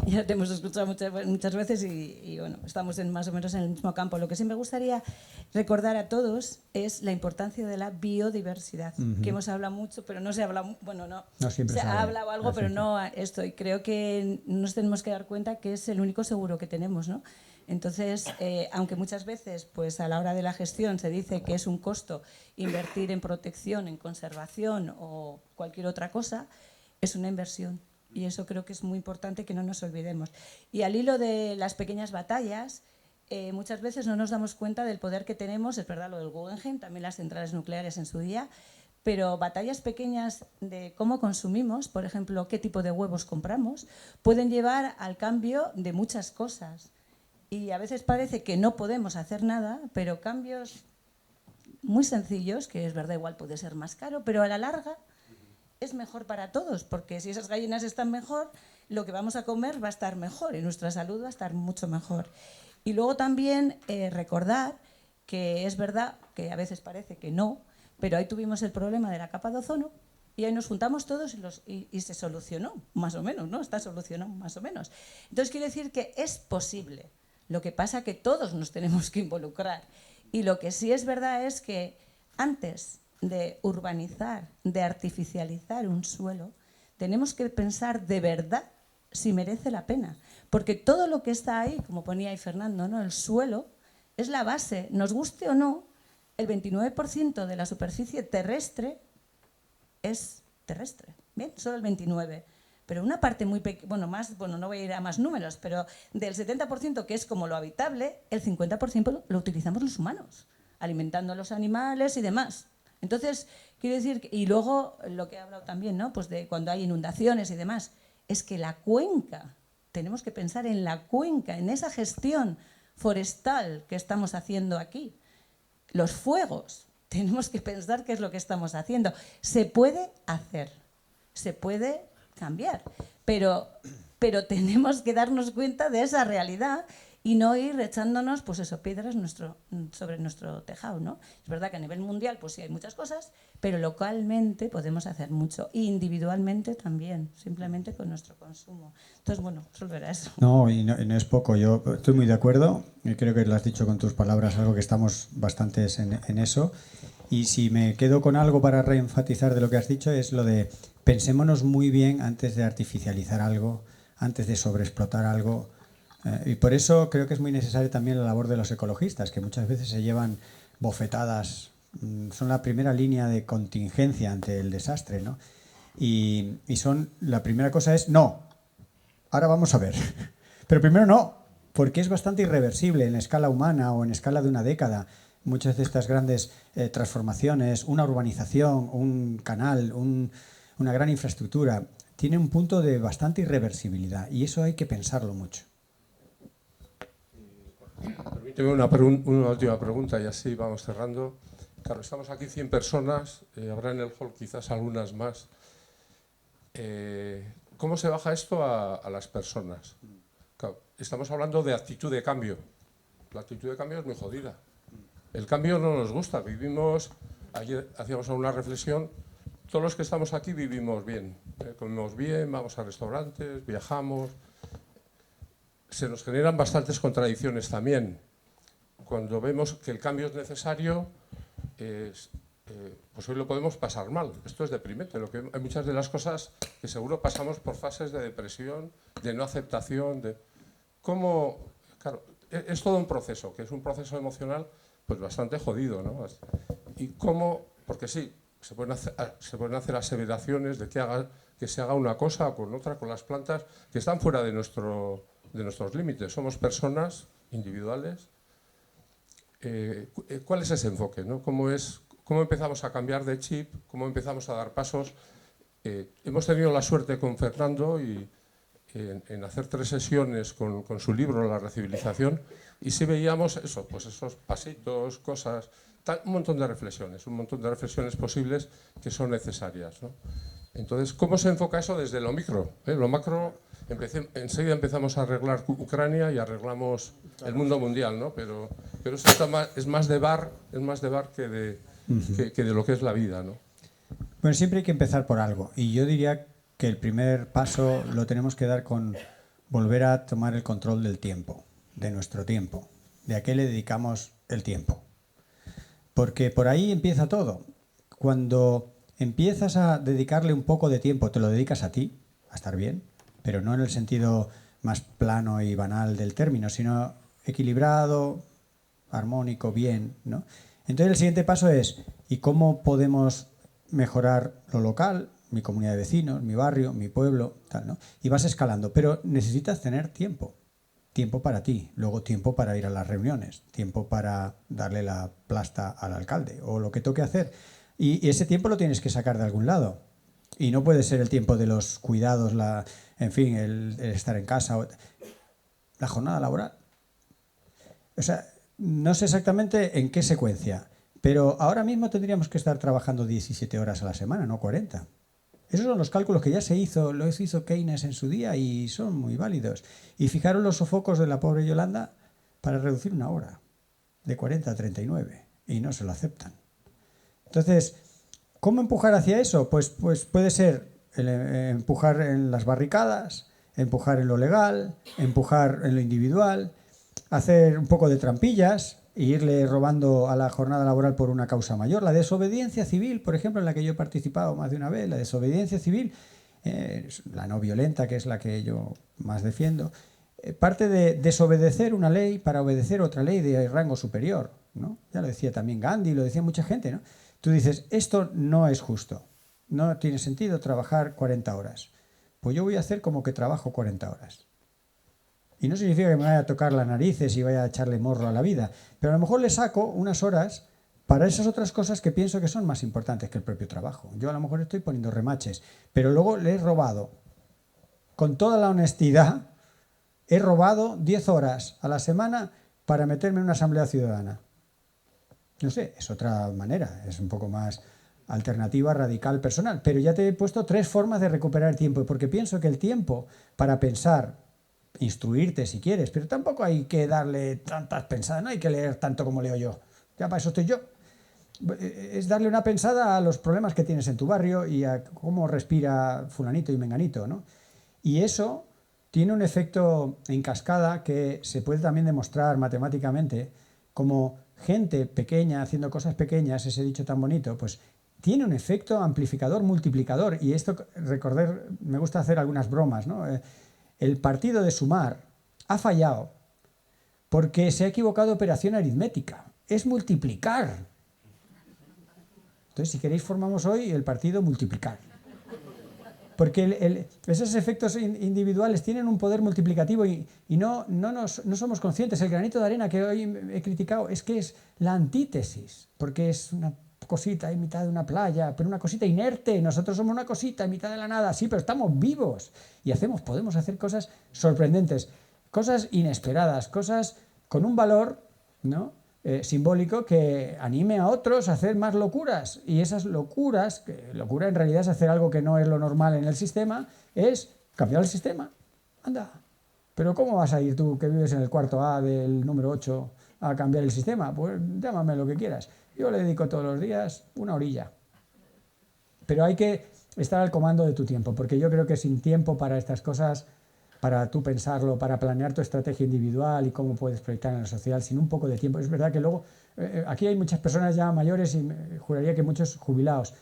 ya te hemos escuchado muchas veces y bueno, estamos más o menos en el mismo campo. Lo que sí me gustaría recordar a todos es la importancia de la biodiversidad, que hemos hablado mucho, pero no se habla, bueno, no siempre se ha hablado algo, pero no esto, y creo que nos tenemos que dar cuenta que es el único seguro que tenemos, ¿no? Entonces, aunque muchas veces pues a la hora de la gestión se dice que es un costo invertir en protección, en conservación o cualquier otra cosa, es una inversión. Y eso creo que es muy importante que no nos olvidemos. Y al hilo de las pequeñas batallas, muchas veces no nos damos cuenta del poder que tenemos, es verdad lo del Guggenheim, también las centrales nucleares en su día, pero batallas pequeñas de cómo consumimos, por ejemplo, qué tipo de huevos compramos, pueden llevar al cambio de muchas cosas. Y a veces parece que no podemos hacer nada, pero cambios muy sencillos, que es verdad, igual puede ser más caro, pero a la larga es mejor para todos, porque si esas gallinas están mejor, lo que vamos a comer va a estar mejor y nuestra salud va a estar mucho mejor. Y luego también recordar que es verdad que a veces parece que no, pero ahí tuvimos el problema de la capa de ozono y ahí nos juntamos todos y se solucionó, más o menos, ¿no? Está solucionado, más o menos. Entonces quiere decir que es posible. Lo que pasa que todos nos tenemos que involucrar. Y lo que sí es verdad es que antes de urbanizar, de artificializar un suelo, tenemos que pensar de verdad si merece la pena. Porque todo lo que está ahí, como ponía ahí Fernando, ¿no? El suelo es la base, nos guste o no, el 29% de la superficie terrestre es terrestre. Bien, solo el 29%. Pero una parte muy pequeña, no voy a ir a más números, pero del 70% que es como lo habitable, el 50% lo utilizamos los humanos, alimentando a los animales y demás. Entonces, quiero decir, y luego lo que he hablado también, ¿no? Pues de cuando hay inundaciones y demás, es que la cuenca, tenemos que pensar en la cuenca, en esa gestión forestal que estamos haciendo aquí. Los fuegos, tenemos que pensar qué es lo que estamos haciendo. Se puede hacer, se puede cambiar, pero tenemos que darnos cuenta de esa realidad y no ir echándonos, pues eso, piedras sobre nuestro tejado, ¿no? Es verdad que a nivel mundial, pues sí hay muchas cosas, pero localmente podemos hacer mucho, e individualmente también, simplemente con nuestro consumo. Entonces, bueno, solo era eso. No, y no es poco. Yo estoy muy de acuerdo. Y creo que lo has dicho con tus palabras, algo que estamos bastantes en eso. Y si me quedo con algo para reenfatizar de lo que has dicho, es lo de pensémonos muy bien antes de artificializar algo, antes de sobreexplotar algo. Y por eso creo que es muy necesaria también la labor de los ecologistas, que muchas veces se llevan bofetadas, son la primera línea de contingencia ante el desastre, ¿no? Y la primera cosa es no, ahora vamos a ver. Pero primero no, porque es bastante irreversible en escala humana o en escala de una década. Muchas de estas grandes transformaciones, una urbanización, un canal, una gran infraestructura, tiene un punto de bastante irreversibilidad y eso hay que pensarlo mucho. Permíteme una última pregunta y así vamos cerrando. Claro, estamos aquí 100 personas, habrá en el hall quizás algunas más. ¿Cómo se baja esto a las personas? Claro, estamos hablando de actitud de cambio. La actitud de cambio es muy jodida. El cambio no nos gusta, vivimos, ayer hacíamos una reflexión, todos los que estamos aquí vivimos bien, comemos bien, vamos a restaurantes, viajamos. Se nos generan bastantes contradicciones también. Cuando vemos que el cambio es necesario, pues hoy lo podemos pasar mal. Esto es deprimente. Hay muchas de las cosas que seguro pasamos por fases de depresión, de no aceptación, claro, es todo un proceso, que es un proceso emocional pues bastante jodido, ¿no? Y porque sí, se pueden hacer aseveraciones de que se haga una cosa con otra, con las plantas, que están fuera de nuestros límites. Somos personas individuales. ¿Cuál es ese enfoque, ¿no? ¿Cómo empezamos a cambiar de chip? ¿Cómo empezamos a dar pasos? Hemos tenido la suerte con Fernando en hacer 3 sesiones con su libro La recivilización y sí veíamos eso, pues esos pasitos, cosas, un montón de reflexiones posibles que son necesarias, ¿no? Entonces, ¿cómo se enfoca eso desde lo micro? Lo macro, enseguida empezamos a arreglar Ucrania y arreglamos el mundo mundial, ¿no? Pero eso es más de bar que de lo que es la vida, ¿no? Bueno, siempre hay que empezar por algo. Y yo diría que el primer paso lo tenemos que dar con volver a tomar el control del tiempo, de nuestro tiempo, de a qué le dedicamos el tiempo. Porque por ahí empieza todo. Cuando empiezas a dedicarle un poco de tiempo, te lo dedicas a ti, a estar bien, pero no en el sentido más plano y banal del término, sino equilibrado, armónico, bien, ¿no? Entonces el siguiente paso es, ¿y cómo podemos mejorar lo local, mi comunidad de vecinos, mi barrio, mi pueblo, tal, ¿no? Y vas escalando, pero necesitas tener tiempo para ti, luego tiempo para ir a las reuniones, tiempo para darle la plasta al alcalde o lo que toque hacer. Y ese tiempo lo tienes que sacar de algún lado. Y no puede ser el tiempo de los cuidados, el estar en casa, la jornada laboral. O sea, no sé exactamente en qué secuencia, pero ahora mismo tendríamos que estar trabajando 17 horas a la semana, no 40. Esos son los cálculos que ya se hizo, los hizo Keynes en su día y son muy válidos. Y fijaros los sofocos de la pobre Yolanda para reducir una hora, de 40 a 39, y no se lo aceptan. Entonces, ¿cómo empujar hacia eso? Pues puede ser empujar en las barricadas, empujar en lo legal, empujar en lo individual, hacer un poco de trampillas e irle robando a la jornada laboral por una causa mayor. La desobediencia civil, por ejemplo, en la que yo he participado más de una vez, la desobediencia civil, la no violenta, que es la que yo más defiendo, parte de desobedecer una ley para obedecer otra ley de rango superior, ¿no? Ya lo decía también Gandhi, lo decía mucha gente, ¿no? Tú dices, esto no es justo, no tiene sentido trabajar 40 horas. Pues yo voy a hacer como que trabajo 40 horas. Y no significa que me vaya a tocar las narices y vaya a echarle morro a la vida, pero a lo mejor le saco unas horas para esas otras cosas que pienso que son más importantes que el propio trabajo. Yo a lo mejor estoy poniendo remaches, pero luego le he robado, con toda la honestidad, he robado 10 horas a la semana para meterme en una asamblea ciudadana. No sé, es otra manera, es un poco más alternativa, radical, personal, pero ya te he puesto 3 formas de recuperar el tiempo, porque pienso que el tiempo para pensar, instruirte si quieres, pero tampoco hay que darle tantas pensadas, no hay que leer tanto como leo yo, ya para eso estoy yo. Es darle una pensada a los problemas que tienes en tu barrio y a cómo respira fulanito y menganito, ¿no? Y eso tiene un efecto en cascada que se puede también demostrar matemáticamente, como gente pequeña haciendo cosas pequeñas, ese dicho tan bonito, pues tiene un efecto amplificador, multiplicador. Y esto, recordar, me gusta hacer algunas bromas, ¿no? El partido de sumar ha fallado porque se ha equivocado de operación aritmética. Es multiplicar. Entonces, si queréis, formamos hoy el partido multiplicar. Porque esos efectos individuales tienen un poder multiplicativo y no somos conscientes. El granito de arena que hoy he criticado es que es la antítesis, porque es una cosita en mitad de una playa, pero una cosita inerte. Nosotros somos una cosita en mitad de la nada, sí, pero estamos vivos y podemos hacer cosas sorprendentes, cosas inesperadas, cosas con un valor, ¿no? Simbólico que anime a otros a hacer más locuras. Y esas locuras, que locura en realidad es hacer algo que no es lo normal en el sistema, es cambiar el sistema. Anda. Pero ¿cómo vas a ir tú, que vives en el cuarto A del número 8, a cambiar el sistema? Pues llámame lo que quieras. Yo le dedico todos los días una horilla. Pero hay que estar al comando de tu tiempo, porque yo creo que sin tiempo para estas cosas, para tú pensarlo, para planear tu estrategia individual y cómo puedes proyectar en la social, sin un poco de tiempo. Es verdad que luego, aquí hay muchas personas ya mayores y juraría que muchos jubilados.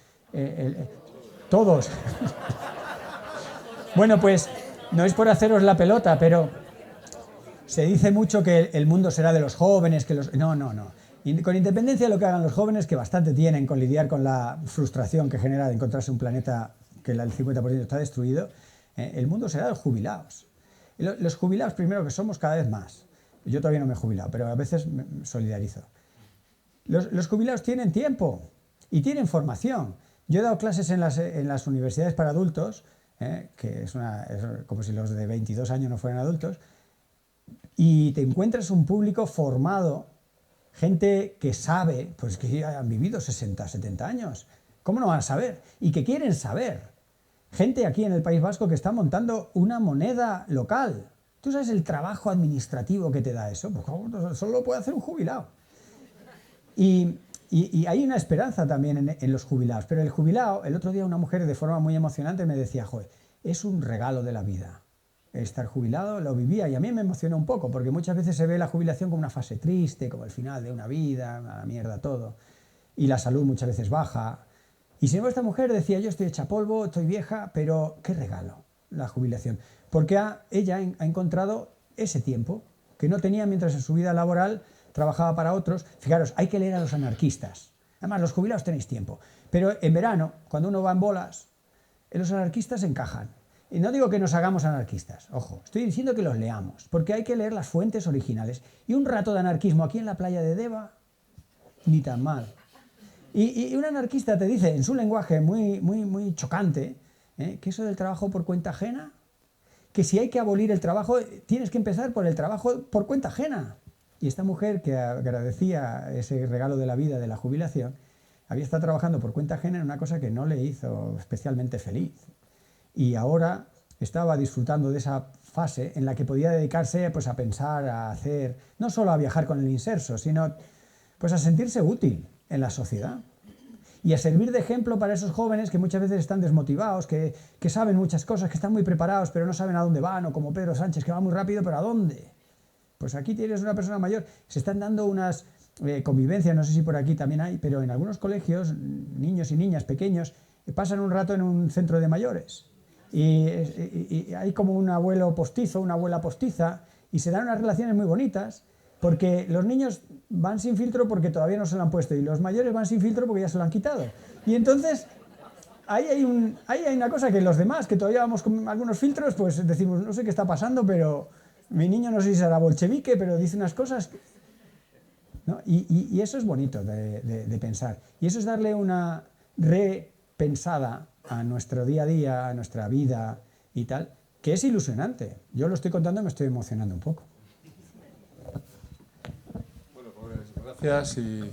Todos. Bueno, pues no es por haceros la pelota, pero se dice mucho que el mundo será de los jóvenes, que los... No. Y con independencia de lo que hagan los jóvenes, que bastante tienen con lidiar con la frustración que genera de encontrarse un planeta que el 50% está destruido, el mundo será de los jubilados. Los jubilados, primero, que somos cada vez más. Yo todavía no me he jubilado, pero a veces me solidarizo. Los jubilados tienen tiempo y tienen formación. Yo he dado clases en las universidades para adultos, que es como si los de 22 años no fueran adultos, y te encuentras un público formado, gente que sabe, pues que ya han vivido 60, 70 años. ¿Cómo no van a saber? Y que quieren saber. Gente aquí en el País Vasco que está montando una moneda local. ¿Tú sabes el trabajo administrativo que te da eso? Pues solo lo puede hacer un jubilado. Y hay una esperanza también en los jubilados. Pero el jubilado, el otro día una mujer de forma muy emocionante me decía, joder, es un regalo de la vida. Estar jubilado, lo vivía y a mí me emociona un poco, porque muchas veces se ve la jubilación como una fase triste, como el final de una vida, a la mierda todo. Y la salud muchas veces baja. Y sin embargo esta mujer decía, yo estoy hecha polvo, estoy vieja, pero qué regalo la jubilación. Porque ella ha encontrado ese tiempo que no tenía mientras en su vida laboral trabajaba para otros. Fijaros, hay que leer a los anarquistas. Además, los jubilados tenéis tiempo. Pero en verano, cuando uno va en bolas, los anarquistas encajan. Y no digo que nos hagamos anarquistas, ojo, estoy diciendo que los leamos, porque hay que leer las fuentes originales. Y un rato de anarquismo aquí en la playa de Deva, ni tan mal. Y un anarquista te dice, en su lenguaje muy chocante, que eso del trabajo por cuenta ajena, que si hay que abolir el trabajo, tienes que empezar por el trabajo por cuenta ajena. Y esta mujer que agradecía ese regalo de la vida, de la jubilación, había estado trabajando por cuenta ajena en una cosa que no le hizo especialmente feliz. Y ahora estaba disfrutando de esa fase en la que podía dedicarse pues, a pensar, a hacer, no solo a viajar con el inserso, sino pues, a sentirse útil en la sociedad. Y a servir de ejemplo para esos jóvenes que muchas veces están desmotivados, que saben muchas cosas, que están muy preparados, pero no saben a dónde van, o como Pedro Sánchez, que va muy rápido, pero ¿a dónde? Pues aquí tienes una persona mayor. Se están dando unas convivencias, no sé si por aquí también hay, pero en algunos colegios, niños y niñas pequeños pasan un rato en un centro de mayores. Y hay como un abuelo postizo, una abuela postiza, y se dan unas relaciones muy bonitas, porque los niños van sin filtro porque todavía no se lo han puesto, y los mayores van sin filtro porque ya se lo han quitado. Y entonces, ahí hay una cosa que los demás, que todavía vamos con algunos filtros, pues decimos, no sé qué está pasando, pero mi niño no sé si será bolchevique, pero dice unas cosas, ¿no? Y eso es bonito de pensar. Y eso es darle una repensada a nuestro día a día, a nuestra vida y tal, que es ilusionante. Yo lo estoy contando y me estoy emocionando un poco. Bueno, pues gracias y